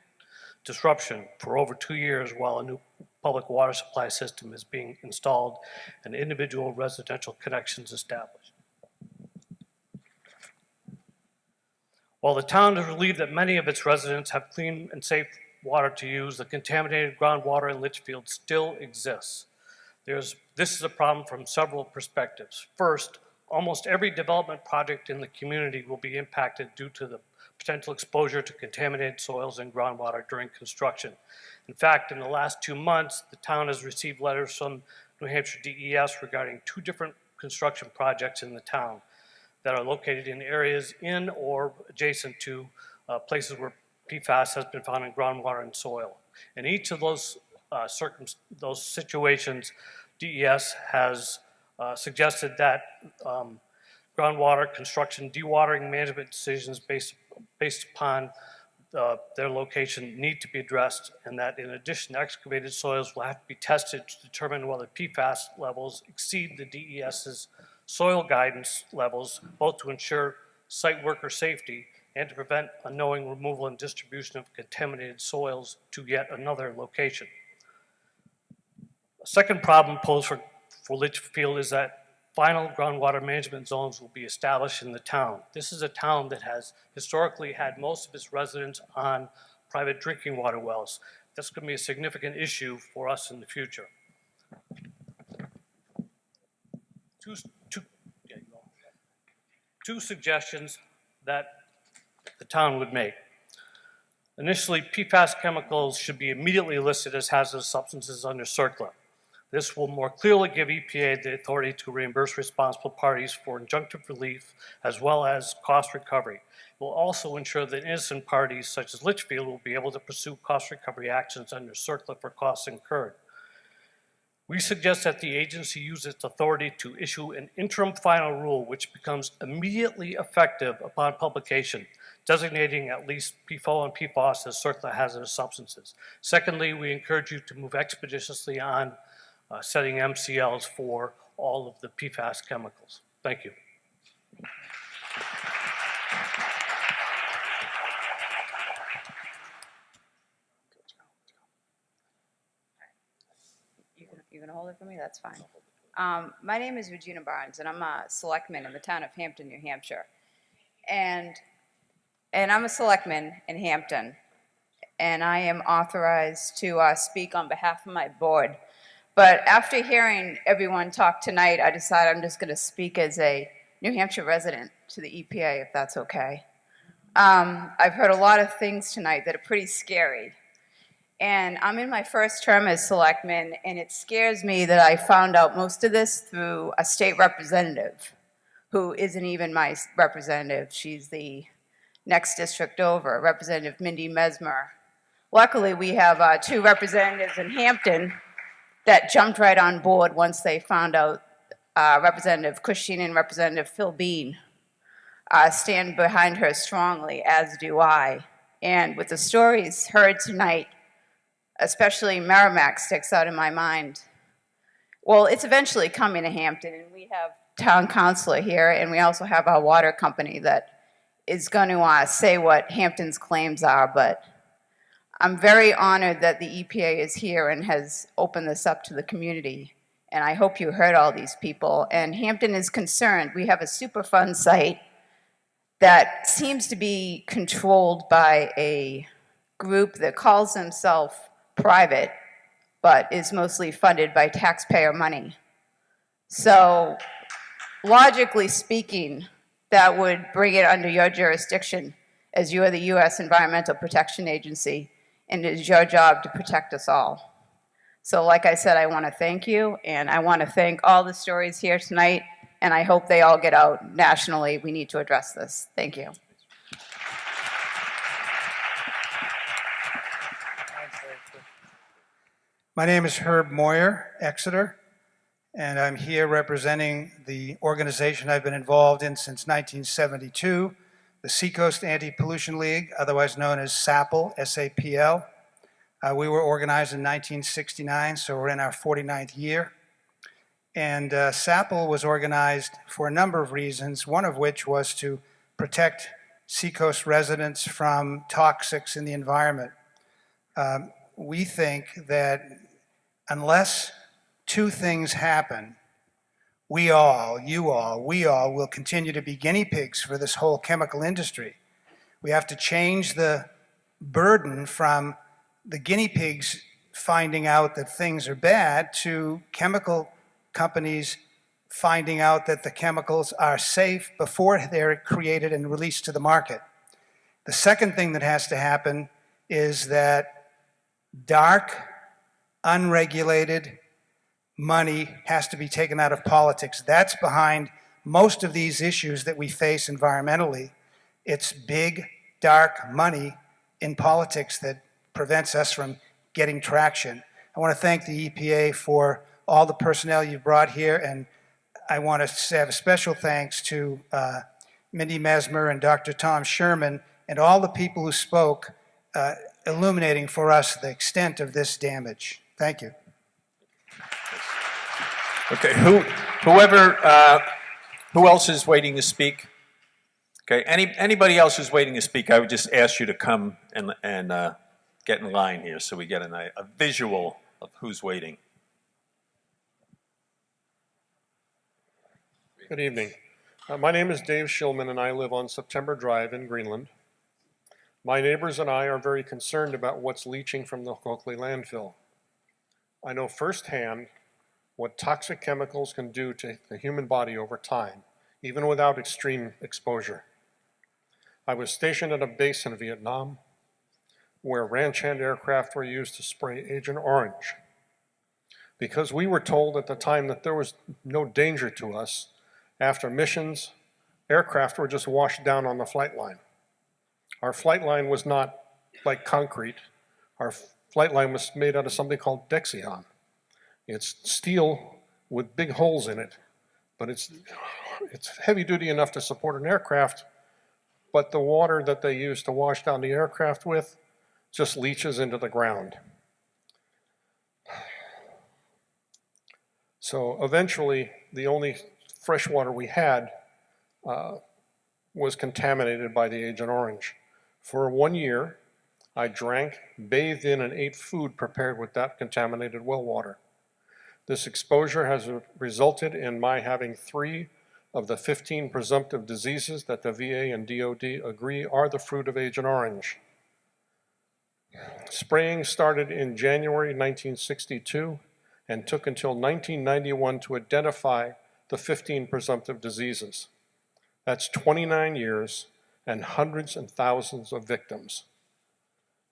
disruption for over 2 years while a new public water supply system is being installed and individual residential connections established. While the town is relieved that many of its residents have clean and safe water to use, the contaminated groundwater in Litchfield still exists. This is a problem from several perspectives. First, Almost every development project in the community will be impacted due to the potential exposure to contaminated soils and groundwater during construction. In fact, in the last 2 months, the town has received letters from New Hampshire DES regarding 2 different construction projects in the town that are located in areas in or adjacent to places where PFAS has been found in groundwater and soil. In each of those situations, DES has suggested that groundwater construction dewatering management decisions based upon their location need to be addressed, and that in addition, excavated soils will have to be tested to determine whether PFAS levels exceed the DES's soil guidance levels, both to ensure site worker safety and to prevent unknowing removal and distribution of contaminated soils to yet another location. A second problem posed for Litchfield is that final groundwater management zones will be established in the town. This is a town that has historically had most of its residents on private drinking water wells. That's going to be a significant issue for us in the future. Two suggestions that the town would make. Initially, PFAS chemicals should be immediately listed as hazardous substances under CERCLA. This will more clearly give EPA the authority to reimburse responsible parties for injunctive relief as well as cost recovery. It will also ensure that innocent parties such as Litchfield will be able to pursue cost recovery actions under CERCLA for costs incurred. We suggest that the agency use its authority to issue an interim final rule which becomes immediately effective upon publication, designating at least PFOA and PFAS as CERCLA hazardous substances. Secondly, we encourage you to move expeditiously on setting MCLs for all of the PFAS chemicals. Thank you. You can hold it for me? That's fine. My name is Regina Barnes, and I'm a selectman in the town of Hampton, New Hampshire. And I'm a selectman in Hampton, and I am authorized to speak on behalf of my board. But after hearing everyone talk tonight, I decided I'm just going to speak as a New Hampshire resident to the EPA, if that's okay. I've heard a lot of things tonight that are pretty scary. And I'm in my first term as selectman, and it scares me that I found out most of this through a state representative who isn't even my representative. She's the next district over, Representative Mindy Mesmer. Luckily, we have 2 representatives in Hampton that jumped right on board once they found out Representative Cushing and Representative Phil Bean stand behind her strongly, as do I. And with the stories heard tonight, especially Merrimack sticks out in my mind. Well, it's eventually coming to Hampton, and we have town councilor here, and we also have our water company that is going to say what Hampton's claims are, but I'm very honored that the EPA is here and has opened this up to the community, and I hope you heard all these people. And Hampton is concerned. We have a Superfund site that seems to be controlled by a group that calls themselves private, but is mostly funded by taxpayer money. So, logically speaking, that would bring it under your jurisdiction, as you are the U.S. Environmental Protection Agency, and it is your job to protect us all. So like I said, I want to thank you, and I want to thank all the stories here tonight, and I hope they all get out nationally. We need to address this. Thank you. My name is Herb Moyer, Exeter, and I'm here representing the organization I've been involved in since 1972, the Seacoast Anti-Pollution League, otherwise known as SAPL, S-A-P-L. We were organized in 1969, so we're in our 49th year. And SAPL was organized for a number of reasons, one of which was to protect Seacoast residents from toxics in the environment. We think that unless 2 things happen, we all will continue to be guinea pigs for this whole chemical industry. We have to change the burden from the guinea pigs finding out that things are bad to chemical companies finding out that the chemicals are safe before they're created and released to the market. The second thing that has to happen is that dark, unregulated money has to be taken out of politics. That's behind most of these issues that we face environmentally. It's big, dark money in politics that prevents us from getting traction. I want to thank the EPA for all the personnel you've brought here, and I want to have a special thanks to Mindy Mesmer and Dr. Tom Sherman and all the people who spoke, illuminating for us the extent of this damage. Thank you. Okay, who else is waiting to speak? Okay, anybody else who's waiting to speak, I would just ask you to come and get in line here so we get a visual of who's waiting. Good evening. My name is Dave Shillman and I live on September Drive in Greenland. My neighbors and I are very concerned about what's leaching from the Coakley landfill. I know firsthand what toxic chemicals can do to the human body over time, even without extreme exposure. I was stationed at a base in Vietnam where ranch hand aircraft were used to spray Agent Orange. Because we were told at the time that there was no danger to us, after missions, aircraft were just washed down on the flight line. Our flight line was not like concrete. Our flight line was made out of something called Dexion. It's steel with big holes in it, but it's heavy duty enough to support an aircraft, but the water that they use to wash down the aircraft with just leaches into the ground. So eventually, the only fresh water we had was contaminated by the Agent Orange. For 1 year, I drank, bathed in, and ate food prepared with that contaminated well water. This exposure has resulted in my having 3 of the 15 presumptive diseases that the VA and DOD agree are the fruit of Agent Orange. Spraying started in January 1962 and took until 1991 to identify the 15 presumptive diseases. That's 29 years and hundreds and thousands of victims.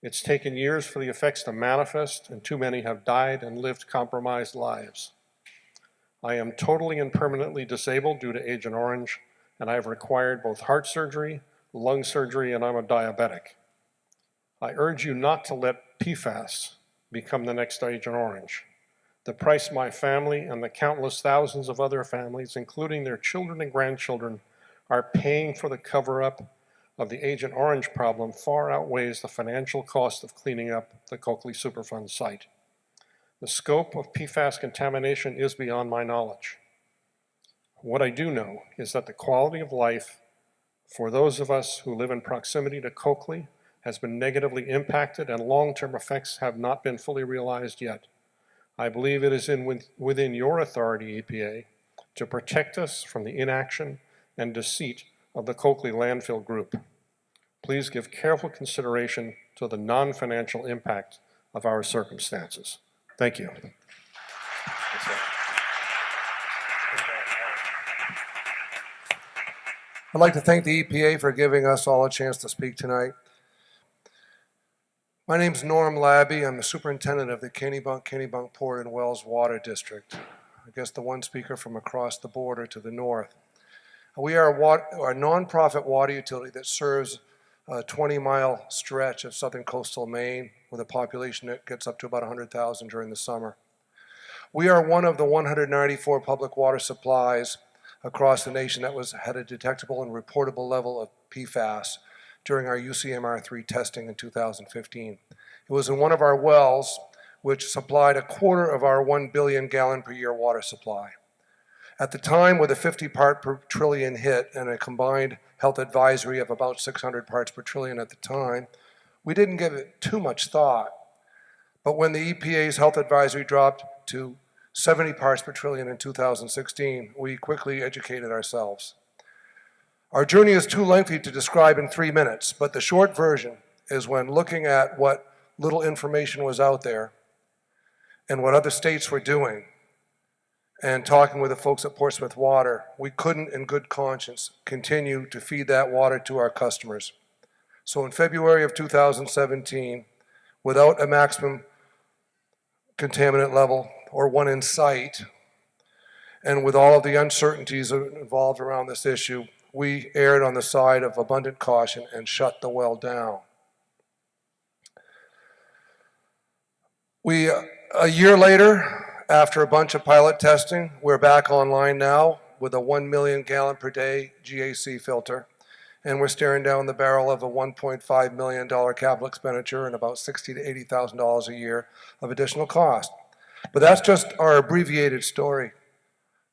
It's taken years for the effects to manifest, and too many have died and lived compromised lives. I am totally and permanently disabled due to Agent Orange, and I have required both heart surgery, lung surgery, and I'm a diabetic. I urge you not to let PFAS become the next Agent Orange. The price my family and the countless thousands of other families, including their children and grandchildren, are paying for the cover-up of the Agent Orange problem far outweighs the financial cost of cleaning up the Coakley Superfund site. The scope of PFAS contamination is beyond my knowledge. What I do know is that the quality of life for those of us who live in proximity to Coakley has been negatively impacted, and long-term effects have not been fully realized yet. I believe it is within your authority, EPA, to protect us from the inaction and deceit of the Coakley landfill group. Please give careful consideration to the non-financial impact of our circumstances. Thank you. I'd like to thank the EPA for giving us all a chance to speak tonight. My name's Norm Labby. I'm the superintendent of the Kennebunk Port and Wells Water District. I guess the one speaker from across the border to the north. We are a nonprofit water utility that serves a 20-mile stretch of southern coastal Maine with a population that gets up to about 100,000 during the summer. We are one of the 194 public water supplies across the nation that had a detectable and reportable level of PFAS during our UCMR3 testing in 2015. It was in one of our wells, which supplied a quarter of our 1 billion gallon per year water supply. At the time, with a 50 part per trillion hit and a combined health advisory of about 600 parts per trillion at the time, we didn't give it too much thought. But when the EPA's health advisory dropped to 70 parts per trillion in 2016, we quickly educated ourselves. Our journey is too lengthy to describe in 3 minutes, but the short version is when looking at what little information was out there and what other states were doing, and talking with the folks at Portsmouth Water, we couldn't in good conscience continue to feed that water to our customers. So in February of 2017, without a maximum contaminant level or one in sight, and with all of the uncertainties involved around this issue, we erred on the side of abundant caution and shut the well down. A year later, after a bunch of pilot testing, we're back online now with a 1 million gallon per day GAC filter, and we're staring down the barrel of a $1.5 million capital expenditure and about $60,000 to $80,000 a year of additional cost. But that's just our abbreviated story.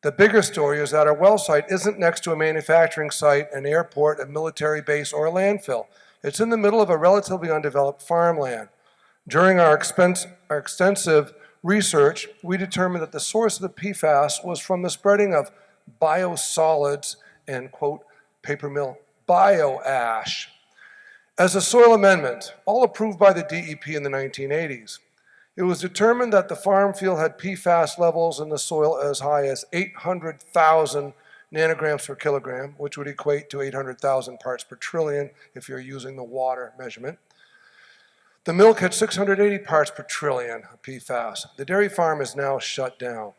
The bigger story is that our well site isn't next to a manufacturing site, an airport, a military base, or a landfill. It's in the middle of a relatively undeveloped farmland. During our extensive research, we determined that the source of the PFAS was from the spreading of biosolids and, quote, paper mill bioash. As a soil amendment, all approved by the DEP in the 1980s, it was determined that the farm field had PFAS levels in the soil as high as 800,000 nanograms per kilogram, which would equate to 800,000 parts per trillion if you're using the water measurement. The milk had 680 parts per trillion of PFAS. The dairy farm is now shut down.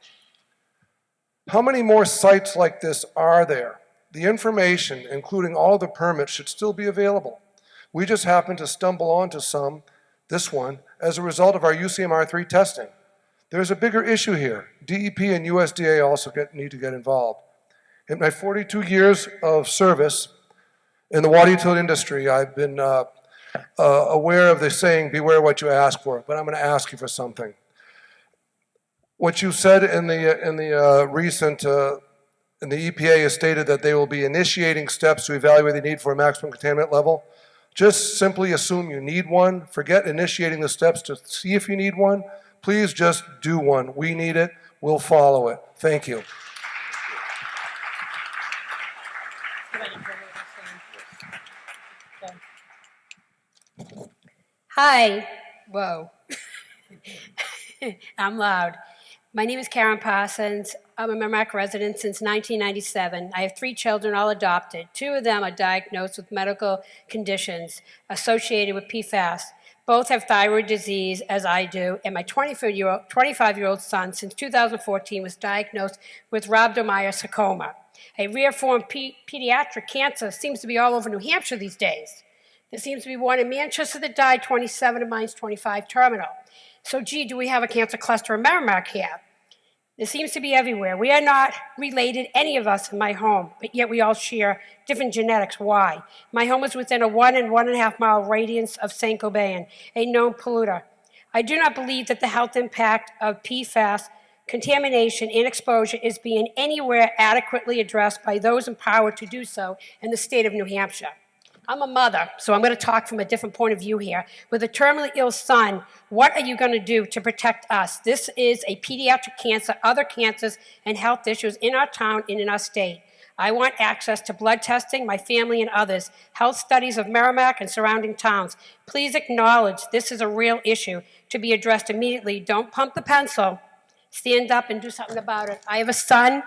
How many more sites like this are there? The information, including all of the permits, should still be available. We just happened to stumble onto some, this one, as a result of our UCMR3 testing. There's a bigger issue here. DEP and USDA also need to get involved. In my 42 years of service in the water utility industry, I've been aware of the saying, beware what you ask for, but I'm going to ask you for something. What you said in the recent, in the EPA has stated that they will be initiating steps to evaluate the need for a maximum contaminant level. Just simply assume you need one. Forget initiating the steps to see if you need one. Please just do one. We need it. We'll follow it. Thank you. Hi. Whoa. I'm loud. My name is Karen Parsons. I'm a Merrimack resident since 1997. I have 3 children, all adopted. 2 of them are diagnosed with medical conditions associated with PFAS. Both have thyroid disease, as I do, and my 25-year-old son, since 2014, was diagnosed with rhabdomyosarcoma. A rare form of pediatric cancer seems to be all over New Hampshire these days. There seems to be one in Manchester that died 27 of mine's 25 terminal. So, gee, do we have a cancer cluster in Merrimack here? There seems to be everywhere. We are not related, any of us, in my home, but yet we all share different genetics. Why? My home is within a 1 and 1.5 mile radius of St. Gobain, a known polluter. I do not believe that the health impact of PFAS contamination and exposure is being anywhere adequately addressed by those empowered to do so in the state of New Hampshire. I'm a mother, so I'm going to talk from a different point of view here. With a terminally ill son, what are you going to do to protect us? This is a pediatric cancer, other cancers, and health issues in our town and in our state. I want access to blood testing, my family and others, health studies of Merrimack and surrounding towns. Please acknowledge this is a real issue to be addressed immediately. Don't pump the pencil. Stand up and do something about it. I have a son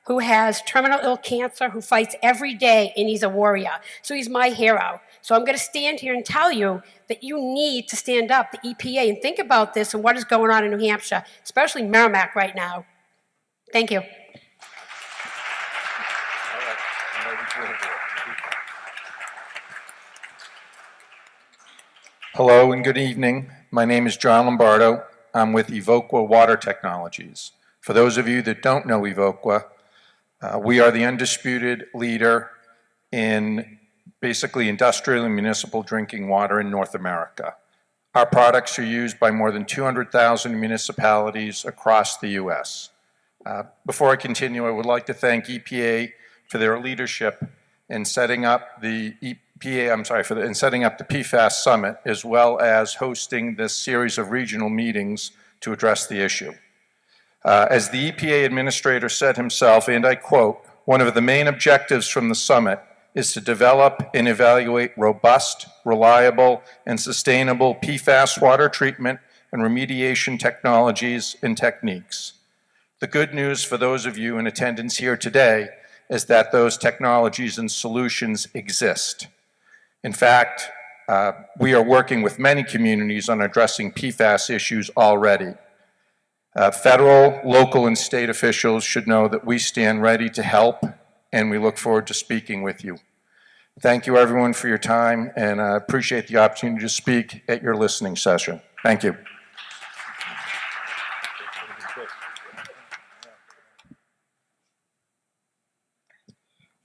who has terminal ill cancer, who fights every day, and he's a warrior. So he's my hero. So I'm going to stand here and tell you that you need to stand up, the EPA, and think about this and what is going on in New Hampshire, especially Merrimack right now. Thank you. Hello and good evening. My name is John Lombardo. I'm with Evoqua Water Technologies. For those of you that don't know Evoqua, we are the undisputed leader in basically industrial and municipal drinking water in North America. Our products are used by more than 200,000 municipalities across the U.S. Before I continue, I would like to thank EPA for their leadership in setting up the setting up the PFAS Summit, as well as hosting this series of regional meetings to address the issue. As the EPA administrator said himself, and I quote, "One of the main objectives from the summit is to develop and evaluate robust, reliable, and sustainable PFAS water treatment and remediation technologies and techniques. The good news for those of you in attendance here today is that those technologies and solutions exist. In fact, we are working with many communities on addressing PFAS issues already. Federal, local, and state officials should know that we stand ready to help, and we look forward to speaking with you. Thank you, everyone, for your time, and I appreciate the opportunity to speak at your listening session. Thank you.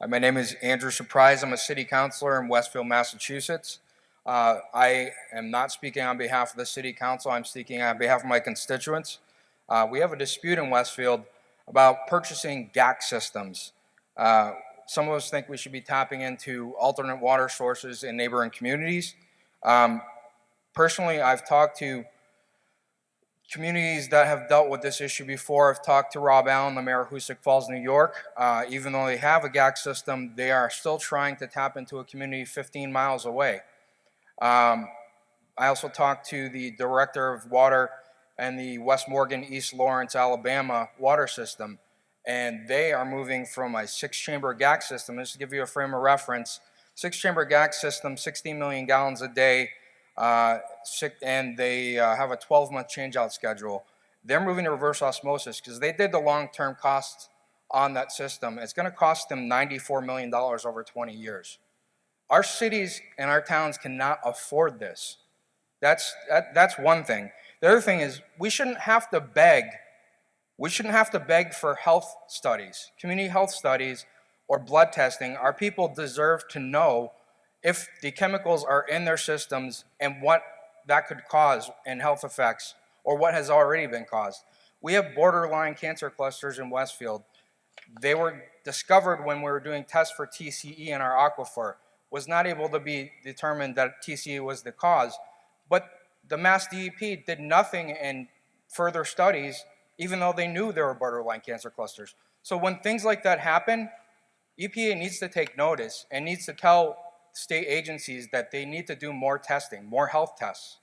My name is Andrew Surprise. I'm a city councilor in Westfield, Massachusetts. I am not speaking on behalf of the city council. I'm speaking on behalf of my constituents. We have a dispute in Westfield about purchasing GAC systems. Some of us think we should be tapping into alternate water sources in neighboring communities. Personally, I've talked to communities that have dealt with this issue before. I've talked to Rob Allen, the mayor of Hoosick Falls, New York. Even though they have a GAC system, they are still trying to tap into a community 15 miles away. I also talked to the director of water and the West Morgan, East Lawrence, Alabama water system. And they are moving from a 6-chamber GAC system. Just to give you a frame of reference, 6-chamber GAC system, 16 million gallons a day, and they have a 12-month change-out schedule. They're moving to reverse osmosis because they did the long-term costs on that system. It's going to cost them $94 million over 20 years. Our cities and our towns cannot afford this. That's one thing. The other thing is we shouldn't have to beg. We shouldn't have to beg for health studies, community health studies, or blood testing. Our people deserve to know if the chemicals are in their systems and what that could cause in health effects or what has already been caused. We have borderline cancer clusters in Westfield. They were discovered when we were doing tests for TCE in our aquifer. Was not able to be determined that TCE was the cause, but the Mass DEP did nothing in further studies even though they knew there were borderline cancer clusters. So when things like that happen, EPA needs to take notice and needs to tell state agencies that they need to do more testing, more health tests,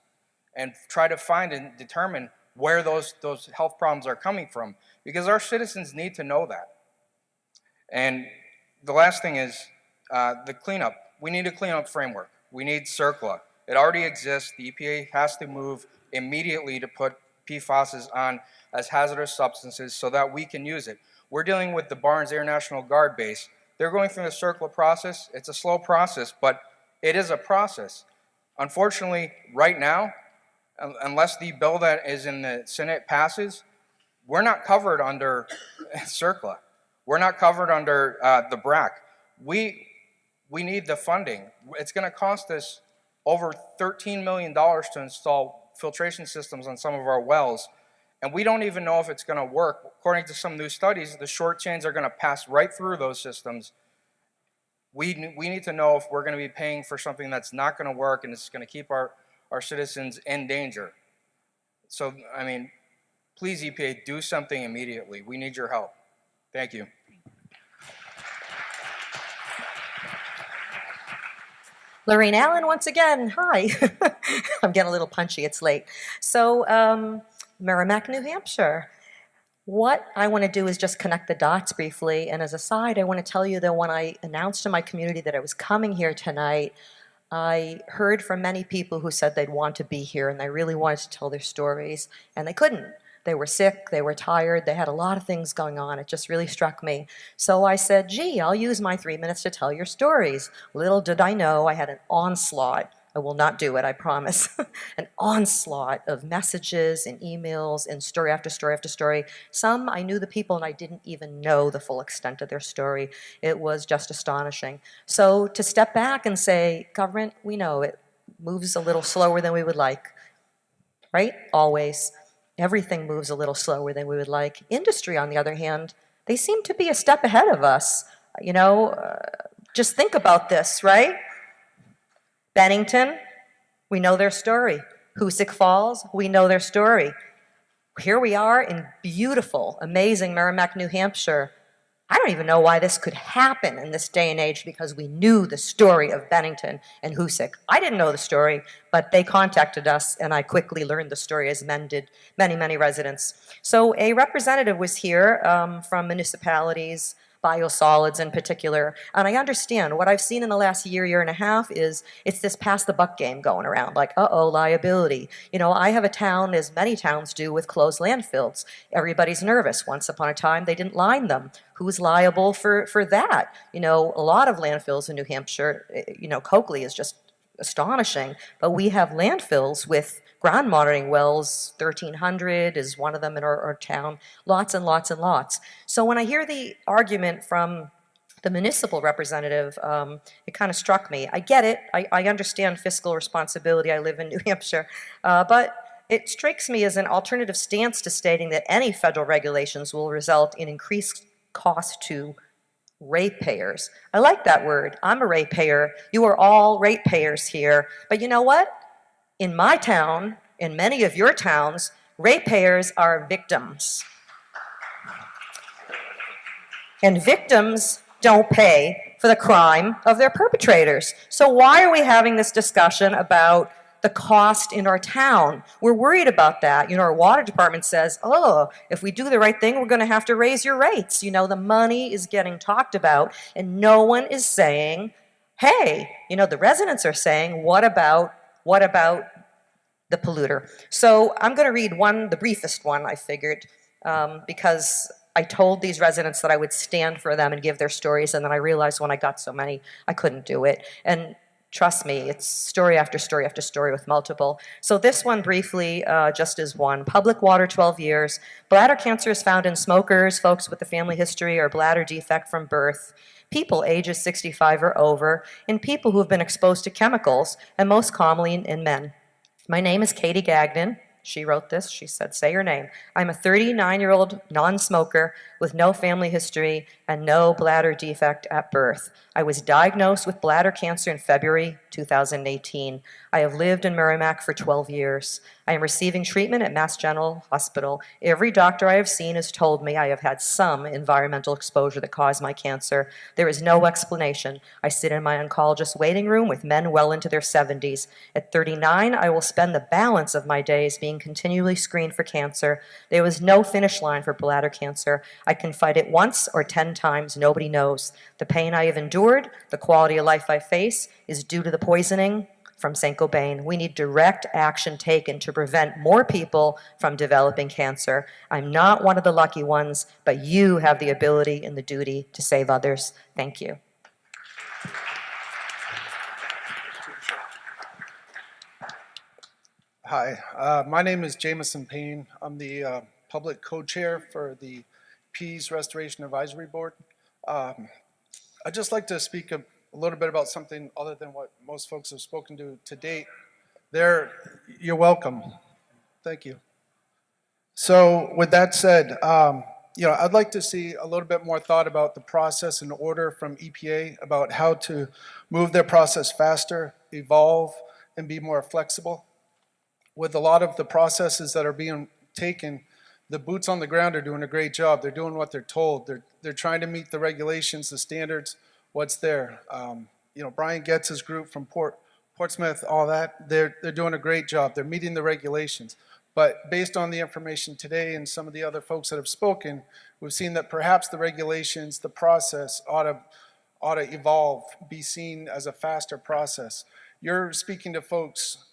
and try to find and determine where those health problems are coming from, because our citizens need to know that. And the last thing is the cleanup. We need a cleanup framework. We need CERCLA. It already exists. The EPA has to move immediately to put PFAS on as hazardous substances so that we can use it. We're dealing with the Barnes Air National Guard base. They're going through the CERCLA process. It's a slow process, but it is a process. Unfortunately, right now, unless the bill that is in the Senate passes, we're not covered under CERCLA. We're not covered under the BRAC. We need the funding. It's going to cost us over $13 million to install filtration systems on some of our wells, and we don't even know if it's going to work. According to some new studies, the short chains are going to pass right through those systems. We need to know if we're going to be paying for something that's not going to work and it's going to keep our citizens in danger. So, I mean, please, EPA, do something immediately. We need your help. Thank you. Lorraine Allen, once again, hi. I'm getting a little punchy, it's late. So, Merrimack, New Hampshire. What I want to do is just connect the dots briefly, and as a side, I want to tell you that when I announced to my community that I was coming here tonight, I heard from many people who said they'd want to be here and they really wanted to tell their stories, and they couldn't. They were sick, they were tired, they had a lot of things going on. It just really struck me. So I said, gee, I'll use my 3 minutes to tell your stories. Little did I know I had an onslaught. I will not do it, I promise. An onslaught of messages and emails and story after story after story. Some I knew the people and I didn't even know the full extent of their story. It was just astonishing. So to step back and say, government, we know it moves a little slower than we would like, right? Always. Everything moves a little slower than we would like. Industry, on the other hand, they seem to be a step ahead of us. You know, just think about this, right? Bennington, we know their story. Hoosick Falls, we know their story. Here we are in beautiful, amazing Merrimack, New Hampshire. I don't even know why this could happen in this day and age because we knew the story of Bennington and Hoosick. I didn't know the story, but they contacted us, and I quickly learned the story, as men did, many residents. So a representative was here from municipalities, biosolids in particular, and I understand what I've seen in the last year and a half is it's this pass the buck game going around, like, uh-oh, liability. You know, I have a town, as many towns do, with closed landfills. Everybody's nervous. Once upon a time, they didn't line them. Who's liable for that? You know, a lot of landfills in New Hampshire, you know, Coakley is just astonishing, but we have landfills with ground monitoring wells. 1,300 is one of them in our town. Lots and lots and lots. So when I hear the argument from the municipal representative, it kind of struck me. I get it. I understand fiscal responsibility. I live in New Hampshire. But it strikes me as an alternative stance to stating that any federal regulations will result in increased cost to ratepayers. I like that word. I'm a ratepayer. You are all ratepayers here. But you know what? In my town, in many of your towns, ratepayers are victims. And victims don't pay for the crime of their perpetrators. So why are we having this discussion about the cost in our town? We're worried about that. You know, our water department says, oh, if we do the right thing, we're going to have to raise your rates. You know, the money is getting talked about, and no one is saying, hey, you know, the residents are saying, what about the polluter? So I'm going to read the briefest one, I figured, because I told these residents that I would stand for them and give their stories, and then I realized when I got so many, I couldn't do it. And trust me, it's story after story after story with multiple. So this one briefly, just as one. Public water, 12 years. Bladder cancer is found in smokers, folks with a family history or bladder defect from birth, people ages 65 or over, and people who have been exposed to chemicals, and most commonly in men. My name is Katie Gagnon. She wrote this. She said, say your name. I'm a 39-year-old non-smoker with no family history and no bladder defect at birth. I was diagnosed with bladder cancer in February 2018. I have lived in Merrimack for 12 years. I am receiving treatment at Mass General Hospital. Every doctor I have seen has told me I have had some environmental exposure that caused my cancer. There is no explanation. I sit in my oncologist's waiting room with men well into their 70s. At 39, I will spend the balance of my days being continually screened for cancer. There was no finish line for bladder cancer. I can fight it once or 10 times. Nobody knows. The pain I have endured, the quality of life I face, is due to the poisoning from St. Gobain. We need direct action taken to prevent more people from developing cancer. I'm not one of the lucky ones, but you have the ability and the duty to save others. Thank you. Hi, my name is Jameson Payne. I'm the public co-chair for the Peas Restoration Advisory Board. I'd just like to speak a little bit about something other than what most folks have spoken to date. You're welcome. Thank you. So with that said, I'd like to see a little bit more thought about the process and order from EPA about how to move their process faster, evolve, and be more flexible. With a lot of the processes that are being taken, the boots on the ground are doing a great job. They're doing what they're told. They're trying to meet the regulations, the standards, what's there. Brian Getz's group from Portsmouth, all that, they're doing a great job. They're meeting the regulations. But based on the information today and some of the other folks that have spoken, we've seen that perhaps the regulations, the process ought to evolve, be seen as a faster process. You're speaking to folks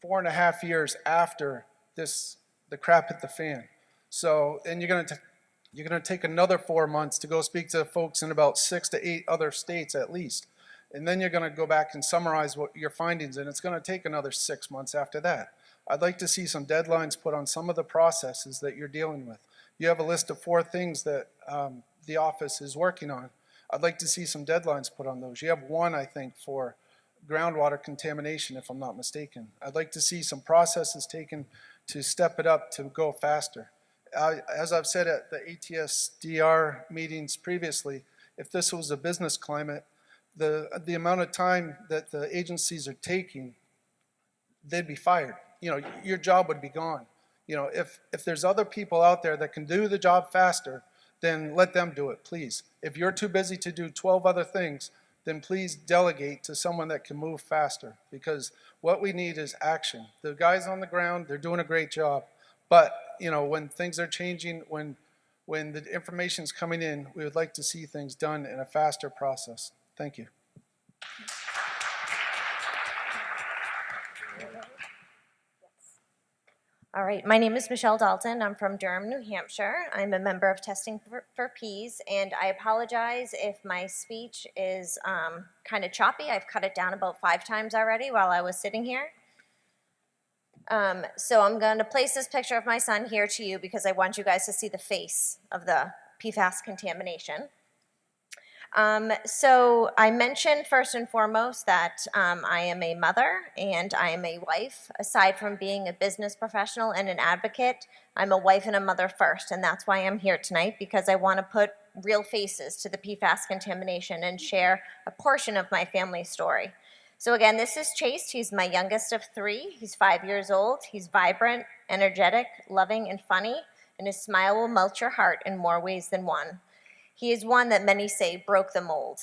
4.5 years after the crap hit the fan. So, and you're going to take another 4 months to go speak to folks in about 6 to 8 other states at least. And then you're going to go back and summarize what your findings, and it's going to take another 6 months after that. I'd like to see some deadlines put on some of the processes that you're dealing with. You have a list of 4 things that the office is working on. I'd like to see some deadlines put on those. You have one, I think, for groundwater contamination, if I'm not mistaken. I'd like to see some processes taken to step it up to go faster. As I've said at the ATSDR meetings previously, if this was a business climate, the amount of time that the agencies are taking, they'd be fired. Your job would be gone. If there's other people out there that can do the job faster, then let them do it, please. If you're too busy to do 12 other things, then please delegate to someone that can move faster, because what we need is action. The guys on the ground, they're doing a great job, but when things are changing, when the information's coming in, we would like to see things done in a faster process. Thank you. All right, my name is Michelle Dalton. I'm from Durham, New Hampshire. I'm a member of Testing for Peas, and I apologize if my speech is kind of choppy. I've cut it down about 5 times already while I was sitting here. So I'm going to place this picture of my son here to you because I want you guys to see the face of the PFAS contamination. So I mentioned first and foremost that I am a mother and I am a wife. Aside from being a business professional and an advocate, I'm a wife and a mother first, and that's why I'm here tonight, because I want to put real faces to the PFAS contamination and share a portion of my family story. So again, this is Chase. He's my youngest of 3. He's 5 years old. He's vibrant, energetic, loving, and funny, and his smile will melt your heart in more ways than one. He is one that many say broke the mold.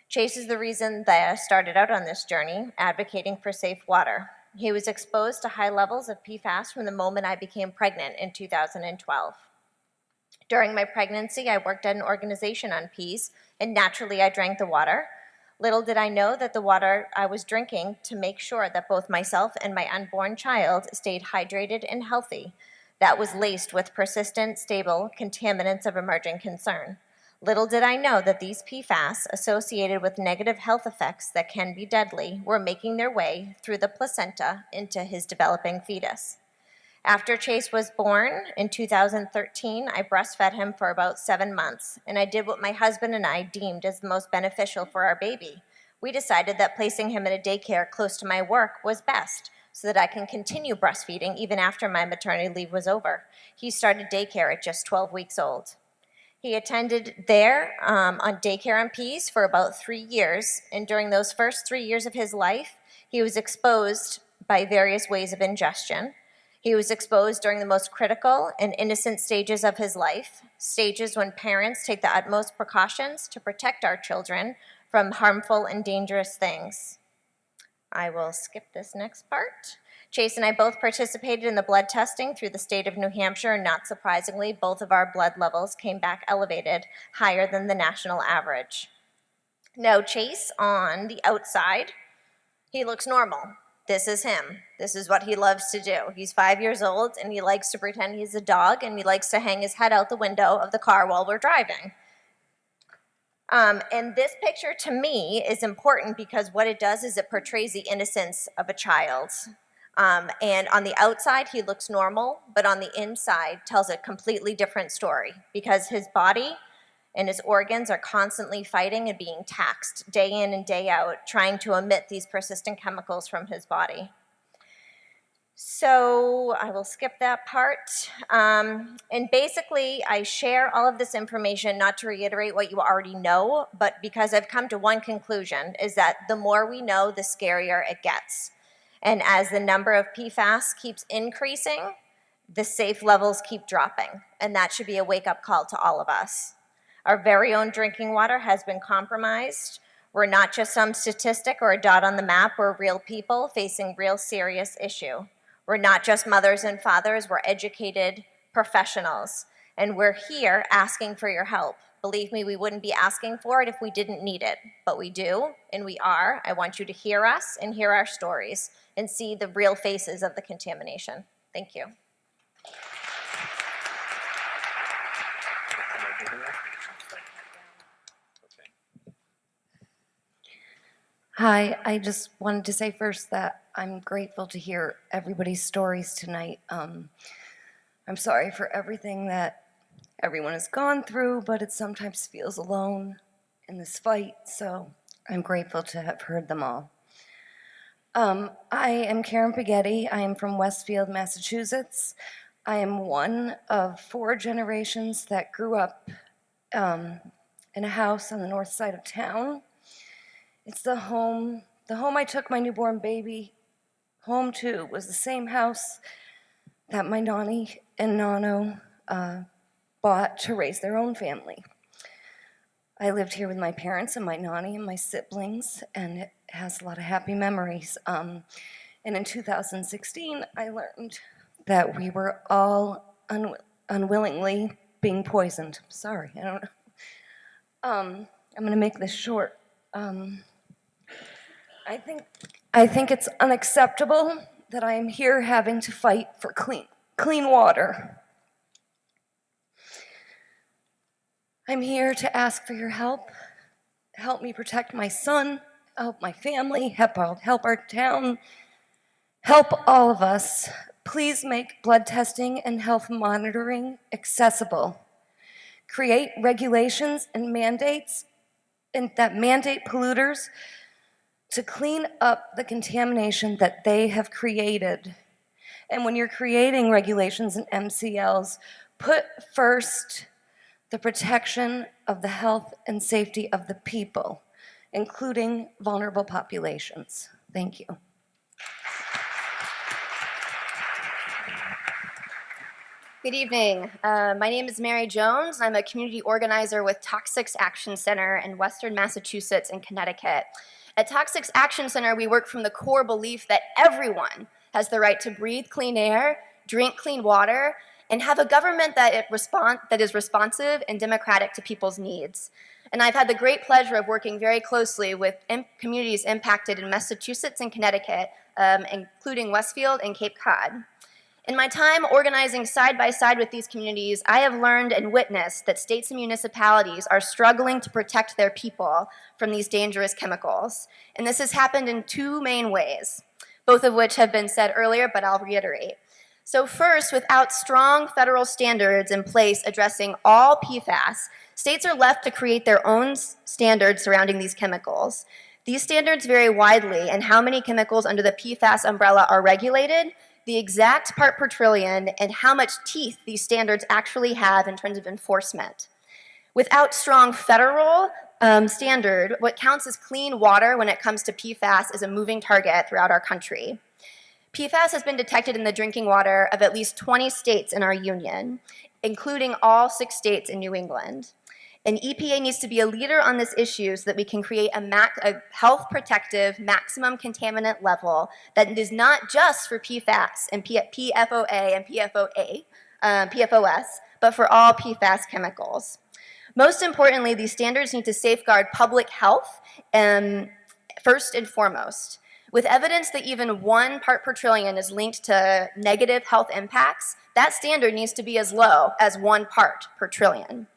Chase is the reason that I started out on this journey, advocating for safe water. He was exposed to high levels of PFAS from the moment I became pregnant in 2012. During my pregnancy, I worked at an organization on peas, and naturally I drank the water. Little did I know that the water I was drinking to make sure that both myself and my unborn child stayed hydrated and healthy, that was laced with persistent, stable contaminants of emerging concern. Little did I know that these PFAS, associated with negative health effects that can be deadly, were making their way through the placenta into his developing fetus. After Chase was born in 2013, I breastfed him for about 7 months, and I did what my husband and I deemed as the most beneficial for our baby. We decided that placing him in a daycare close to my work was best, so that I can continue breastfeeding even after my maternity leave was over. He started daycare at just 12 weeks old. He attended there on daycare on peas for about 3 years, and during those first 3 years of his life, he was exposed by various ways of ingestion. He was exposed during the most critical and innocent stages of his life, stages when parents take the utmost precautions to protect our children from harmful and dangerous things. I will skip this next part. Chase and I both participated in the blood testing through the state of New Hampshire, and not surprisingly, both of our blood levels came back elevated, higher than the national average. Now, Chase, on the outside, he looks normal. This is him. This is what he loves to do. He's 5 years old, and he likes to pretend he's a dog, and he likes to hang his head out the window of the car while we're driving. And this picture, to me, is important because what it does is it portrays the innocence of a child. And on the outside, he looks normal, but on the inside tells a completely different story because his body and his organs are constantly fighting and being taxed day in and day out, trying to emit these persistent chemicals from his body. So I will skip that part. And basically, I share all of this information not to reiterate what you already know, but because I've come to one conclusion, is that the more we know, the scarier it gets. And as the number of PFAS keeps increasing, the safe levels keep dropping. And that should be a wake-up call to all of us. Our very own drinking water has been compromised. We're not just some statistic or a dot on the map. We're real people facing real serious issue. We're not just mothers and fathers. We're educated professionals. And we're here asking for your help. Believe me, we wouldn't be asking for it if we didn't need it. But we do, and we are. I want you to hear us and hear our stories and see the real faces of the contamination. Thank you. Hi, I just wanted to say first that I'm grateful to hear everybody's stories tonight. I'm sorry for everything that everyone has gone through, but it sometimes feels alone in this fight, so I'm grateful to have heard them all. I am Karen Paghetti. I am from Westfield, Massachusetts. I am one of 4 generations that grew up in a house on the north side of town. It's the home I took my newborn baby home to was the same house that my Nani and Nano bought to raise their own family. I lived here with my parents and my nanny and my siblings, and it has a lot of happy memories. And in 2016, I learned that we were all unwillingly being poisoned. Sorry, I don't know. I'm going to make this short. I think it's unacceptable that I am here having to fight for clean water. I'm here to ask for your help. Help me protect my son, help my family, help our town, help all of us. Please make blood testing and health monitoring accessible. Create regulations and mandates that mandate polluters to clean up the contamination that they have created. And when you're creating regulations and MCLs, put first the protection of the health and safety of the people, including vulnerable populations. Thank you. Good evening. My name is Mary Jones. I'm a community organizer with Toxics Action Center in Western Massachusetts and Connecticut. At Toxics Action Center, we work from the core belief that everyone has the right to breathe clean air, drink clean water, and have a government that is responsive and democratic to people's needs. And I've had the great pleasure of working very closely with communities impacted in Massachusetts and Connecticut, including Westfield and Cape Cod. In my time organizing side by side with these communities, I have learned and witnessed that states and municipalities are struggling to protect their people from these dangerous chemicals. And this has happened in two main ways, both of which have been said earlier, but I'll reiterate. So first, without strong federal standards in place addressing all PFAS, states are left to create their own standards surrounding these chemicals. These standards vary widely in how many chemicals under the PFAS umbrella are regulated, the exact part per trillion, and how much teeth these standards actually have in terms of enforcement. Without strong federal standard, what counts as clean water when it comes to PFAS is a moving target throughout our country. PFAS has been detected in the drinking water of at least 20 states in our union, including all 6 states in New England. And EPA needs to be a leader on this issue so that we can create a health-protective maximum contaminant level that is not just for PFAS and PFOA and PFOS, but for all PFAS chemicals. Most importantly, these standards need to safeguard public health first and foremost. With evidence that even 1 part per trillion is linked to negative health impacts, that standard needs to be as low as 1 part per trillion.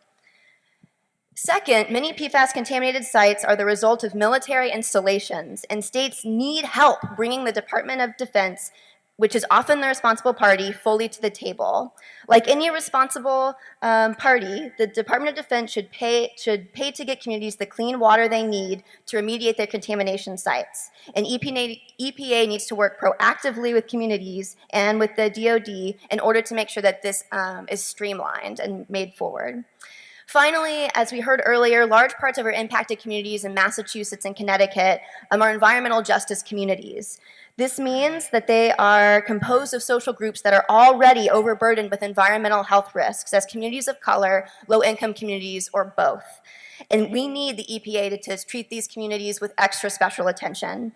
Second, many PFAS-contaminated sites are the result of military installations, and states need help bringing the Department of Defense, which is often the responsible party, fully to the table. Like any responsible party, the Department of Defense should pay to get communities the clean water they need to remediate their contamination sites. And EPA needs to work proactively with communities and with the DoD in order to make sure that this is streamlined and made forward. Finally, as we heard earlier, large parts of our impacted communities in Massachusetts and Connecticut are environmental justice communities. This means that they are composed of social groups that are already overburdened with environmental health risks as communities of color, low-income communities, or both. And we need the EPA to treat these communities with extra special attention.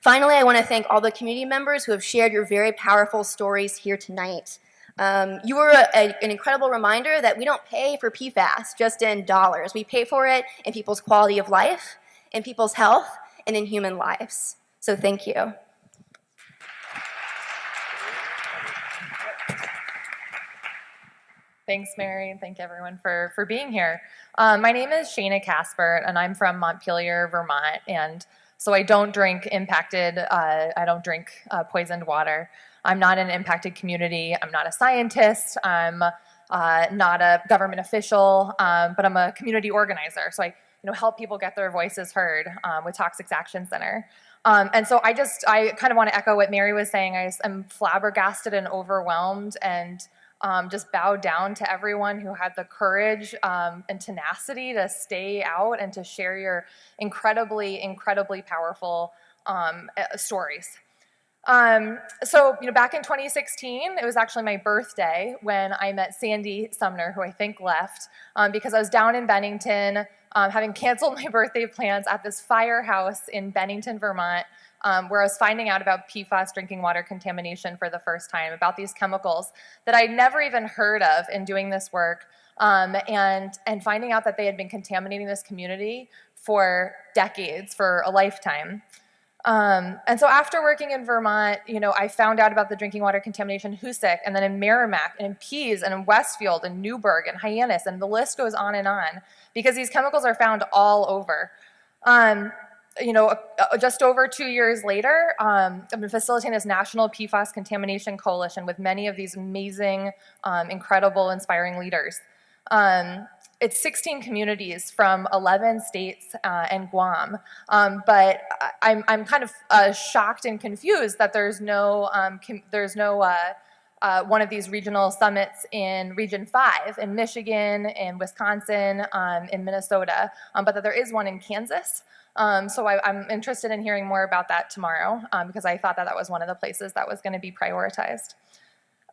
Finally, I want to thank all the community members who have shared your very powerful stories here tonight. You are an incredible reminder that we don't pay for PFAS just in dollars. We pay for it in people's quality of life, in people's health, and in human lives. So thank you. Thanks, Mary, and thank everyone for being here. My name is Shayna Casper, and I'm from Montpelier, Vermont. And so I don't drink poisoned water. I'm not in an impacted community. I'm not a scientist. I'm not a government official, but I'm a community organizer. So I help people get their voices heard with Toxics Action Center. And so I kind of want to echo what Mary was saying. I'm flabbergasted and overwhelmed and just bow down to everyone who had the courage and tenacity to stay out and to share your incredibly, incredibly powerful stories. So, back in 2016, it was actually my birthday when I met Sandy Sumner, who I think left, because I was down in Bennington, having canceled my birthday plans at this firehouse in Bennington, Vermont, where I was finding out about PFAS drinking water contamination for the first time, about these chemicals that I'd never even heard of in doing this work, and finding out that they had been contaminating this community for decades, for a lifetime. And so after working in Vermont, I found out about the drinking water contamination in Hoosick, and then in Merrimack, and in Pease, and in Westfield, and Newburgh, and Hyannis, and the list goes on, because these chemicals are found all over. Just over 2 years later, I've been facilitating this national PFAS contamination coalition with many of these amazing, incredible, inspiring leaders. It's 16 communities from 11 states and Guam, but I'm kind of shocked and confused that there's no one of these regional summits in Region 5 in Michigan, in Wisconsin, in Minnesota, but that there is one in Kansas. So I'm interested in hearing more about that tomorrow, because I thought that was one of the places that was going to be prioritized.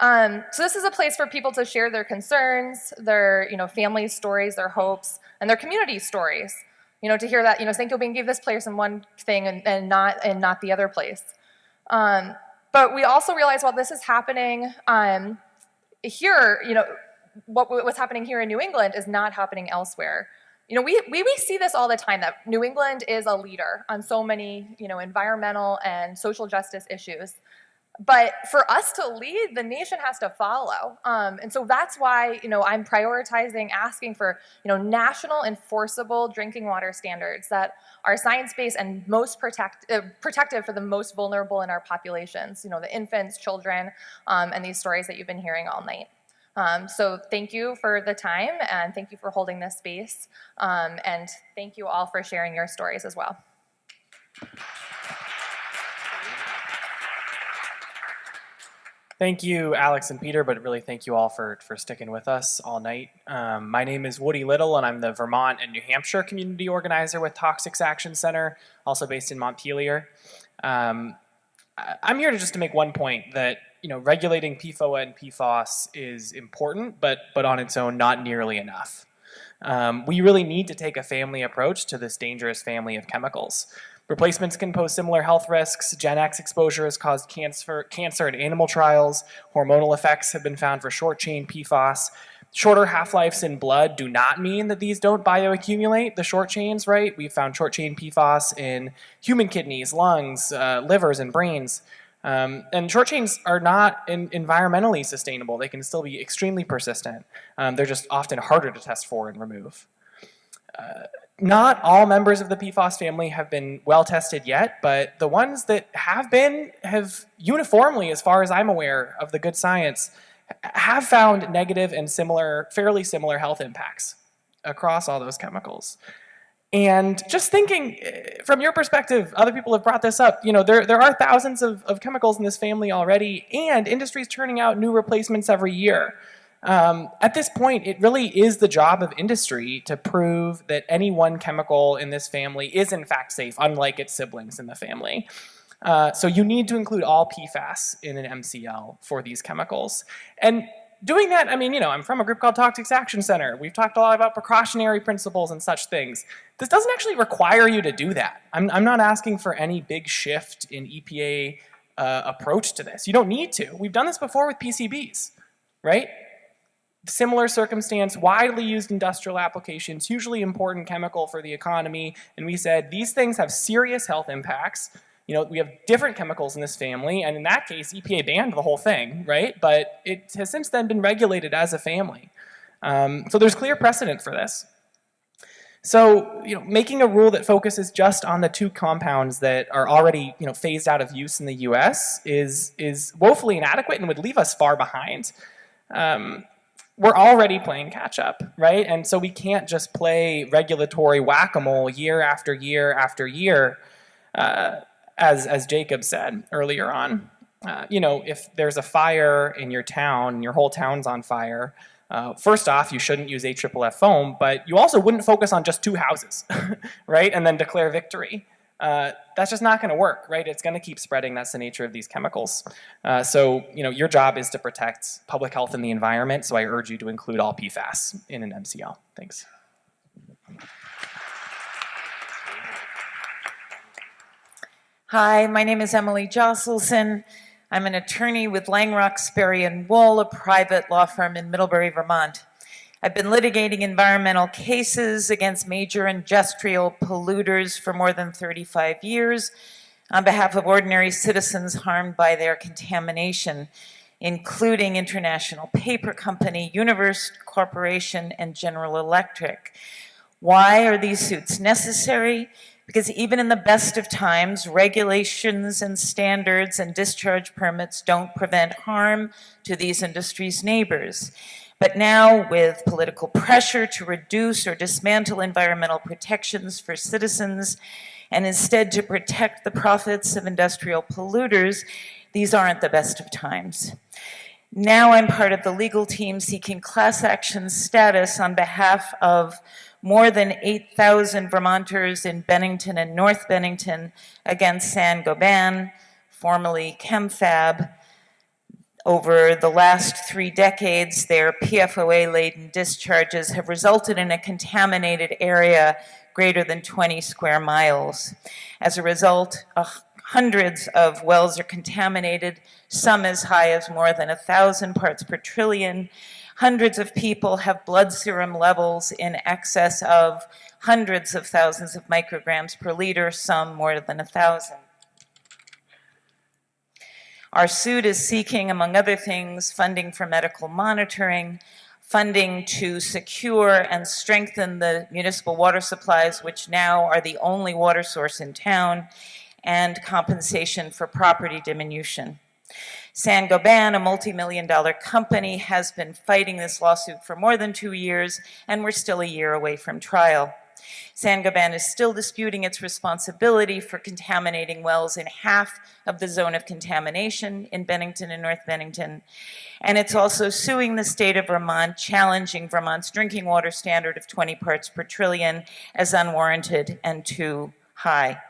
So this is a place for people to share their concerns, their family stories, their hopes, and their community stories. To hear that St. Kilbane gave this person one thing and not the other place. But we also realize while this is happening here, what's happening here in New England is not happening elsewhere. We see this all the time, that New England is a leader on so many environmental and social justice issues. But for us to lead, the nation has to follow. And so that's why, I'm prioritizing asking for, national enforceable drinking water standards that are science-based and most protective for the most vulnerable in our populations, the infants, children, and these stories that you've been hearing all night. So thank you for the time, and thank you for holding this space. And thank you all for sharing your stories as well. Thank you, Alex and Peter, but really thank you all for sticking with us all night. My name is Woody Little, and I'm the Vermont and New Hampshire community organizer with Toxics Action Center, also based in Montpelier. I'm here to make one point that regulating PFOA and PFAS is important, but on its own, not nearly enough. We really need to take a family approach to this dangerous family of chemicals. Replacements can pose similar health risks. Gen X exposure has caused cancer in animal trials. Hormonal effects have been found for short-chain PFAS. Shorter half-lives in blood do not mean that these don't bioaccumulate, the short chains, right? We've found short-chain PFAS in human kidneys, lungs, livers, and brains. And short chains are not environmentally sustainable. They can still be extremely persistent. They're just often harder to test for and remove. Not all members of the PFAS family have been well tested yet, but the ones that have uniformly, as far as I'm aware of the good science, have found negative and fairly similar health impacts across all those chemicals. And just thinking from your perspective, other people have brought this up, there are thousands of chemicals in this family already, and industry's turning out new replacements every year. At this point, it really is the job of industry to prove that any one chemical in this family is in fact safe, unlike its siblings in the family. So you need to include all PFAS in an MCL for these chemicals. And doing that, I'm from a group called Toxics Action Center. We've talked a lot about precautionary principles and such things. This doesn't actually require you to do that. I'm not asking for any big shift in EPA approach to this. You don't need to. We've done this before with PCBs, right? Similar circumstance, widely used industrial applications, hugely important chemical for the economy, and we said these things have serious health impacts. We have different chemicals in this family, and in that case, EPA banned the whole thing, right? But it has since then been regulated as a family. So there's clear precedent for this. So, making a rule that focuses just on the two compounds that are already, phased out of use in the US is woefully inadequate and would leave us far behind. We're already playing catch up, right? And so we can't just play regulatory whack-a-mole year after year after year, as Jacob said earlier on. If there's a fire in your town and your whole town's on fire, first off, you shouldn't use AFFF foam, but you also wouldn't focus on just two houses, right? And then declare victory. that's just not going to work, right? It's going to keep spreading. That's the nature of these chemicals. So, your job is to protect public health and the environment, so I urge you to include all PFAS in an MCL. Thanks. Hi, my name is Emily Josselson. I'm an attorney with Langrock, Sperry & Wool, a private law firm in Middlebury, Vermont. I've been litigating environmental cases against major industrial polluters for more than 35 years on behalf of ordinary citizens harmed by their contamination, including International Paper Company, Universe Corporation, and General Electric. Why are these suits necessary? Because even in the best of times, regulations and standards and discharge permits don't prevent harm to these industries' neighbors. But now, with political pressure to reduce or dismantle environmental protections for citizens, and instead to protect the profits of industrial polluters, these aren't the best of times. Now I'm part of the legal team seeking class action status on behalf of more than 8,000 Vermonters in Bennington and North Bennington against Saint-Gobain, formerly ChemFab. Over the last 3 decades, their PFOA-laden discharges have resulted in a contaminated area greater than 20 square miles. As a result, hundreds of wells are contaminated, some as high as more than 1,000 parts per trillion. Hundreds of people have blood serum levels in excess of hundreds of thousands of micrograms per liter, some more than 1,000. Our suit is seeking, among other things, funding for medical monitoring, funding to secure and strengthen the municipal water supplies, which now are the only water source in town, and compensation for property diminution. Saint-Gobain, a multi-million-dollar company, has been fighting this lawsuit for more than 2 years, and we're still a year away from trial. Saint-Gobain is still disputing its responsibility for contaminating wells in half of the zone of contamination in Bennington and North Bennington. And it's also suing the state of Vermont, challenging Vermont's drinking water standard of 20 parts per trillion as unwarranted and too high.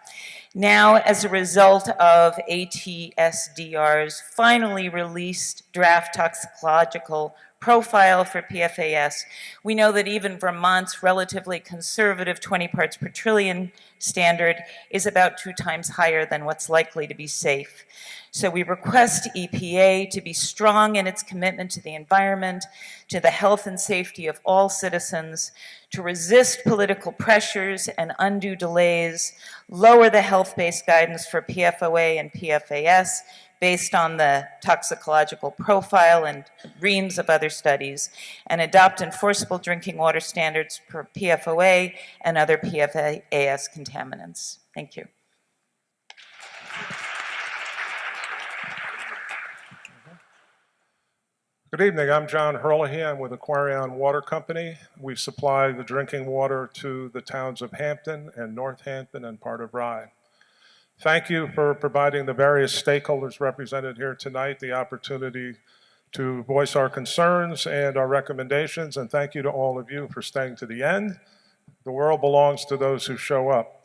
Now, as a result of ATSDR's finally released draft toxicological profile for PFAS, we know that even Vermont's relatively conservative 20 parts per trillion standard is about 2 times higher than what's likely to be safe. So we request EPA to be strong in its commitment to the environment, to the health and safety of all citizens, to resist political pressures and undue delays, lower the health-based guidance for PFOA and PFAS based on the toxicological profile and reams of other studies, and adopt enforceable drinking water standards for PFOA and other PFAS contaminants. Thank you. Good evening, I'm John Hurley. I'm with Aquarion Water Company. We supply the drinking water to the towns of Hampton and Northampton and part of Rye. Thank you for providing the various stakeholders represented here tonight the opportunity to voice our concerns and our recommendations, and thank you to all of you for staying to the end. The world belongs to those who show up.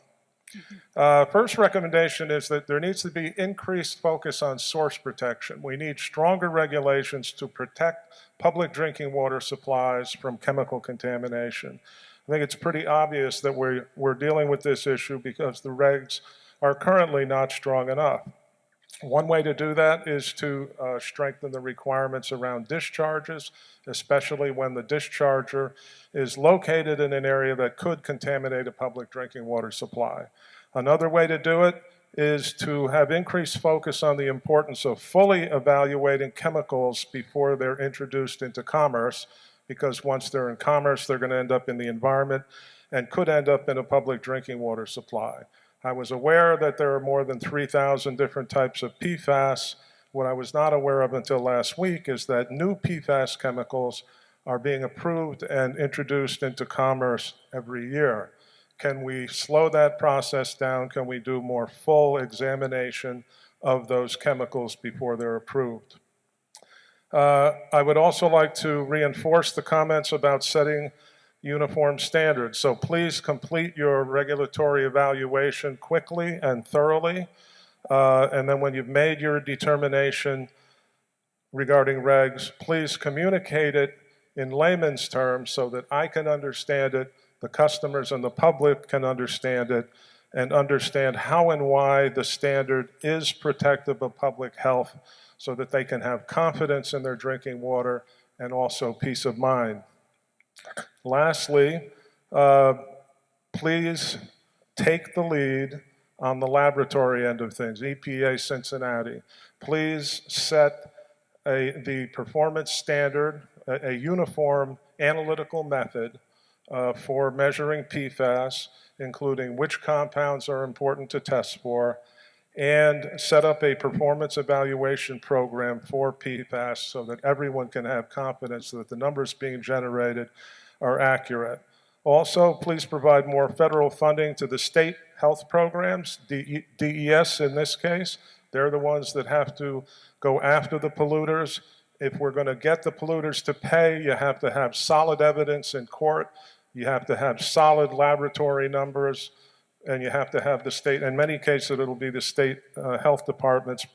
First recommendation is that there needs to be increased focus on source protection. We need stronger regulations to protect public drinking water supplies from chemical contamination. I think it's pretty obvious that we're dealing with this issue because the regs are currently not strong enough. One way to do that is to strengthen the requirements around discharges, especially when the discharger is located in an area that could contaminate a public drinking water supply. Another way to do it is to have increased focus on the importance of fully evaluating chemicals before they're introduced into commerce, because once they're in commerce, they're going to end up in the environment and could end up in a public drinking water supply. I was aware that there are more than 3,000 different types of PFAS. What I was not aware of until last week is that new PFAS chemicals are being approved and introduced into commerce every year. Can we slow that process down? Can we do more full examination of those chemicals before they're approved? I would also like to reinforce the comments about setting uniform standards. So please complete your regulatory evaluation quickly and thoroughly. And then when you've made your determination regarding regs, please communicate it in layman's terms so that I can understand it, the customers and the public can understand it, and understand how and why the standard is protective of public health so that they can have confidence in their drinking water and also peace of mind. Lastly, please take the lead on the laboratory end of things, EPA Cincinnati. Please set the performance standard, a uniform analytical method for measuring PFAS, including which compounds are important to test for, and set up a performance evaluation program for PFAS so that everyone can have confidence that the numbers being generated are accurate. Also, please provide more federal funding to the state health programs, DES in this case. They're the ones that have to go after the polluters. If we're going to get the polluters to pay, you have to have solid evidence in court. You have to have solid laboratory numbers, and you have to have the state, in many cases it'll be the state health departments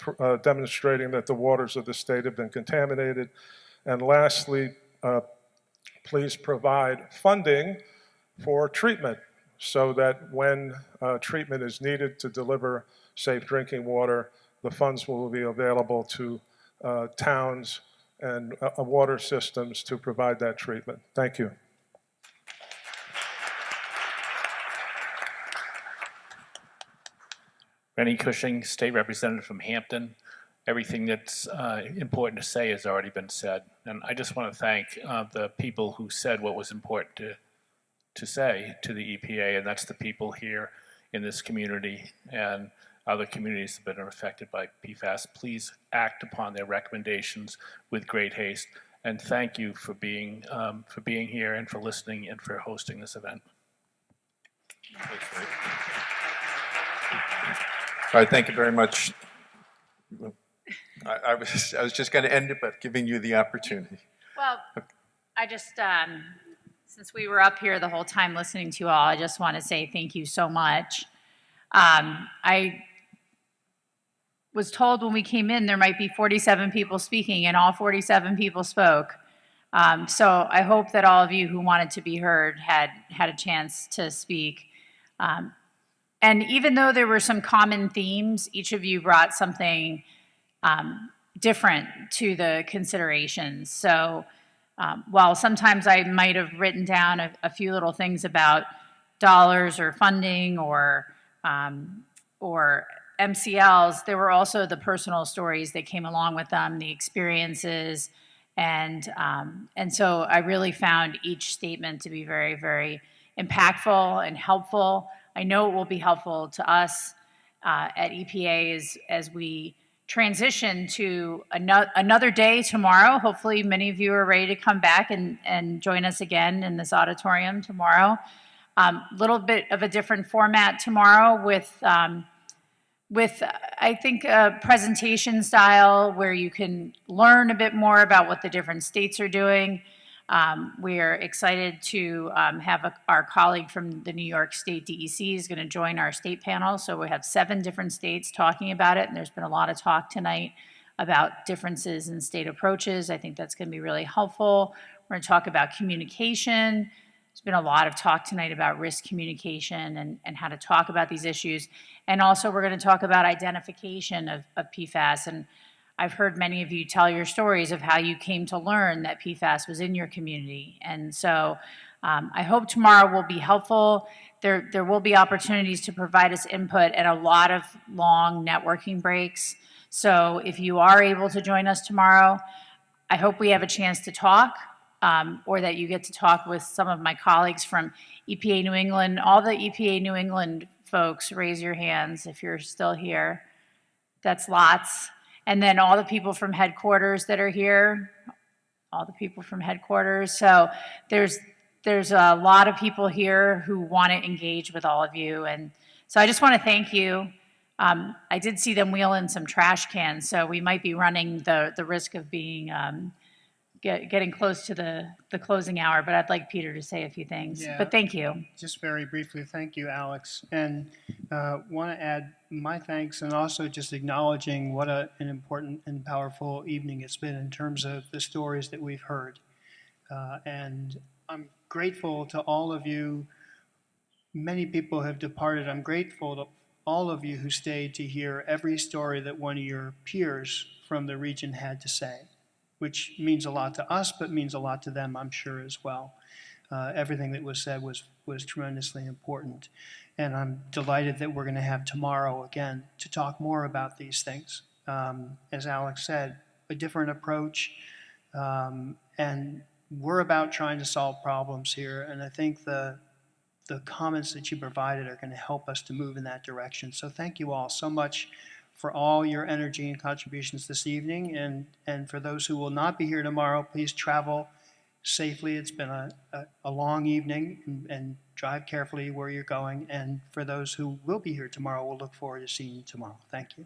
demonstrating that the waters of the state have been contaminated. And lastly, please provide funding for treatment so that when treatment is needed to deliver safe drinking water, the funds will be available to towns and water systems to provide that treatment. Thank you. Rennie Cushing, State Representative from Hampton. Everything that's important to say has already been said. And I just want to thank the people who said what was important to say to the EPA, and that's the people here in this community and other communities that have been affected by PFAS. Please act upon their recommendations with great haste. And thank you for being here and for listening and for hosting this event. All right, thank you very much. I was just going to end it, but giving you the opportunity. Well, I just, since we were up here the whole time listening to you all, I just want to say thank you so much. I was told when we came in there might be 47 people speaking, and all 47 people spoke. So I hope that all of you who wanted to be heard had a chance to speak. And even though there were some common themes, each of you brought something different to the considerations. So while sometimes I might have written down a few little things about dollars or funding or MCLs, there were also the personal stories that came along with them, the experiences, and so I really found each statement to be very, very impactful and helpful. I know it will be helpful to us at EPA as we transition to another day tomorrow. Hopefully many of you are ready to come back and join us again in this auditorium tomorrow. Little bit of a different format tomorrow with I think a presentation style where you can learn a bit more about what the different states are doing. We are excited to have our colleague from the New York State DEC is going to join our state panel. So we have 7 different states talking about it, and there's been a lot of talk tonight about differences in state approaches. I think that's going to be really helpful. We're going to talk about communication. There's been a lot of talk tonight about risk communication and how to talk about these issues. And also we're going to talk about identification of PFAS. And I've heard many of you tell your stories of how you came to learn that PFAS was in your community. And so I hope tomorrow will be helpful. There will be opportunities to provide us input and a lot of long networking breaks. So if you are able to join us tomorrow, I hope we have a chance to talk or that you get to talk with some of my colleagues from EPA New England. All the EPA New England folks, raise your hands if you're still here. That's lots. And then all the people from headquarters that are here, all the people from headquarters. So there's a lot of people here who want to engage with all of you. And so I just want to thank you. I did see them wheel in some trash cans, so we might be running the risk of being getting close to the closing hour, but I'd like Peter to say a few things. Yeah. But thank you. Just very briefly, thank you, Alex. And want to add my thanks and also just acknowledging what an important and powerful evening it's been in terms of the stories that we've heard. And I'm grateful to all of you. Many people have departed. I'm grateful to all of you who stayed to hear every story that one of your peers from the region had to say, which means a lot to us, but means a lot to them, I'm sure, as well. Everything that was said was tremendously important. And I'm delighted that we're going to have tomorrow again to talk more about these things. As Alex said, a different approach. And we're about trying to solve problems here. And I think the comments that you provided are going to help us to move in that direction. So thank you all so much for all your energy and contributions this evening. And for those who will not be here tomorrow, please travel safely. It's been a long evening, and drive carefully where you're going. And for those who will be here tomorrow, we'll look forward to seeing you tomorrow. Thank you.